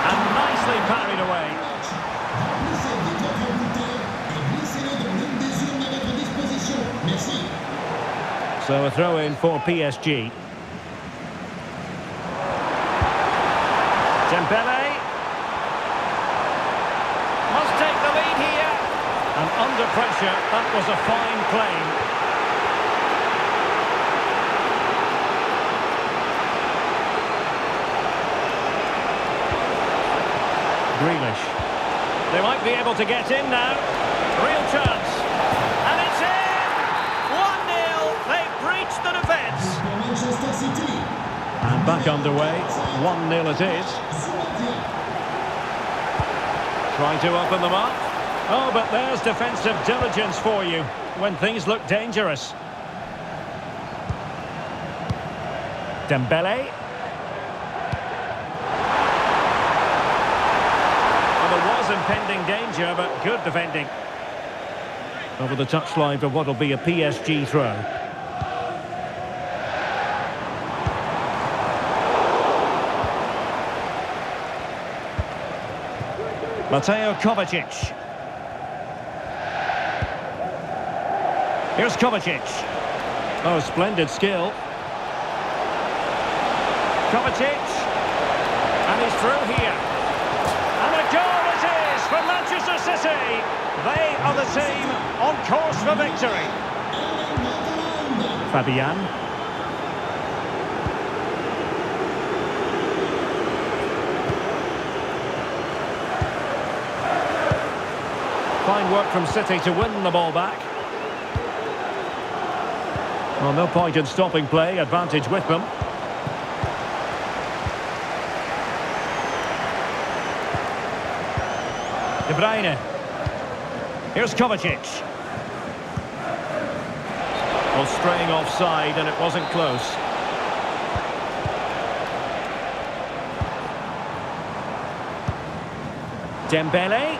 And nicely parried away. Merci. So a throw in for PSG. Dembele must take the lead here. And under pressure, that was a fine claim. Grealish. They might be able to get in now. Real chance. And it's in! 1-0. They breached the defence. Pour Manchester City. And back underway. 1-0 it is. Trying to open them up. Oh, but there's defensive diligence for you when things look dangerous. Dembele. Well, there was impending danger, but good defending. Over the touchline for what will be a PSG throw. Mateo Kovacic. Here's Kovacic. Oh, splendid skill. Kovacic. And he's through here. And a goal it is for Manchester City. They are the team on course for victory. Fabian. Fine work from City to win the ball back. Well, no point in stopping play. Advantage with them. De Bruyne. Here's Kovacic. Well, straying offside, and it wasn't close. Dembele.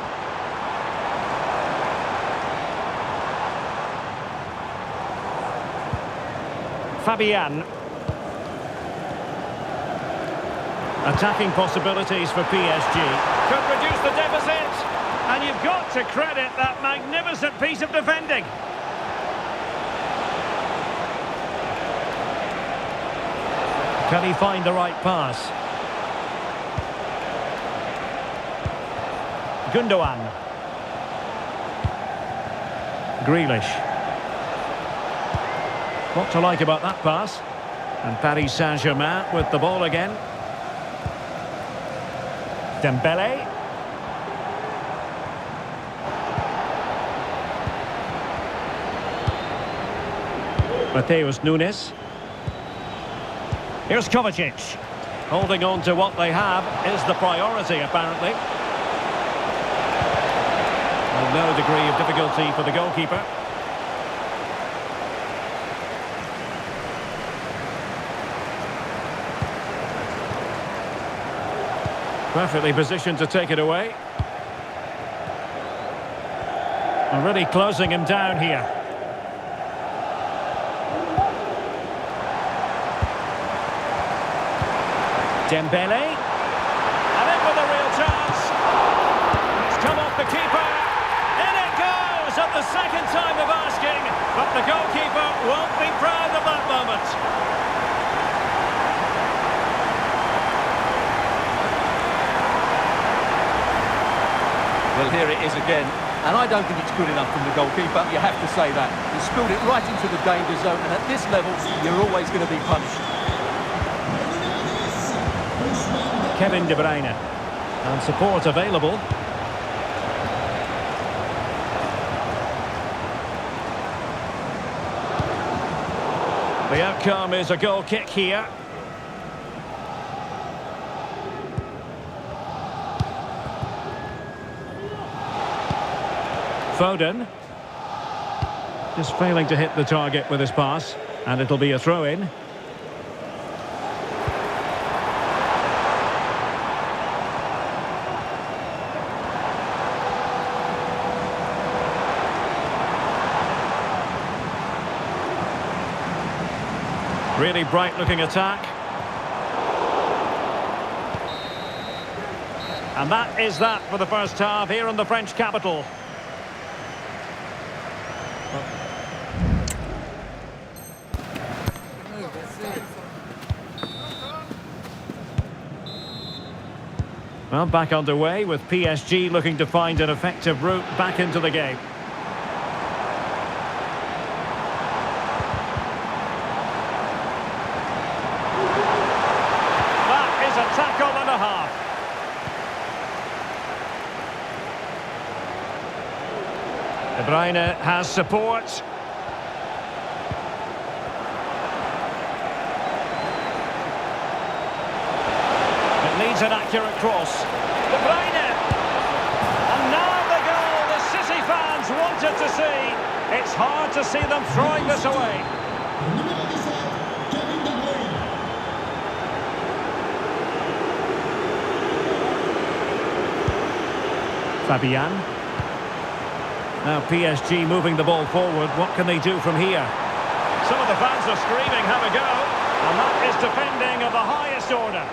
Fabian. Attacking possibilities for PSG. Could reduce the deficit. And you've got to credit that magnificent piece of defending. Can he find the right pass? Gundogan. Grealish. What to like about that pass? And Paris Saint-Germain with the ball again. Dembele. Mateus Nunes. Here's Kovacic. Holding on to what they have is the priority, apparently. Well, no degree of difficulty for the goalkeeper. Perfectly positioned to take it away. Already closing him down here. Dembele. And in with a real chance. It's come off the keeper. In it goes at the second time of asking. But the goalkeeper won't be proud of that moment. Well, here it is again, and I don't think it's good enough from the goalkeeper. You have to say that. He spilled it right into the danger zone, and at this level, you're always going to be punished. Kevin De Bruyne. And support available. The outcome is a goal kick here. Foden. Just failing to hit the target with his pass. And it'll be a throw-in. Really bright-looking attack. And that is that for the first half here in the French capital. Well, back underway with PSG looking to find an effective route back into the game. That is a tackle and a half. De Bruyne has support. It needs an accurate cross. De Bruyne! And now the goal the City fans wanted to see. It's hard to see them throwing this away. Numéro 17, Kevin De Bruyne. Fabian. Now PSG moving the ball forward. What can they do from here? Some of the fans are screaming, have a go. And that is defending of the highest order.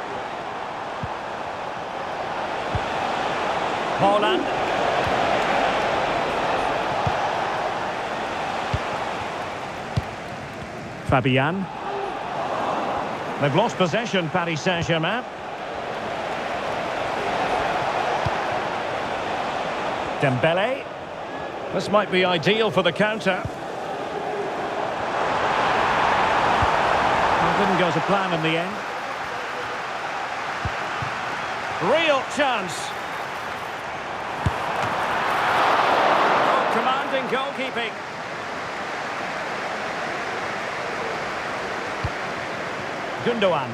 Haaland. Fabian. They've lost possession, Paris Saint-Germain. Dembele. This might be ideal for the counter. It didn't go to plan in the end. Real chance. Oh, commanding goalkeeping. Gundogan.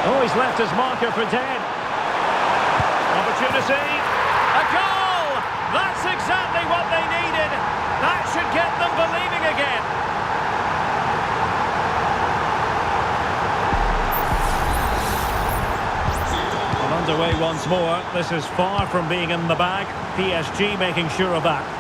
Oh, he's left his marker for dead. Opportunity. A goal! That's exactly what they needed. That should get them believing again. Well, underway once more. This is far from being in the bag. PSG making sure of that.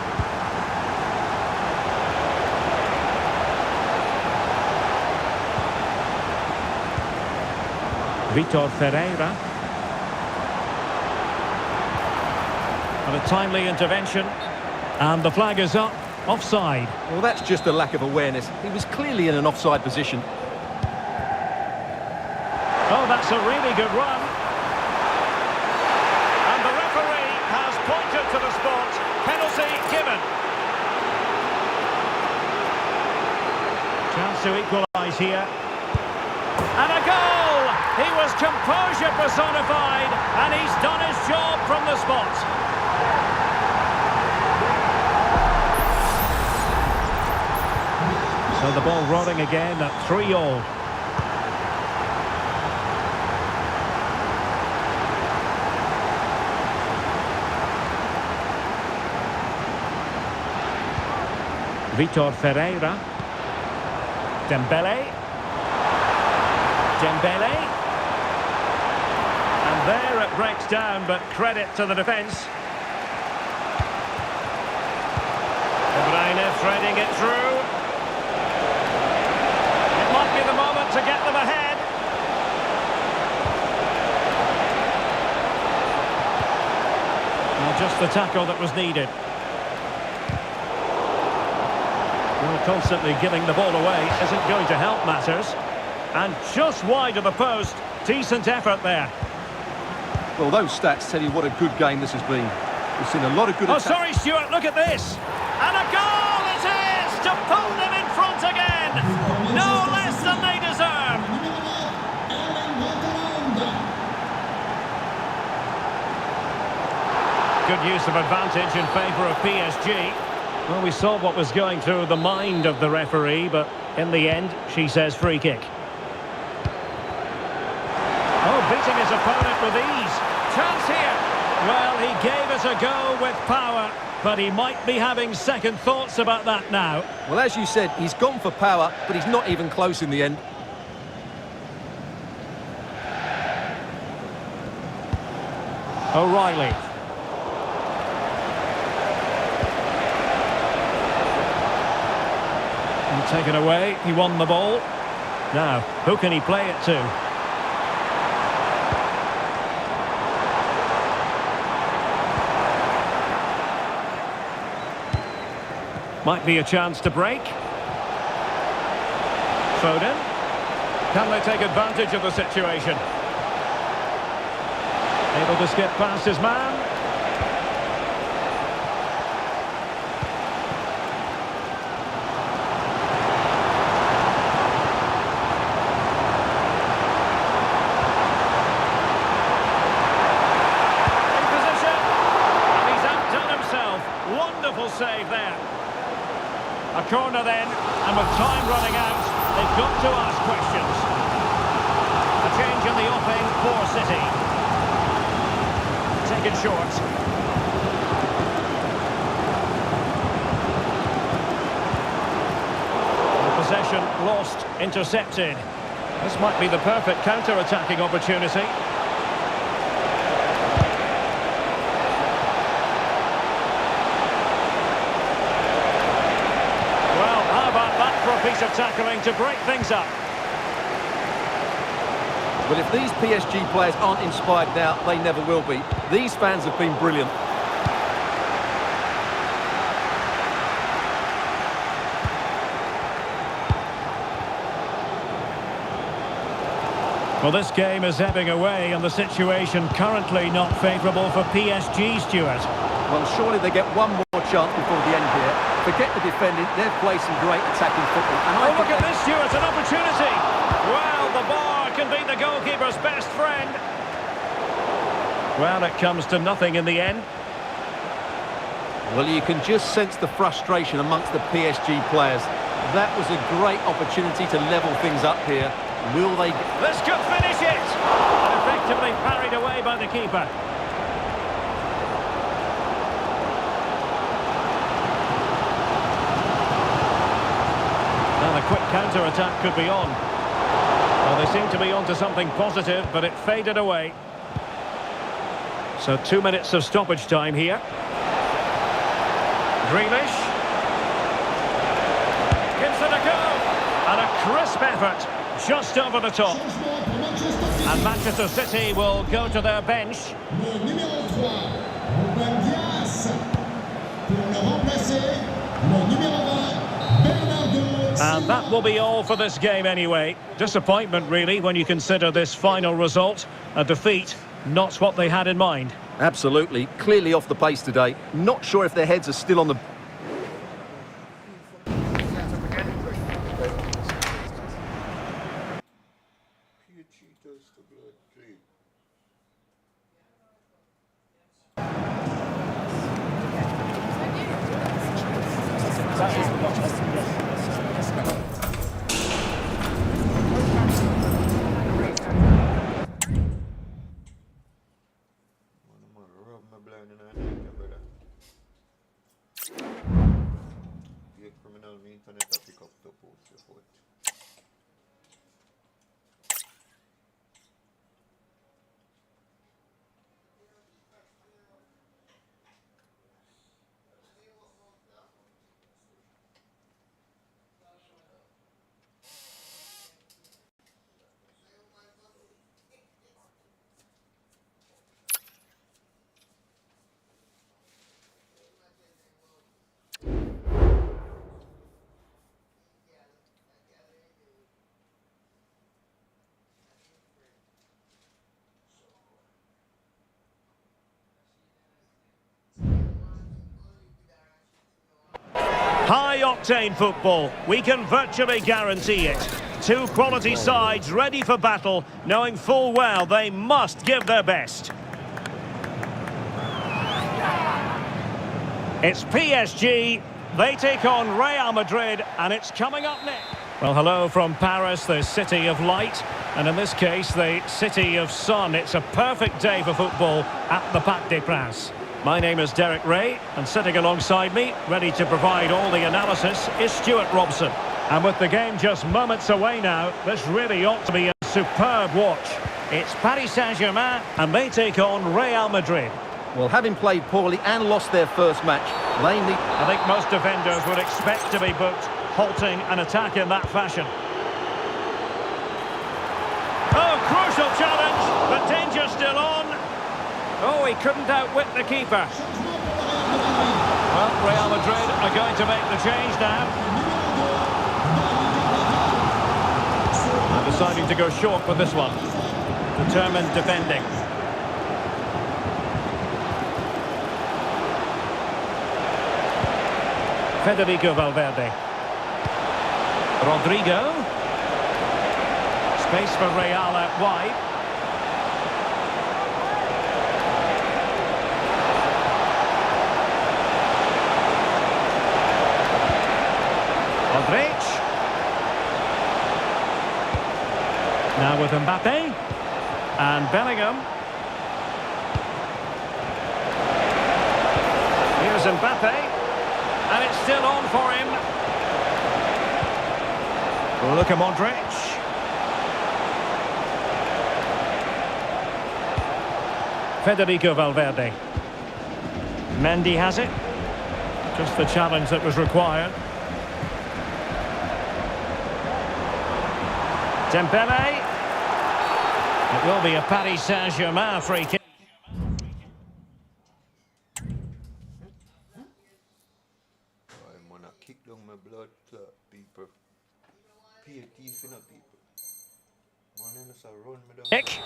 Vitor Ferreira. And a timely intervention. And the flag is up. Offside. Well, that's just a lack of awareness. He was clearly in an offside position. Oh, that's a really good run. And the referee has pointed to the spot. Penalty given. Chance to equalise here. And a goal! He was composure personified, and he's done his job from the spot. So the ball rolling again at 3-3. Vitor Ferreira. Dembele. Dembele. And there it breaks down, but credit to the defence. De Bruyne threading it through. It might be the moment to get them ahead. Well, just the tackle that was needed. Well, constantly giving the ball away isn't going to help matters. And just wide of the post. Decent effort there. Well, those stats tell you what a good game this has been. We've seen a lot of good Oh, attacks. sorry, Stuart, look at this. And a goal it is to pull them in front again. No less than they deserve. Good use of advantage in favour of PSG. Well, we saw what was going through the mind of the referee, but in the end, she says free kick. Oh, beating his opponent with ease. Chance here. Well, he gave it a go with power, but he might be having second thoughts about that now. Well, as you said, he's gone for power, but he's not even close in the end. O'Reilly. And taken away, he won the ball. Now, who can he play it to? Might be a chance to break. Foden. Can they take advantage of the situation? Able to skip past his man. In position. And he's outdone himself. Wonderful save there. A corner then, and with time running out, they've got to ask questions. A change in the offing for City. Taken short. The possession lost, intercepted. This might be the perfect counter-attacking opportunity. Well, how about that for a piece of tackling to break things up? But if these PSG players aren't inspired now, they never will be. These fans have been brilliant. Well, this game is ebbing away and the situation currently not favourable for PSG, Stuart. Well, surely they get one more chance before the end here. Forget the defending, they've played some great attacking football. And Oh, look at this, Stuart, an opportunity! Well, the bar can be the goalkeeper's best friend. Well, it comes to nothing in the end. Well, you can just sense the frustration amongst the PSG players. That was a great opportunity to level things up here. Will they... This could finish it! And effectively parried away by the keeper. Now the quick counter-attack could be on. Well, they seem to be onto something positive, but it faded away. So 2 minutes of stoppage time here. Grealish. Gives it a go. And a crisp effort. Just over the top. And Manchester City will go to their bench. Le numéro 3, Ruben Dias. Pour le remplacer, le numéro 20, Bernardo Silva. And that will be all for this game anyway. Disappointment, really, when you consider this final result. A defeat, not what they had in mind. Absolutely, clearly off the pace today. Not sure if their heads are still on the... Pure cheaters to blood clean. I'm gonna rub my blind and I think, brother. Be a criminal on the internet, I pick up the post report. High-octane football, we can virtually guarantee it. Two quality sides ready for battle, knowing full well they must give their best. It's PSG, they take on Real Madrid, and it's coming up next. Well, hello from Paris, the city of light, and in this case, the city of sun. It's a perfect day for football at the Parc des Princes. My name is Derek Ray, and sitting alongside me, ready to provide all the analysis, is Stuart Robson. And with the game just moments away now, this really ought to be a superb watch. It's Paris Saint-Germain, and they take on Real Madrid. Well, having played poorly and lost their first match, they need... I think most defenders would expect to be booked, halting an attack in that fashion. Oh, crucial challenge, but danger still on. Oh, he couldn't outwit the keeper. Well, Real Madrid are going to make the change now. deciding to go short with this one. Determined defending. Federico Valverde. Rodrigo. Space for Real out wide. Modric. Now with Mbappe. And Bellingham. Here's Mbappe. And it's still on for him. Luka Modric. Federico Valverde. Mendy has it. Just the challenge that was required. Dembele. It will be a Paris Saint-Germain free kick. I'm gonna kick down my blood clot, people. Pay attention, people. Man, just run me down. Kick.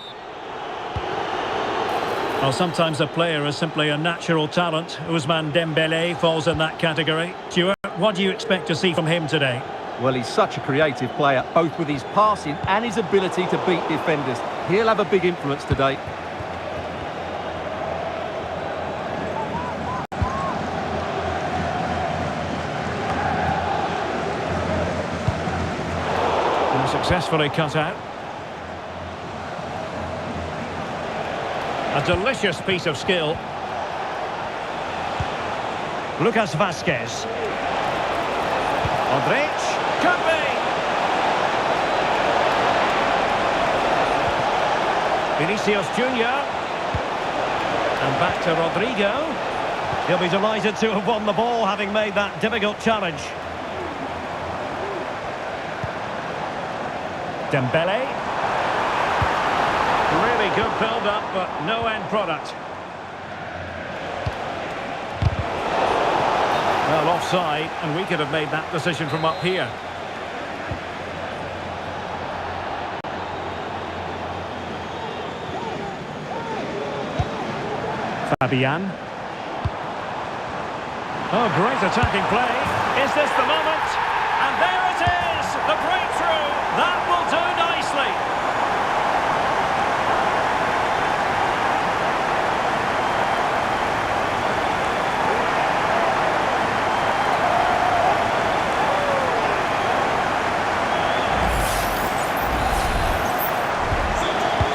Well, sometimes a player is simply a natural talent. Ousmane Dembele falls in that category. Stuart, what do you expect to see from him today? Well, he's such a creative player, both with his passing and his ability to beat defenders. He'll have a big influence today. And successfully cut out. A delicious piece of skill. Lucas Vazquez. Modric. Could be. Vinicius Junior. And back to Rodrigo. He'll be delighted to have won the ball, having made that difficult challenge. Dembele. Really good build-up, but no end product. Well, offside, and we could have made that decision from up here. Fabian. Oh, great attacking play. Is this the moment? And there it is! The breakthrough! That will do nicely.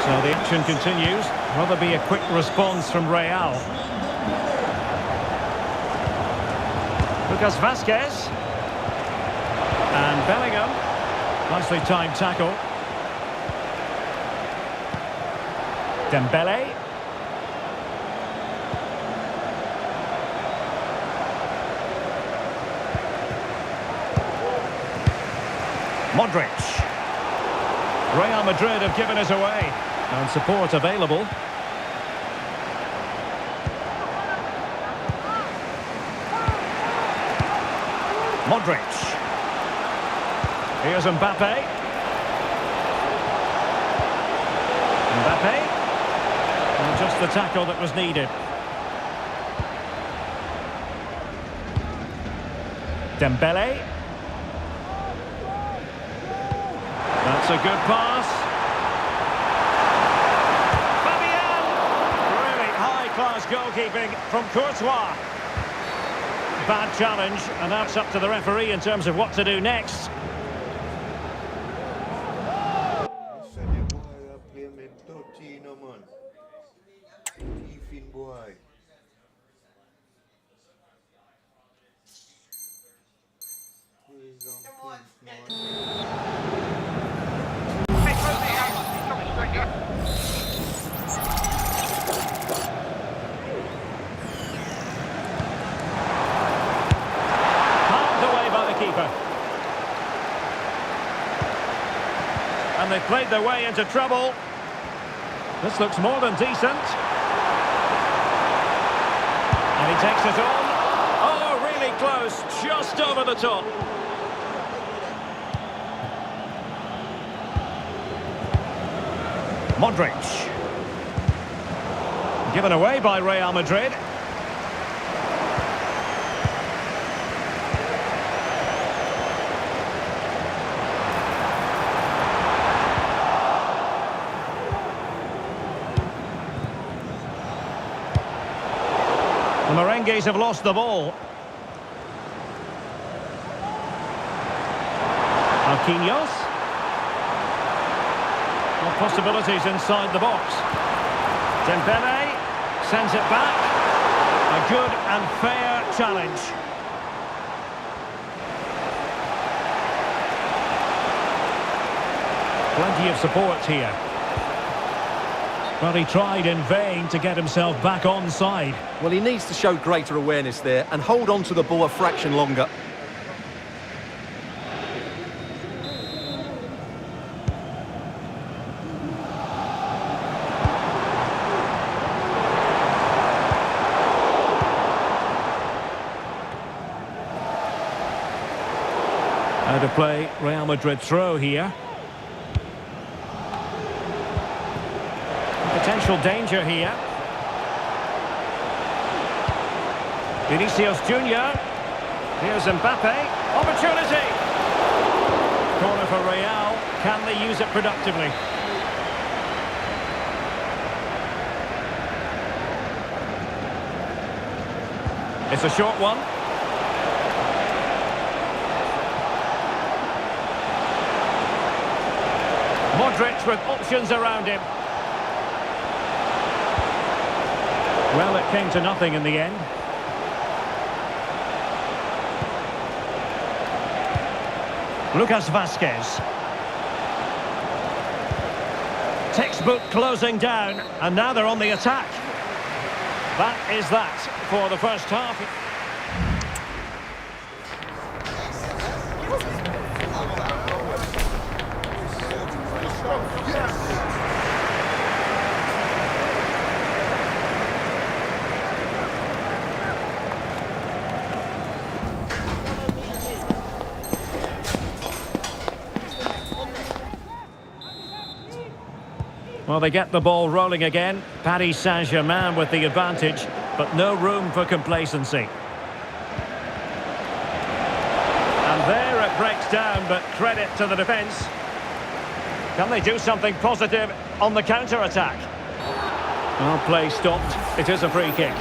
So the action continues. Will there be a quick response from Real? Lucas Vazquez. And Bellingham. Nicely timed tackle. Dembele. Modric. Real Madrid have given us away. And support available. Modric. Here's Mbappe. Mbappe. And just the tackle that was needed. Dembele. That's a good pass. Fabian. Really high-class goalkeeping from Courtois. Bad challenge, and that's up to the referee in terms of what to do next. Listen, the boy a play me 13, man. Thiefing boy. Please don't please, And they've played their way into trouble. This looks more than decent. And he takes it on. Oh, really close, just over the top. Modric. Given away by Real Madrid. The Merengues have lost the ball. Marquinhos. More possibilities inside the box. Dembele sends it back. A good and fair challenge. Plenty of support here. Well, he tried in vain to get himself back on side. Well, he needs to show greater awareness there and hold on to the ball a fraction longer. Out of play, Real Madrid throw here. Potential danger here. Vinicius Junior. Here's Mbappe. Opportunity. Corner for Real. Can they use it productively? It's a short one. Modric with options around him. Well, it came to nothing in the end. Lucas Vazquez. Textbook closing down, and now they're on the attack. That is that for the first half. Well, they get the ball rolling again. Paris Saint-Germain with the advantage, but no room for complacency. And there it breaks down, but credit to the defence. Can they do something positive on the counter-attack? Well, play stopped. It is a free kick.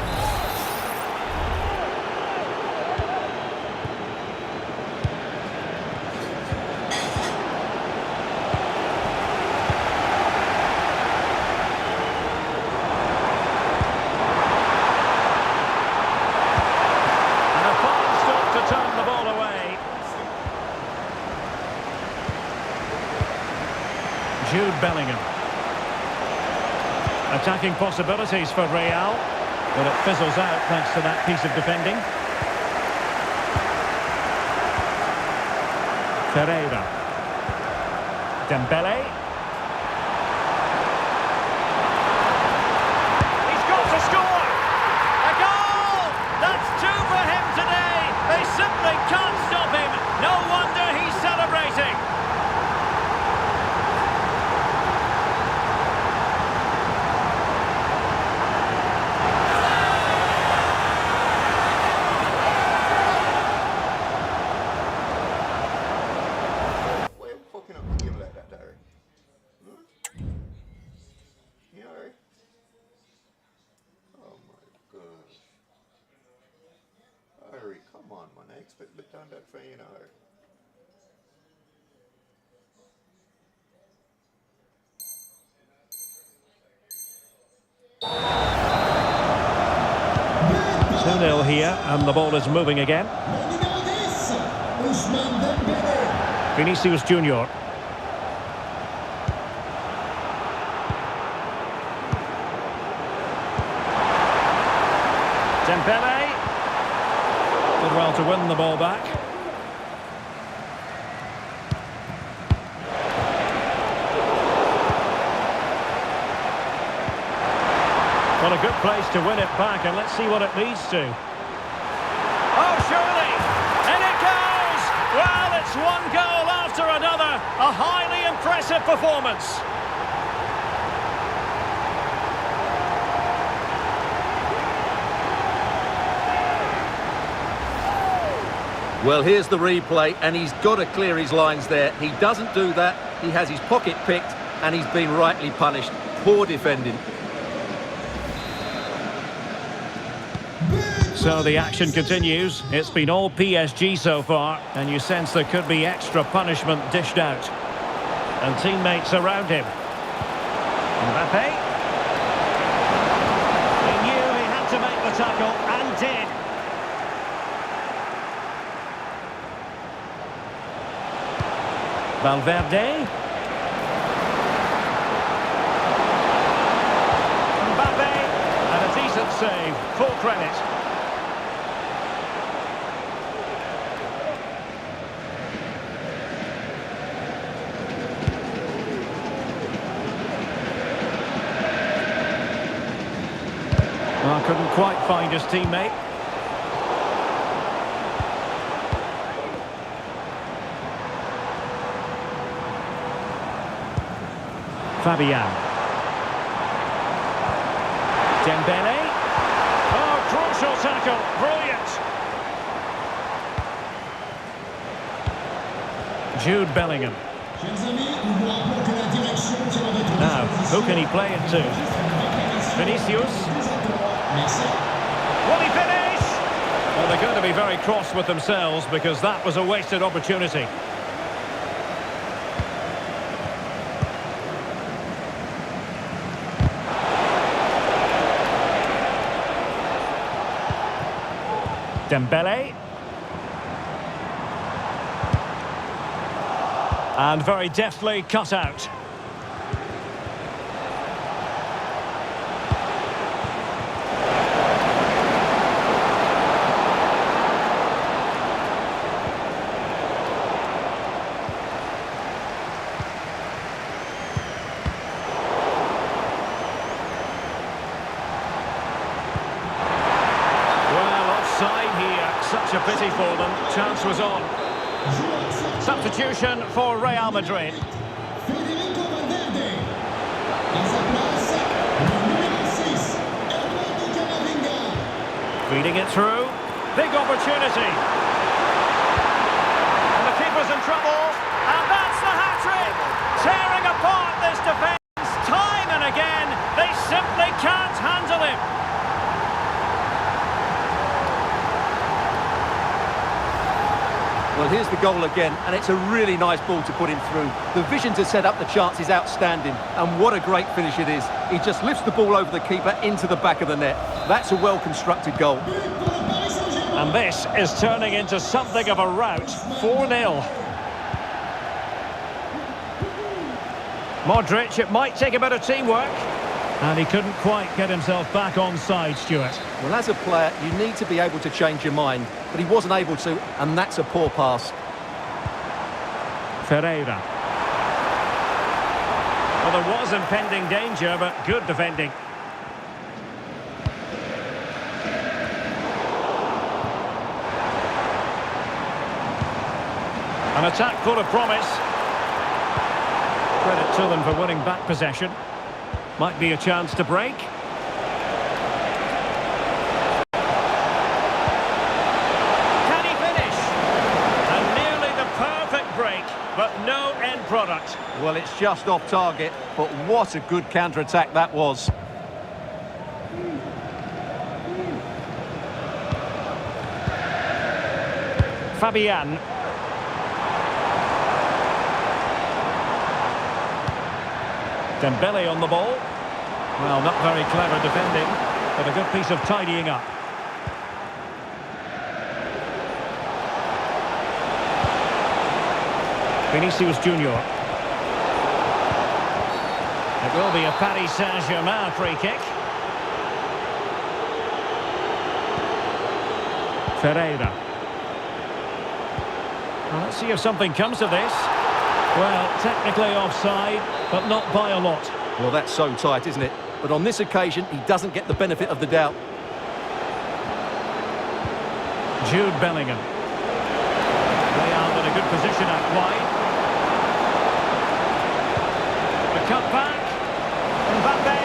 Jude Bellingham. Attacking possibilities for Real, but it fizzles out thanks to that piece of defending. Ferreira. Dembele. He's got to score! A goal! That's two for him today! They simply can't stop him! No wonder he's celebrating! Come on, man. I expect to turn that for you now. Two-nil here, and the ball is moving again. Vinicius Junior. Dembele. Did well to win the ball back. Well, a good place to win it back, and let's see what it leads to. Oh, surely! And it goes! Well, it's one goal after another. A highly impressive performance. Well, here's the replay, and he's got to clear his lines there. He doesn't do that. He has his pocket picked, and he's been rightly punished. Poor defending. So the action continues. It's been all PSG so far, and you sense there could be extra punishment dished out. And teammates around him. Mbappe. He knew he had to make the tackle, and did. Valverde. Mbappe. And a decent save. Full credit. Well, couldn't quite find his teammate. Fabian. Dembele. Oh, crucial tackle. Brilliant. Jude Bellingham. Now, who can he play it to? Vinicius. Will he finish? Well, they're going to be very cross with themselves because that was a wasted opportunity. Dembele. And very deftly cut out. Such a pity for them. Chance was on. Substitution for Real Madrid. Federico Valverde. À sa place, le numéro 6, Eduardo Camavinga. Feeding it through. Big opportunity. And the keeper's in trouble. And that's the hat-trick. Tearing apart this defence time and again. They simply can't handle him. Well, here's the goal again, and it's a really nice ball to put him through. The vision to set up the chance is outstanding, and what a great finish it is. He just lifts the ball over the keeper into the back of the net. That's a well-constructed goal. And this is turning into something of a rout. 4-0. Modric, it might take a bit of teamwork. And he couldn't quite get himself back on side, Stuart. Well, as a player, you need to be able to change your mind, but he wasn't able to, and that's a poor pass. Ferreira. Well, there was impending danger, but good defending. An attack full of promise. Credit to them for winning back possession. Might be a chance to break. Can he finish? And nearly the perfect break, but no end product. Well, it's just off target, but what a good counter-attack that was. Fabian. Dembele on the ball. Well, not very clever defending, but a good piece of tidying up. Vinicius Junior. It will be a Paris Saint-Germain free kick. Ferreira. Well, let's see if something comes of this. Well, technically offside, but not by a lot. Well, that's so tight, isn't it? But on this occasion, he doesn't get the benefit of the doubt. Jude Bellingham. Real in a good position out wide. The cut back. Mbappe.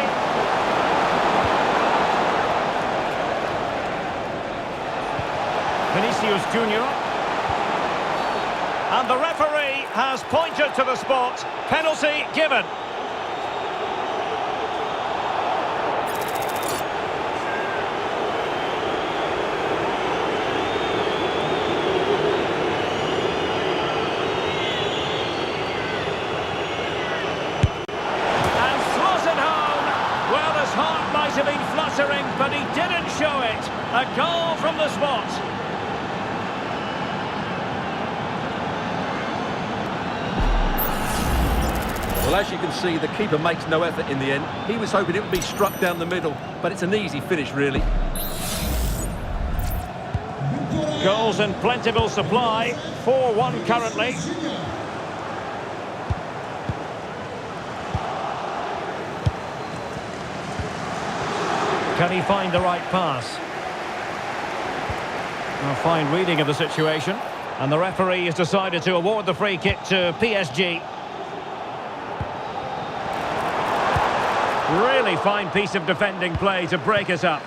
Vinicius Junior. And the referee has pointed to the spot. Penalty given. Have been fluttering, but he didn't show it. A goal from the spot. Well, as you can see, the keeper makes no effort in the end. He was hoping it would be struck down the middle, but it's an easy finish, really. Goals in plentiful supply. 4-1 currently. Can he find the right pass? A fine reading of the situation. And the referee has decided to award the free kick to PSG. Really fine piece of defending play to break us up.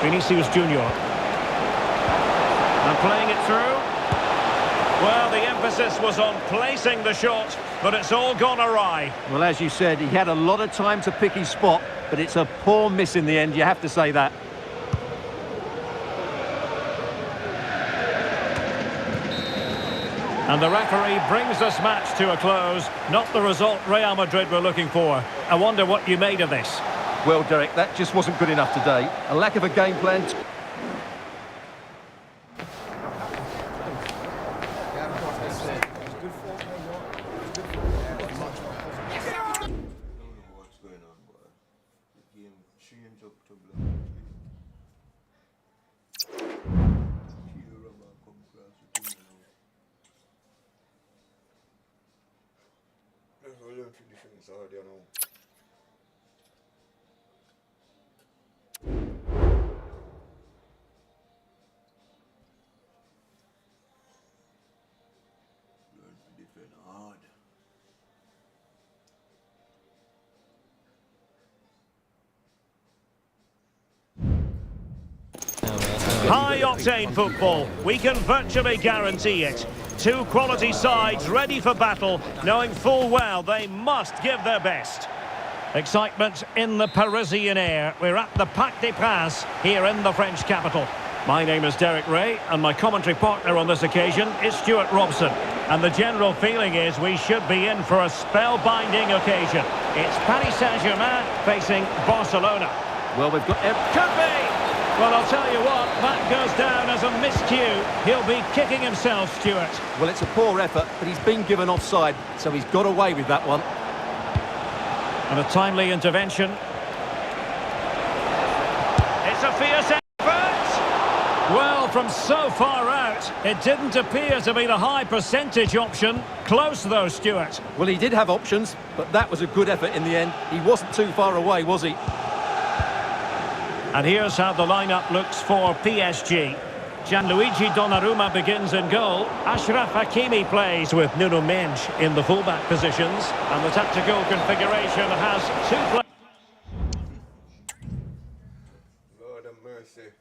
Vinicius Junior. And playing it through. Well, the emphasis was on placing the shot, but it's all gone awry. Well, as you said, he had a lot of time to pick his spot, but it's a poor miss in the end, you have to say that. And the referee brings this match to a close. Not the result Real Madrid were looking for. I wonder what you made of this. Well, Derek, that just wasn't good enough today. A lack of a game plan. High-octane football, we can virtually guarantee it. Two quality sides ready for battle, knowing full well they must give their best. Excitement in the Parisian air. We're at the Parc des Princes here in the French capital. My name is Derek Ray, and my commentary partner on this occasion is Stuart Robson. And the general feeling is we should be in for a spellbinding occasion. It's Paris Saint-Germain facing Barcelona. Well, we've got... Could be! Well, I'll tell you what, that goes down as a miscue. He'll be kicking himself, Stuart. Well, it's a poor effort, but he's been given offside, so he's got away with that one. And a timely intervention. It's a fierce effort! Well, from so far out, it didn't appear to be the high percentage option. Close, though, Stuart. Well, he did have options, but that was a good effort in the end. He wasn't too far away, was he? And here's how the lineup looks for PSG. Gianluigi Donnarumma begins in goal. Achraf Hakimi plays with Nuno Mendes in the fullback positions. And the tactical configuration has two players. Lord have mercy.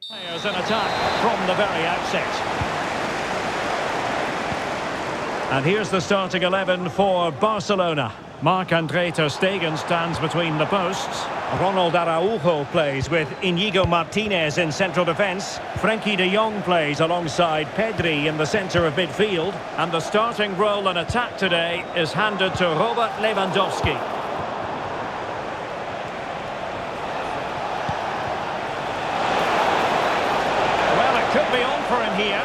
Players in attack from the very outset. And here's the starting 11 for Barcelona. Marc-Andre ter Stegen stands between the posts. Ronald Araujo plays with Inigo Martinez in central defence. Frenkie de Jong plays alongside Pedri in the centre of midfield. And the starting role in attack today is handed to Robert Lewandowski. Well, it could be on for him here.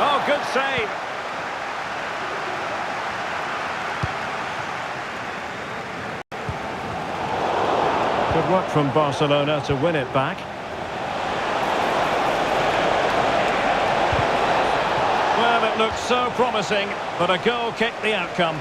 Oh, good save. Good work from Barcelona to win it back. Well, it looked so promising, but a goal kicked the outcome.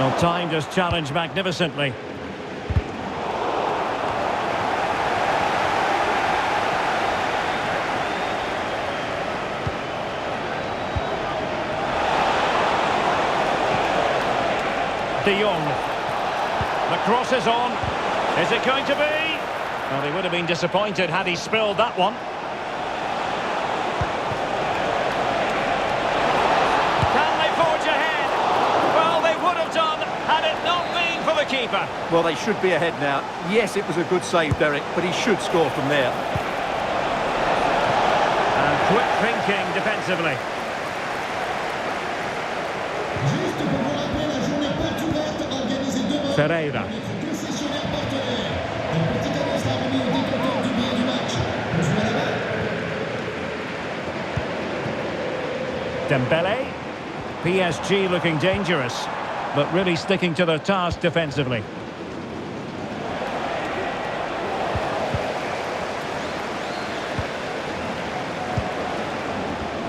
Well, timed his challenge magnificently. De Jong. The cross is on. Is it going to be? Well, he would have been disappointed had he spilled that one. Can they forge ahead? Well, they would have done had it not been for the keeper. Well, they should be ahead now. Yes, it was a good save, Derek, but he should score from there. And quick thinking defensively. Juste pour vous rappeler la journée porte ouverte organisée demain. Ferreira. Concessionnaire partenaire. Un petit cadeau sera remis au détenteur du billet du match. On se voit là-bas. Dembele. PSG looking dangerous, but really sticking to their task defensively.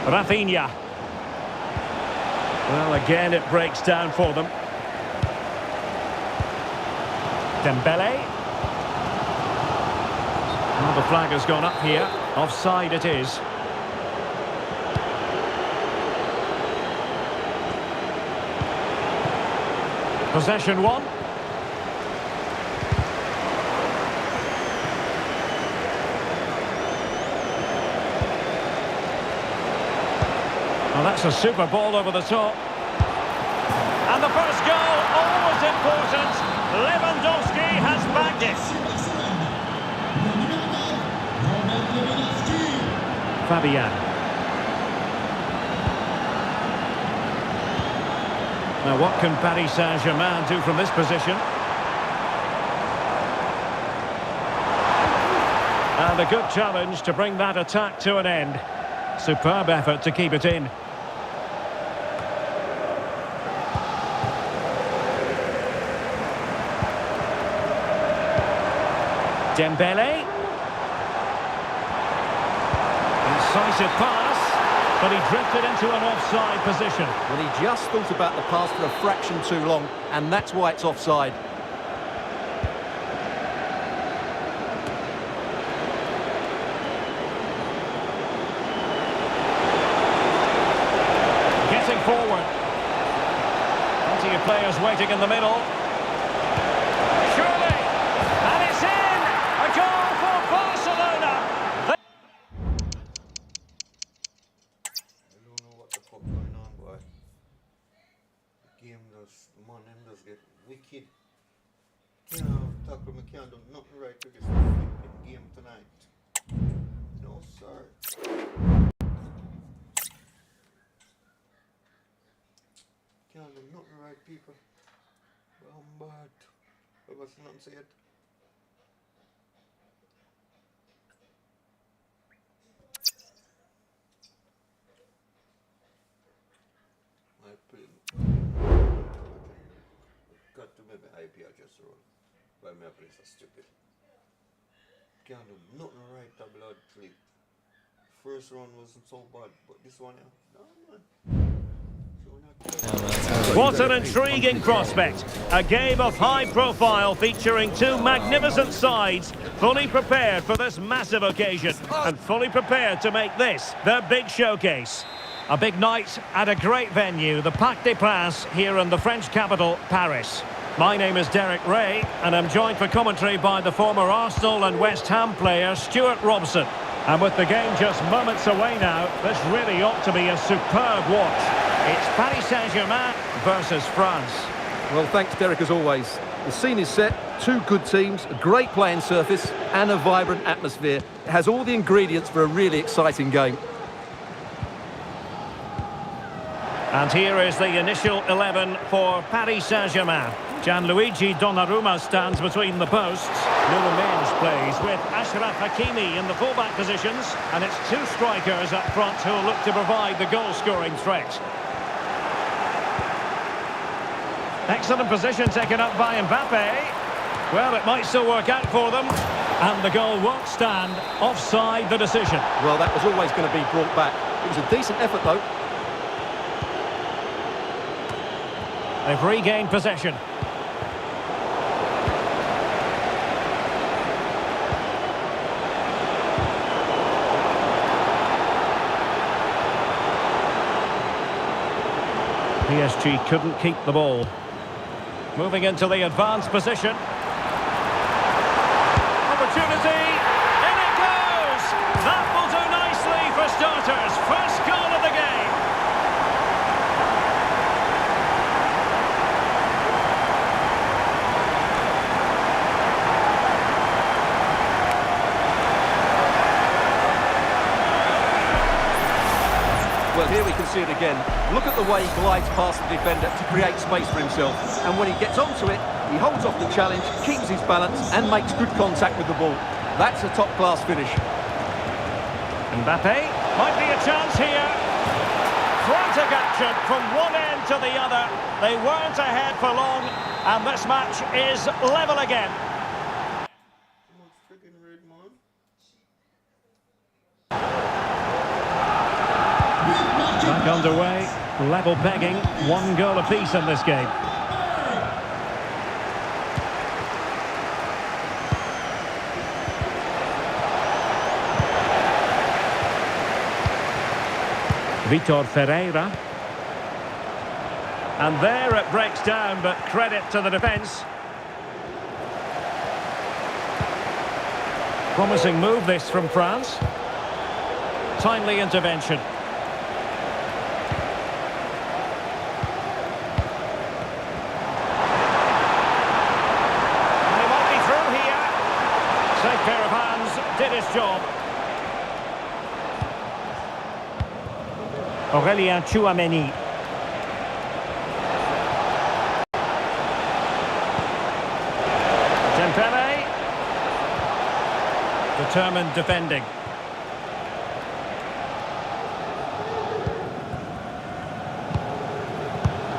Rafinha. Well, again, it breaks down for them. Dembele. Well, the flag has gone up here. Offside it is. Possession one. Well, that's a super ball over the top. And the first goal, always important. Lewandowski has bagged it. Fabian. Now, what can Paris Saint-Germain do from this position? And a good challenge to bring that attack to an end. Superb effort to keep it in. Dembele. Incisive pass, but he drifted into an offside position. Well, he just thought about the pass for a fraction too long, and that's why it's offside. Getting forward. Plenty of players waiting in the middle. Surely! And it's in! A goal for Barcelona! I don't know what the fuck going on, boy. The game does, man, them does get wicked. Can't tackle me, can't do nothing right to this fucking game tonight. No, sir. Can't do nothing right, people. Bombard. There was nothing said. I play. Got to maybe IP just roll. But my place is stupid. Can't do nothing right, the blood click. First round wasn't so bad, but this one, yeah. No, man. What an intriguing prospect. A game of high profile featuring two magnificent sides, fully prepared for this massive occasion and fully prepared to make this their big showcase. A big night at a great venue, the Parc des Princes, here in the French capital, Paris. My name is Derek Ray, and I'm joined for commentary by the former Arsenal and West Ham player Stuart Robson. And with the game just moments away now, this really ought to be a superb watch. It's Paris Saint-Germain versus France. Well, thanks, Derek, as always. The scene is set, two good teams, a great playing surface, and a vibrant atmosphere. It has all the ingredients for a really exciting game. And here is the initial 11 for Paris Saint-Germain. Gianluigi Donnarumma stands between the posts. Nuno Mendes plays with Achraf Hakimi in the fullback positions. And it's two strikers up front who will look to provide the goal-scoring threat. Excellent position taken up by Mbappe. Well, it might still work out for them. And the goal won't stand. Offside the decision. Well, that was always going to be brought back. It was a decent effort, though. They've regained possession. PSG couldn't keep the ball. Moving into the advanced position. Opportunity. In it goes. That will do nicely for starters. First goal of the game. Well, here we can see it again. Look at the way he glides past the defender to create space for himself. And when he gets onto it, he holds off the challenge, keeps his balance and makes good contact with the ball. That's a top-class finish. Mbappe, might be a chance here. Frantic action from one end to the other. They weren't ahead for long, and this match is level again. Come on, friggin' red, man. Back underway, level begging, 1 goal apiece in this game. Vitor Ferreira. And there it breaks down, but credit to the defence. Promising move this from France. Timely intervention. And he might be through here. Safe pair of hands, did his job. Aurélien Tchouameni. Dembélé. Determined defending.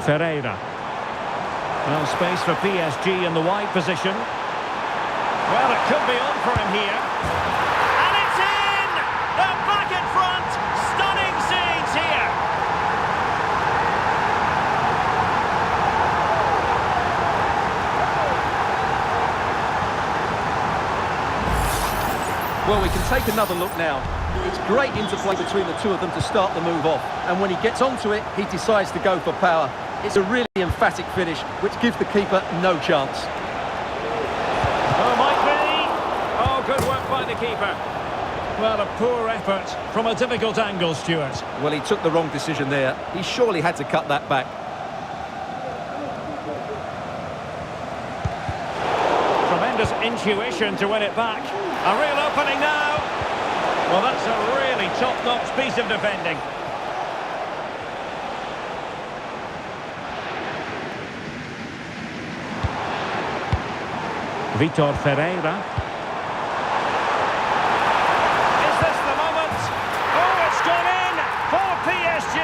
Ferreira. Well, space for PSG in the wide position. Well, it could be on for him here. And it's in! They're back in front! Stunning scenes here! Well, we can take another look now. It's great interplay between the two of them to start the move off. And when he gets onto it, he decides to go for power. It's a really emphatic finish, which gives the keeper no chance. Oh, might be. Oh, good work by the keeper. Well, a poor effort from a difficult angle, Stuart. Well, he took the wrong decision there. He surely had to cut that back. Tremendous intuition to win it back. A real opening now. Well, that's a really top-notch piece of defending. Vitor Ferreira. Is this the moment? Oh, it's gone in for PSG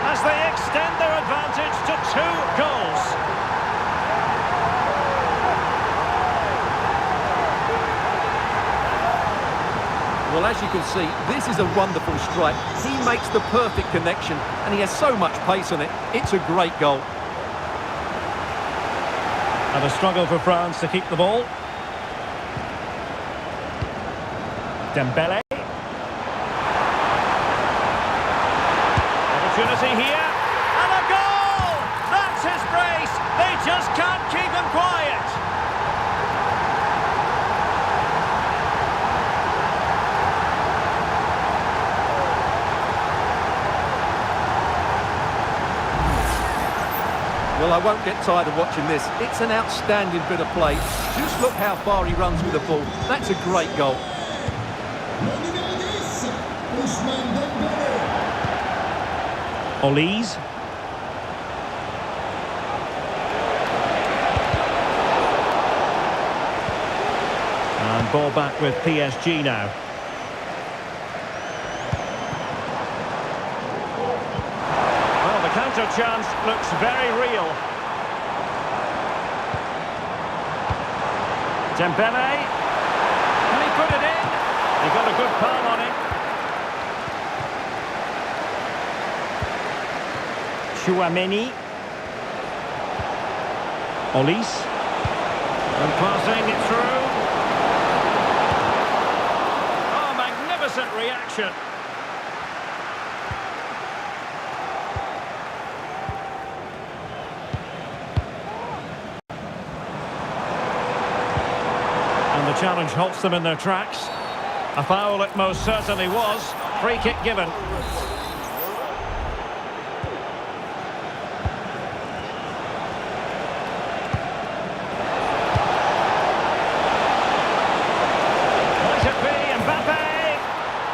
as they extend their advantage to 2 goals. Well, as you can see, this is a wonderful strike. He makes the perfect connection, and he has so much pace on it. It's a great goal. And a struggle for France to keep the ball. Dembélé. Opportunity here. And a goal! That's his brace. They just can't keep him quiet. Well, I won't get tired of watching this. It's an outstanding bit of play. Just look how far he runs with the ball. That's a great goal. Olise. And ball back with PSG now. Well, the counter chance looks very real. Dembélé. Can he put it in? He got a good palm on it. Tchouameni. Olise. And passing it through. Oh, magnificent reaction. And the challenge halts them in their tracks. A foul it most certainly was. Free kick given.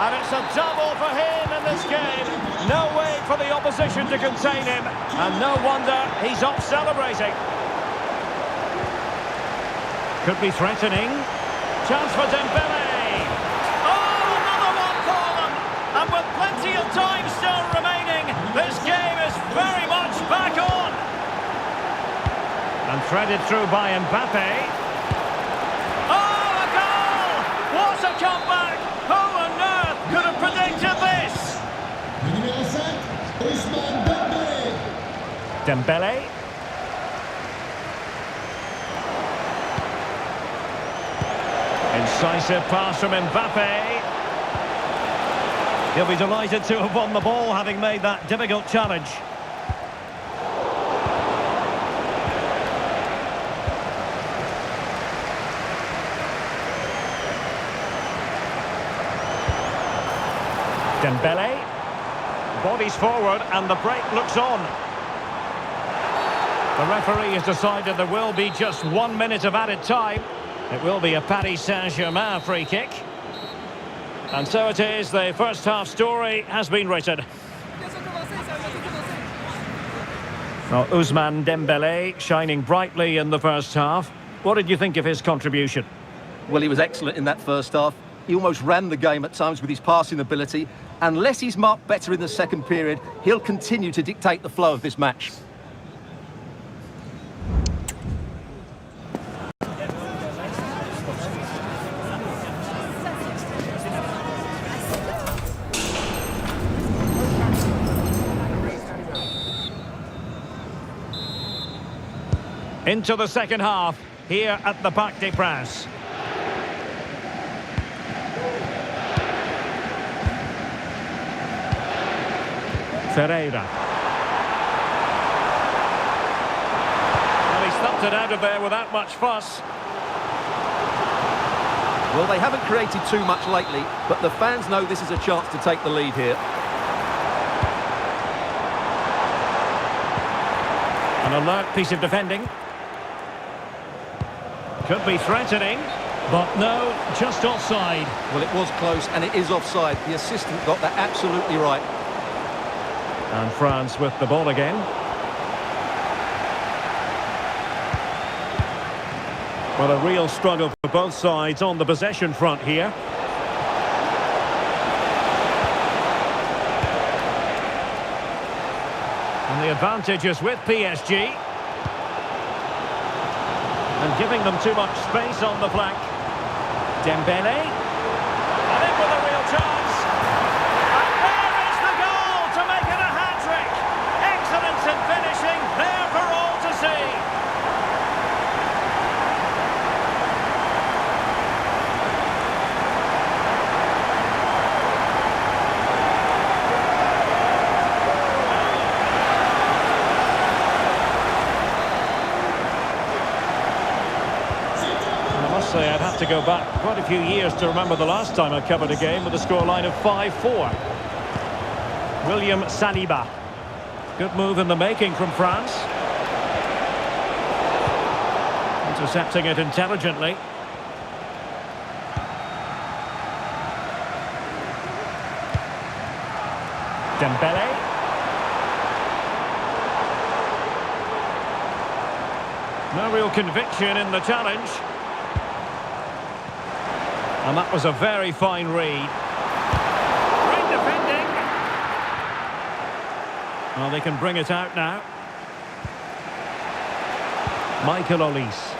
And it's a double for him in this game. No way for the opposition to contain him. And no wonder he's off celebrating. Could be threatening. Chance for Dembele. Oh, another one for them. And with plenty of time still remaining, this game is very much back on. And threaded through by Mbappe. Oh, a goal! What a comeback! Who on earth could have predicted this? Numéro 5, Ousmane Dembélé. Dembele. Incisive pass from Mbappe. He'll be delighted to have won the ball, having made that difficult challenge. Dembele. Bodies forward and the break looks on. The referee has decided there will be just 1 minute of added time. It will be a Paris Saint-Germain free kick. And so it is, the first half story has been written. Well, Ousmane Dembele shining brightly in the first half. What did you think of his contribution? Well, he was excellent in that first half. He almost ran the game at times with his passing ability. Unless he's marked better in the second period, he'll continue to dictate the flow of this match. Into the second half, here at the Parc des Princes. Ferreira. Well, he's thumped it out of there without much fuss. Well, they haven't created too much lately, but the fans know this is a chance to take the lead here. An alert piece of defending. Could be threatening, but no, just offside. Well, it was close, and it is offside. The assistant got that absolutely right. And France with the ball again. Well, a real struggle for both sides on the possession front here. And the advantage is with PSG. And giving them too much space on the flank. Dembele. And in with a real chance. And there is the goal to make it a hat-trick. Excellence in finishing, there for all to see. I'd have to go back quite a few years to remember the last time I covered a game with a scoreline of 5-4. William Saliba. Good move in the making from France. Intercepting it intelligently. Dembele. No real conviction in the challenge. And that was a very fine read. Great defending. Well, they can bring it out now. Michael Olise.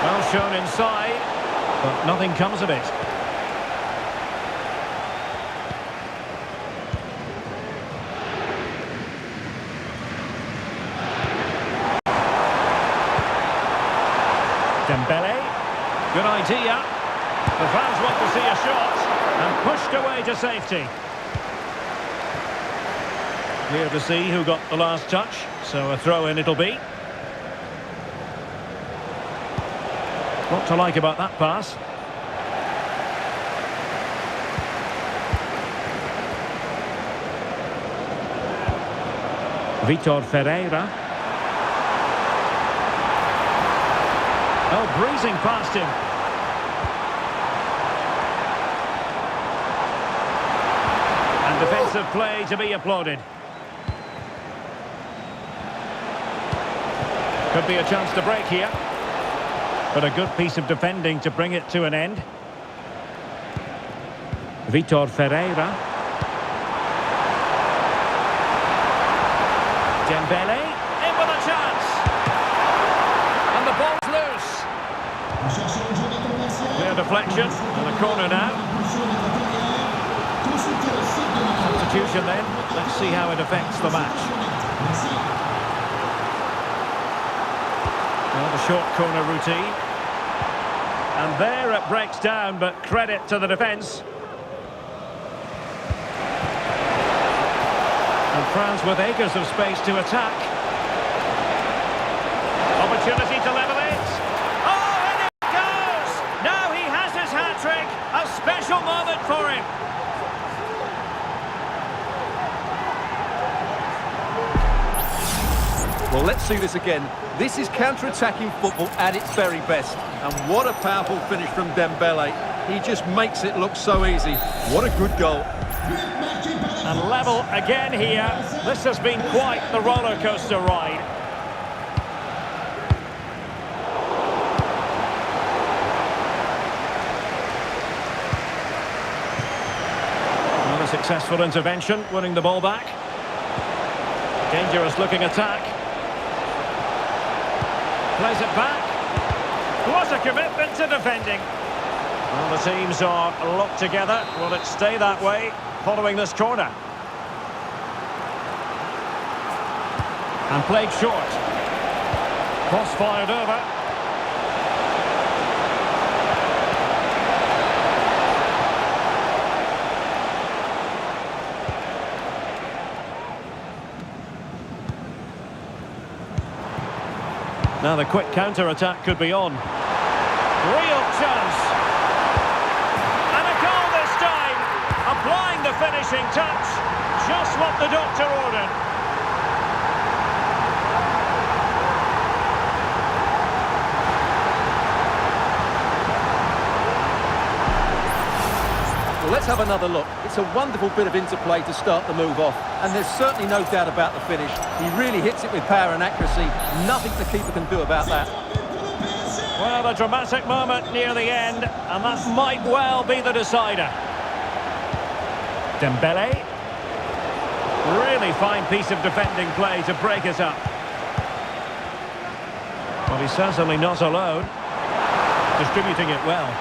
Well shown inside, but nothing comes of it. Dembele. Good idea. The fans want to see a shot. And pushed away to safety. Clear to see who got the last touch. So a throw-in it'll be. What to like about that pass? Vitor Ferreira. Oh, breezing past him. And defensive play to be applauded. Could be a chance to break here. But a good piece of defending to bring it to an end. Vitor Ferreira. Dembele, in with a chance. And the ball's loose. Clear deflection, and a corner now. Substitution then. Let's see how it affects the match. Well, the short corner routine. And there it breaks down, but credit to the defence. And France with acres of space to attack. Opportunity to level it. Oh, and it goes! Now he has his hat-trick. A special moment for him. Well, let's see this again. This is counter-attacking football at its very best. And what a powerful finish from Dembele. He just makes it look so easy. What a good goal. And level again here. This has been quite the roller coaster ride. Well, a successful intervention, winning the ball back. Dangerous looking attack. Plays it back. What a commitment to defending. Well, the teams are locked together. Will it stay that way following this corner? And played short. Cross fired over. Now the quick counter-attack could be on. Real chance. And a goal this time. Applying the finishing touch. Just what the doctor ordered. Well, let's have another look. It's a wonderful bit of interplay to start the move off. And there's certainly no doubt about the finish. He really hits it with power and accuracy. Nothing the keeper can do about that. Well, a dramatic moment near the end, and that might well be the decider. Dembele. Really fine piece of defending play to break it up. Well, he's certainly not alone. Distributing it well.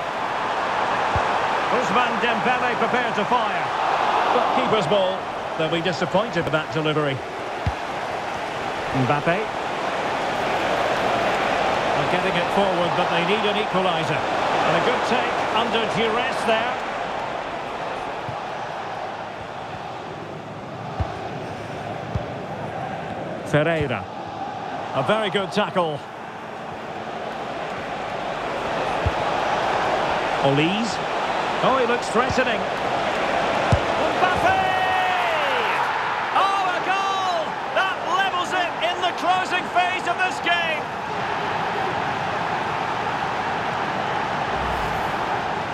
Ousmane Dembele prepared to fire. But keeper's ball. They'll be disappointed with that delivery. Mbappe. They're getting it forward, but they need an equaliser. And a good take under duress there. Ferreira. A very good tackle. Olise. Oh, he looks threatening. Mbappe! Oh, a goal! That levels it in the closing phase of this game.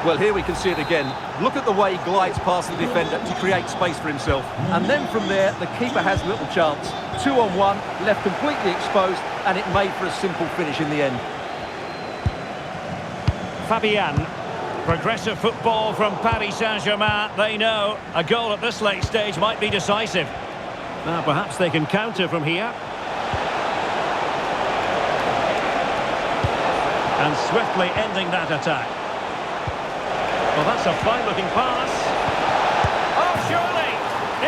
Well, here we can see it again. Look at the way he glides past the defender to create space for himself. And then from there, the keeper has little chance. 2-on-1, left completely exposed, and it made for a simple finish in the end. Fabian. Progressive football from Paris Saint-Germain. They know a goal at this late stage might be decisive. Now, perhaps they can counter from here. And swiftly ending that attack. Well, that's a fine-looking pass. Oh, surely!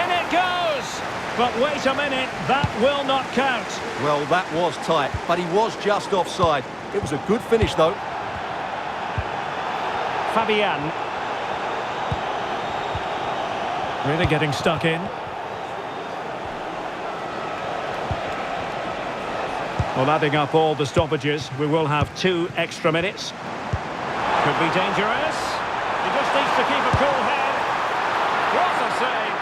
In it goes! But wait a minute, that will not count. Well, that was tight, but he was just offside. It was a good finish, though. Fabian. Really getting stuck in. Well, adding up all the stoppages, we will have 2 extra minutes. Could be dangerous. He just needs to keep a cool head. What a save!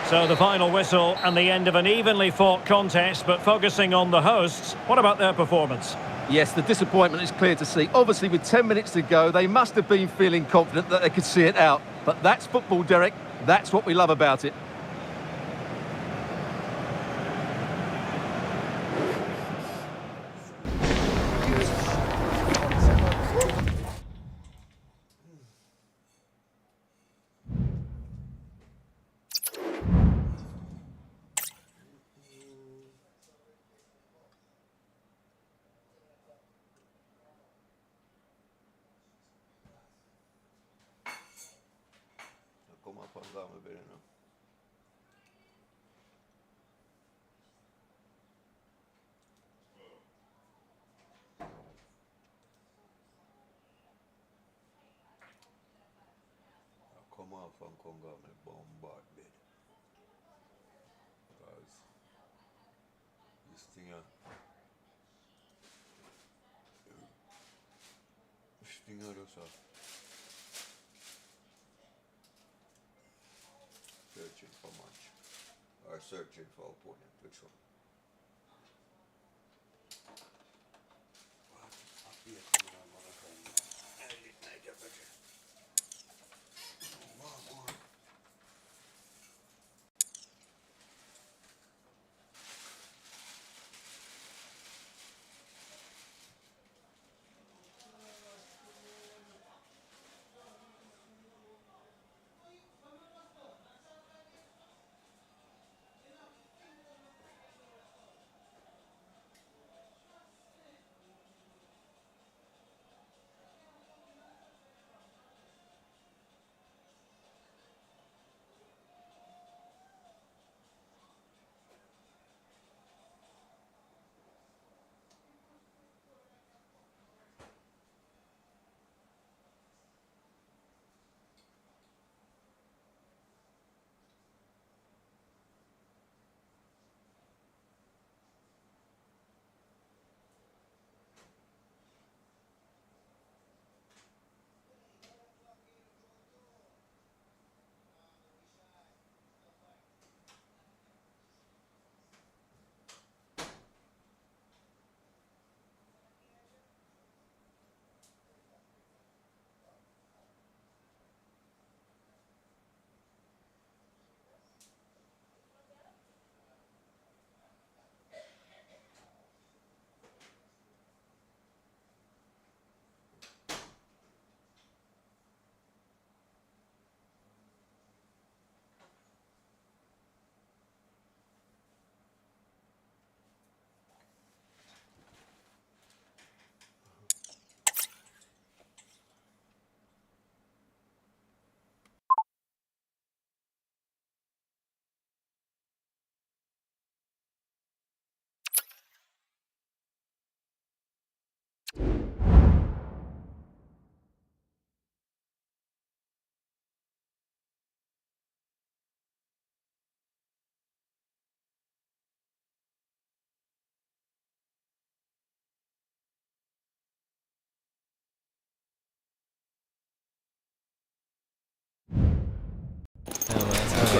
So the final whistle and the end of an evenly fought contest, but focusing on the hosts, what about their performance? Yes, the disappointment is clear to see. Obviously, with 10 minutes to go, they must have been feeling confident that they could see it out. But that's football, Derek. That's what we love about it. Come up and go a bit, you know. Come off and come go my bombard bed. Because this thing just searching for match or searching for opponent. Which one?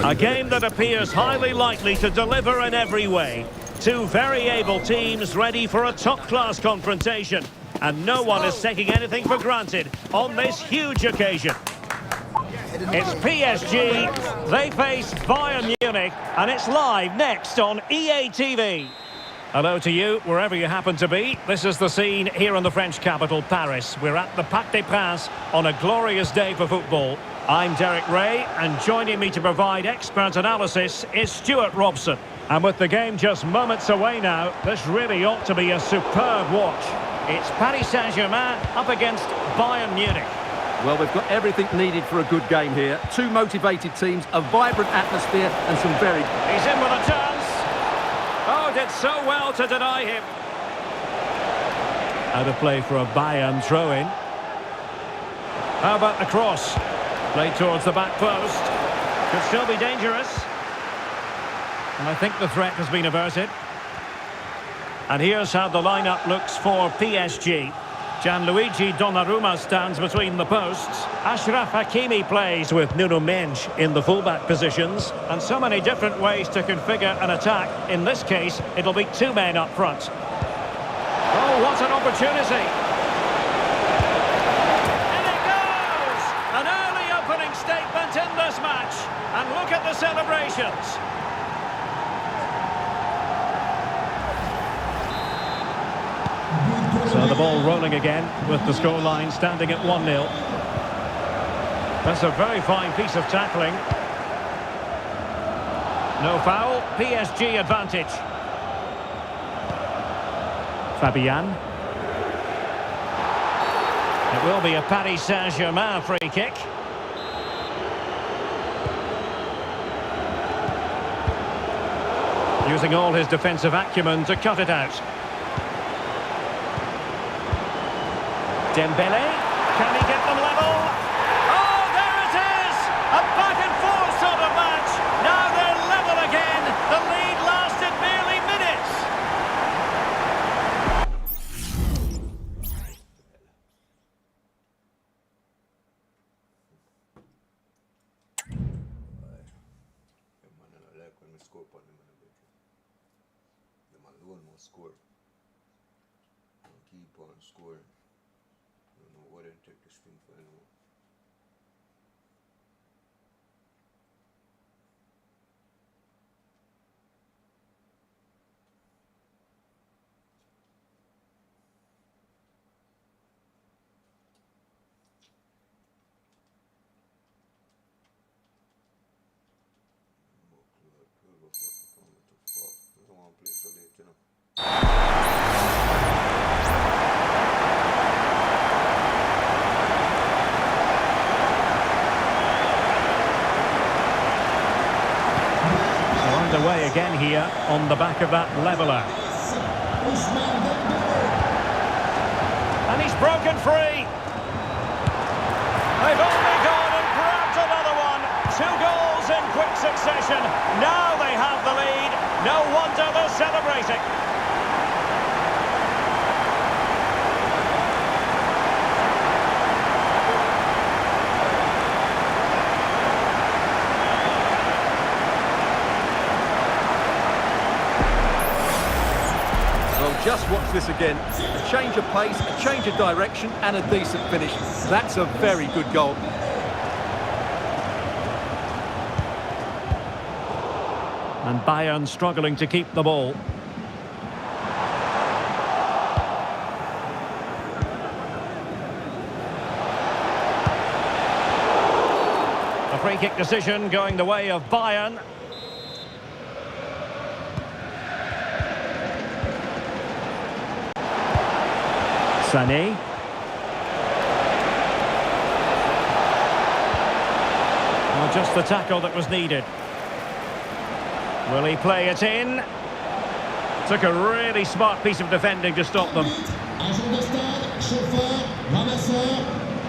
A game that appears highly likely to deliver in every way. 2 very able teams ready for a top-class confrontation. And no one is taking anything for granted on this huge occasion. It's PSG, they face Bayern Munich, and it's live next on EA TV. Hello to you, wherever you happen to be. This is the scene here in the French capital, Paris. We're at the Parc des Princes on a glorious day for football. I'm Derek Ray, and joining me to provide expert analysis is Stuart Robson. And with the game just moments away now, this really ought to be a superb watch. It's Paris Saint-Germain up against Bayern Munich. Well, we've got everything needed for a good game here. Two motivated teams, a vibrant atmosphere and some very... He's in with a chance. Oh, did so well to deny him. Out of play for a Bayern throw-in. How about the cross? Played towards the back post. Could still be dangerous. And I think the threat has been averted. And here's how the lineup looks for PSG. Gianluigi Donnarumma stands between the posts. Ashraf Hakimi plays with Nuno Mendes in the fullback positions. And so many different ways to configure an attack. In this case, it'll be two men up front. Oh, what an opportunity! In it goes! An early opening statement in this match. And look at the celebrations. So the ball rolling again with the scoreline standing at 1-0. That's a very fine piece of tackling. No foul, PSG advantage. Fabian. It will be a Paris Saint-Germain free kick. Using all his defensive acumen to cut it out. Dembele, can he get them level? Oh, there it is! A back-and-forth sort of match. Now they're level again. The lead lasted merely minutes. The man I like when we score upon them in the bedroom. The man alone will score. And keep on scoring. I don't know what they take this thing for anymore. I don't want to play so late, you know. Underway again here on the back of that leveller. And he's broken free. They've only gone and grabbed another one. 2 goals in quick succession. Now they have the lead. No wonder they're celebrating. Well, just watch this again. A change of pace, a change of direction and a decent finish. That's a very good goal. And Bayern struggling to keep the ball. A free kick decision going the way of Bayern. Sané. Well, just the tackle that was needed. Will he play it in? Took a really smart piece of defending to stop them.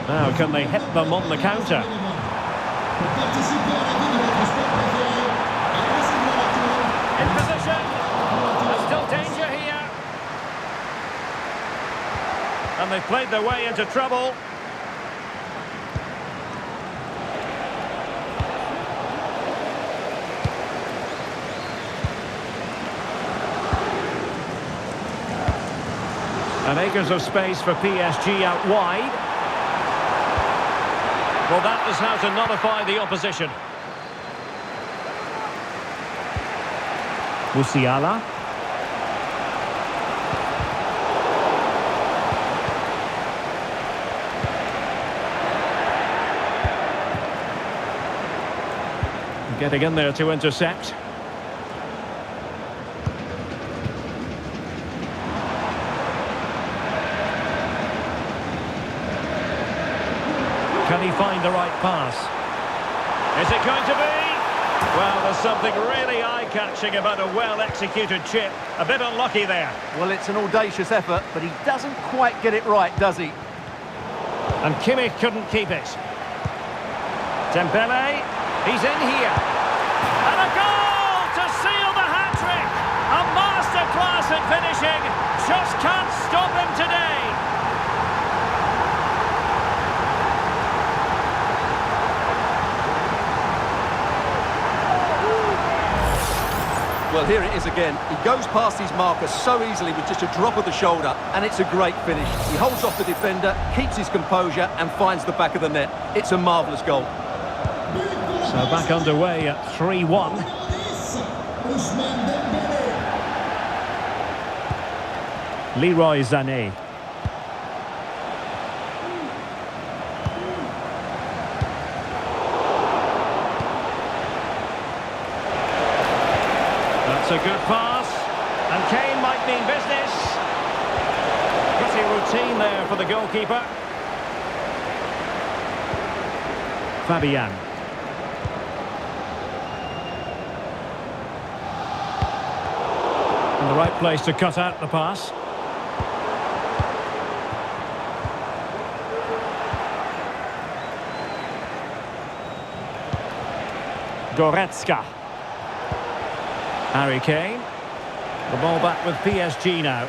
Now can they hit them on the counter? In position. There's still danger here. And they've played their way into trouble. And acres of space for PSG out wide. Well, that is how to nullify the opposition. Musiala. Getting in there to intercept. Can he find the right pass? Is it going to be? Well, there's something really eye-catching about a well-executed chip. A bit unlucky there. Well, it's an audacious effort, but he doesn't quite get it right, does he? And Kimmich couldn't keep it. Dembele, he's in here. And a goal to seal the hat-trick! A masterclass at finishing. Just can't stop him today. Well, here it is again. He goes past his marker so easily with just a drop of the shoulder, and it's a great finish. He holds off the defender, keeps his composure, and finds the back of the net. It's a marvellous goal. So back underway at 3-1. Leroy Sané. That's a good pass. And Kane might mean business. Pretty routine there for the goalkeeper. Fabian. In the right place to cut out the pass. Goretzka. Harry Kane. The ball back with PSG now.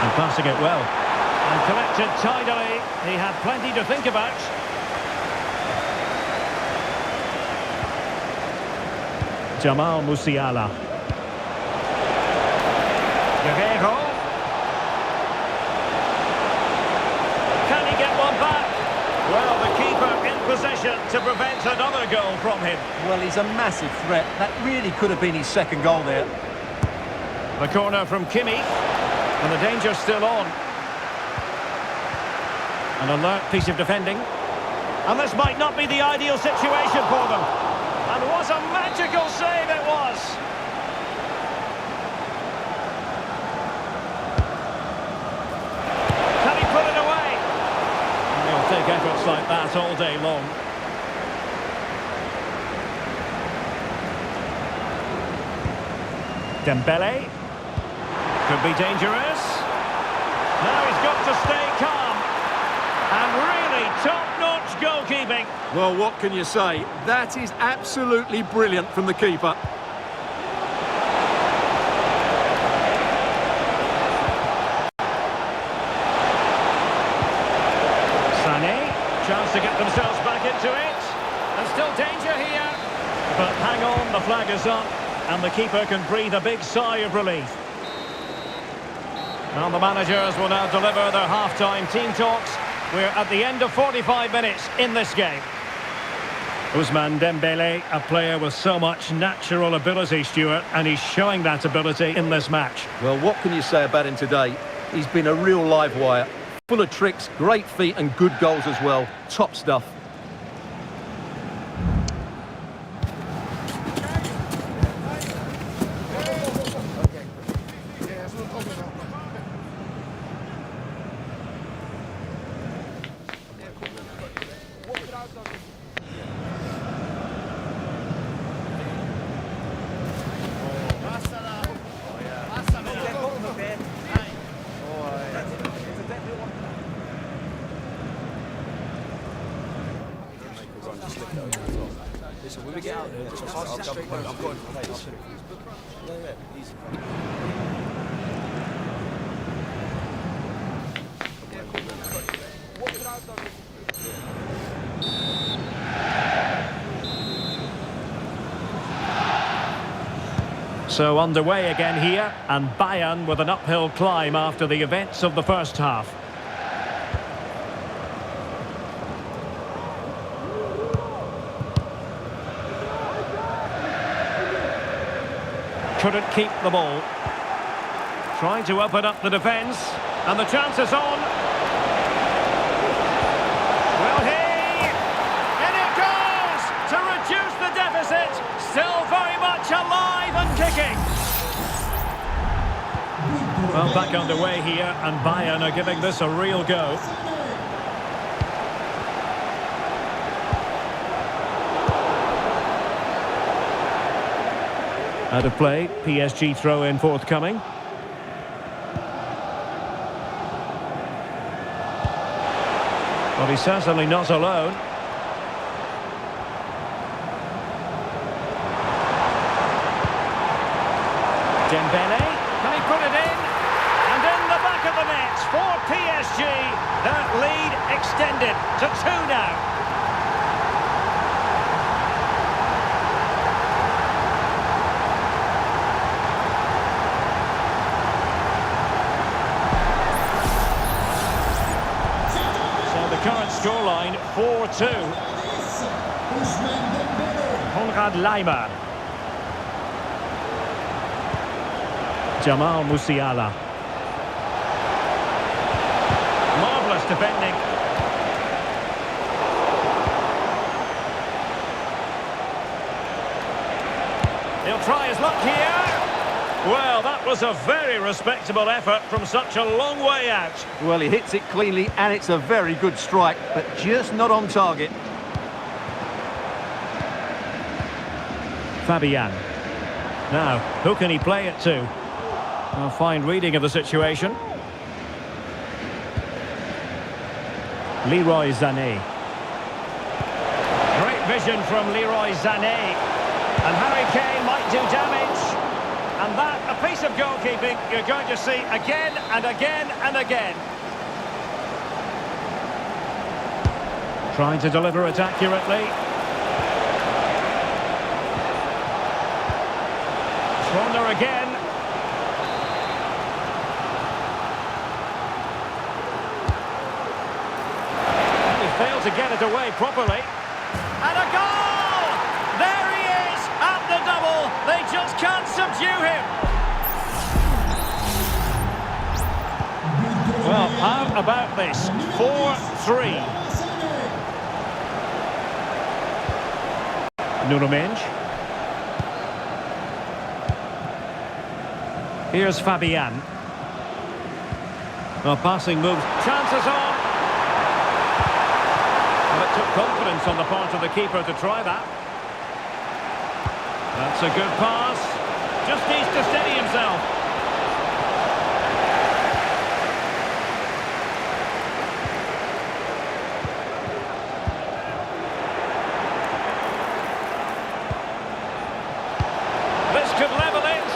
And passing it well. And collected tidily. He had plenty to think about. Jamal Musiala. Guerreiro. Can he get one back? Well, the keeper in possession to prevent another goal from him. Well, he's a massive threat. That really could have been his second goal there. The corner from Kimmich. And the danger's still on. An alert piece of defending. And this might not be the ideal situation for them. And what a magical save it was! Can he put it away? He'll take efforts like that all day long. Dembele. Could be dangerous. Now he's got to stay calm. And really top-notch goalkeeping. Well, what can you say? That is absolutely brilliant from the keeper. Sané, chance to get themselves back into it. And still danger here. But hang on, the flag is up. And the keeper can breathe a big sigh of relief. Well, the managers will now deliver their half-time team talks. We're at the end of 45 minutes in this game. Ousmane Dembele, a player with so much natural ability, Stuart, and he's showing that ability in this match. Well, what can you say about him today? He's been a real live wire. Full of tricks, great feet and good goals as well. Top stuff. Listen, when we get out there, I'm going for place. Yeah, easy. So underway again here, and Bayern with an uphill climb after the events of the first half. Couldn't keep the ball. Trying to open up the defence, and the chance is on. Will he? In it goes to reduce the deficit. Still very much alive and kicking. Well, back underway here, and Bayern are giving this a real go. Out of play, PSG throw-in forthcoming. Well, he's certainly not alone. Dembele, can he put it in? And in the back of the net for PSG. That lead extended to 2 now. Current scoreline 4-2. Konrad Laimer. Jamal Musiala. Marvellous defending. He'll try his luck here. Well, that was a very respectable effort from such a long way out. Well, he hits it cleanly, and it's a very good strike, but just not on target. Fabian. Now, who can he play it to? A fine reading of the situation. Leroy Sané. Great vision from Leroy Sané. And Harry Kane might do damage. And that, a piece of goalkeeping you're going to see again and again and again. Trying to deliver it accurately. Corner again. And he failed to get it away properly. And a goal! There he is at the double. They just can't subdue him. Well, how about this? 4-3. Nuno Mendes. Here's Fabian. Well, passing moves. Chances on. Well, it took confidence on the part of the keeper to try that. That's a good pass. Just needs to steady himself. This could level it.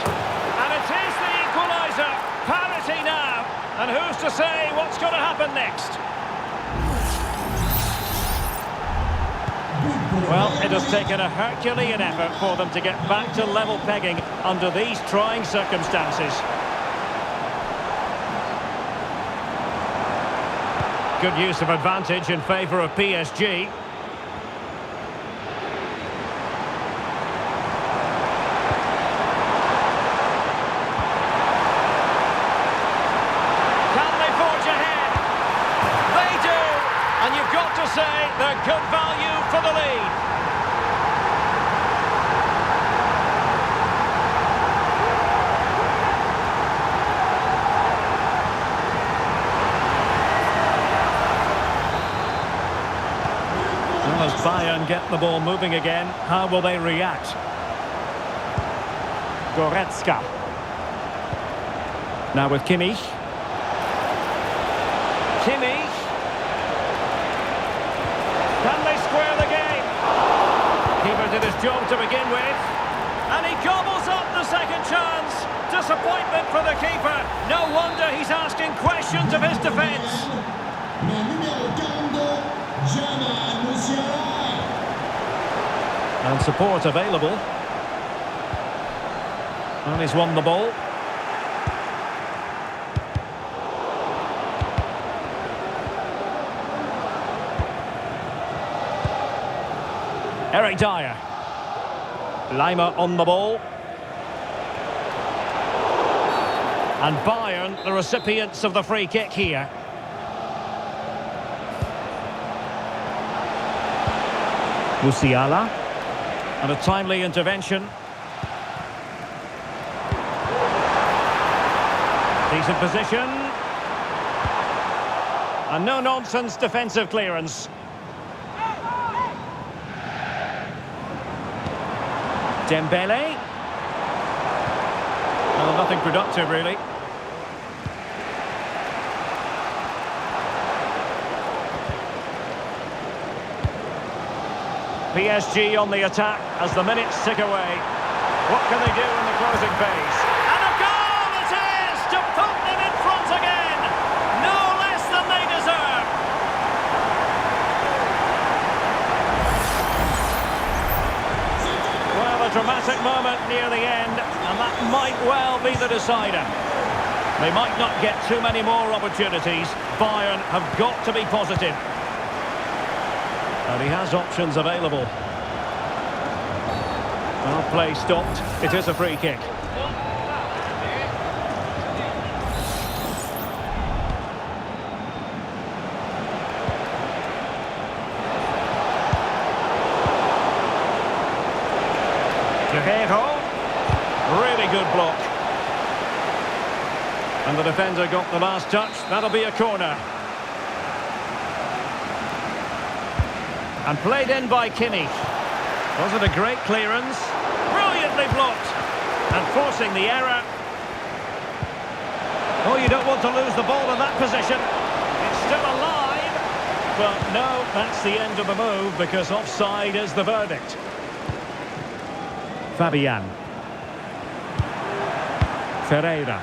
And it is the equaliser. Parity now. And who's to say what's going to happen next? Well, it has taken a Herculean effort for them to get back to level pegging under these trying circumstances. Good use of advantage in favour of PSG. Can they forge ahead? They do! And you've got to say they're good value for the lead. Well, as Bayern get the ball moving again, how will they react? Goretzka. Now with Kimmich. Kimmich. Can they square the game? Keeper did his job to begin with. And he gobbles up the second chance. Disappointment for the keeper. No wonder he's asking questions of his defence. And support available. And he's won the ball. Eric Dyer. Laimer on the ball. And Bayern, the recipients of the free kick here. Musiala. And a timely intervention. Decent position. A no-nonsense defensive clearance. Dembele. Well, nothing productive, really. PSG on the attack as the minutes tick away. What can they do in the closing phase? And a goal it is to put them in front again. No less than they deserve. Well, a dramatic moment near the end, and that might well be the decider. They might not get too many more opportunities. Bayern have got to be positive. And he has options available. Well, play stopped. It is a free kick. Guerreiro. Really good block. And the defender got the last touch. That'll be a corner. And played in by Kimmich. Was it a great clearance? Brilliantly blocked. And forcing the error. Oh, you don't want to lose the ball in that position. It's still alive. But no, that's the end of the move because offside is the verdict. Fabian. Ferreira.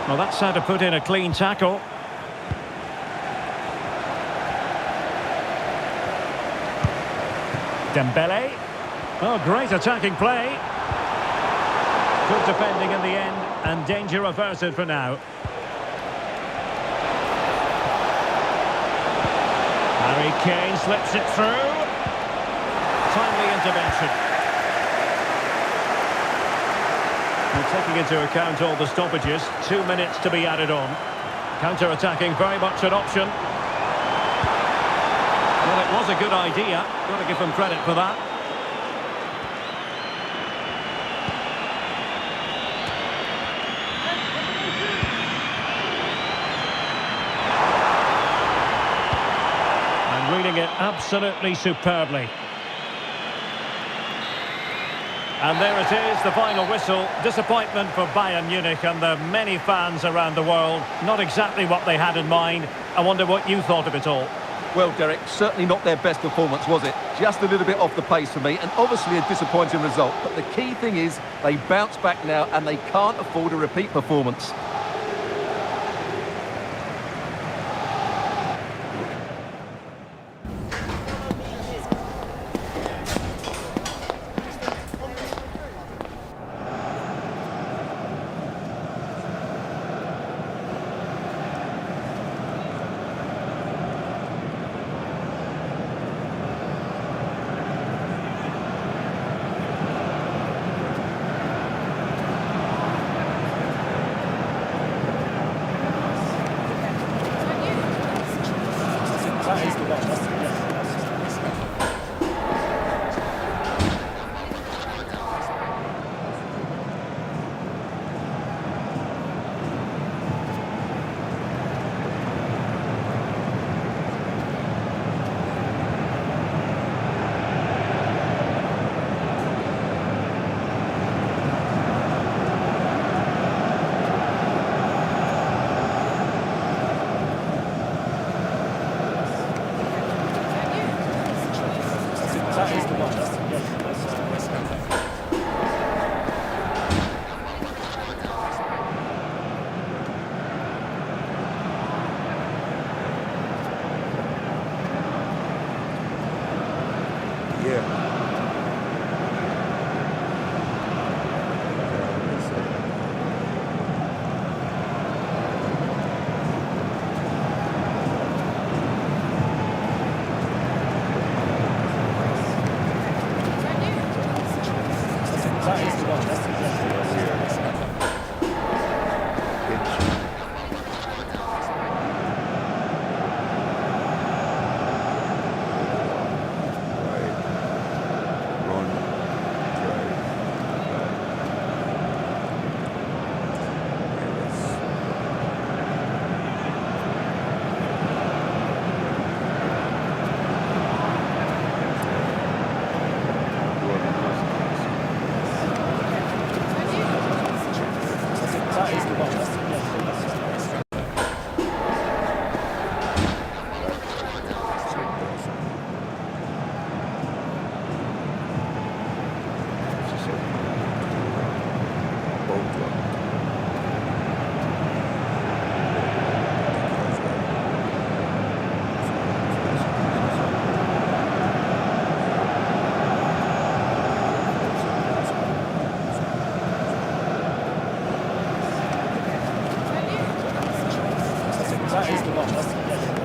Well, that's how to put in a clean tackle. Dembele. Oh, great attacking play. Good defending in the end, and danger averted for now. Harry Kane slips it through. Timely intervention. And taking into account all the stoppages, 2 minutes to be added on. Counter-attacking very much an option. Well, it was a good idea. Got to give them credit for that. And reading it absolutely superbly. And there it is, the final whistle. Disappointment for Bayern Munich and the many fans around the world. Not exactly what they had in mind. I wonder what you thought of it all. Well, Derek, certainly not their best performance, was it? Just a little bit off the pace for me, and obviously a disappointing result. But the key thing is they bounce back now, and they can't afford a repeat performance. is the one. That's, yeah.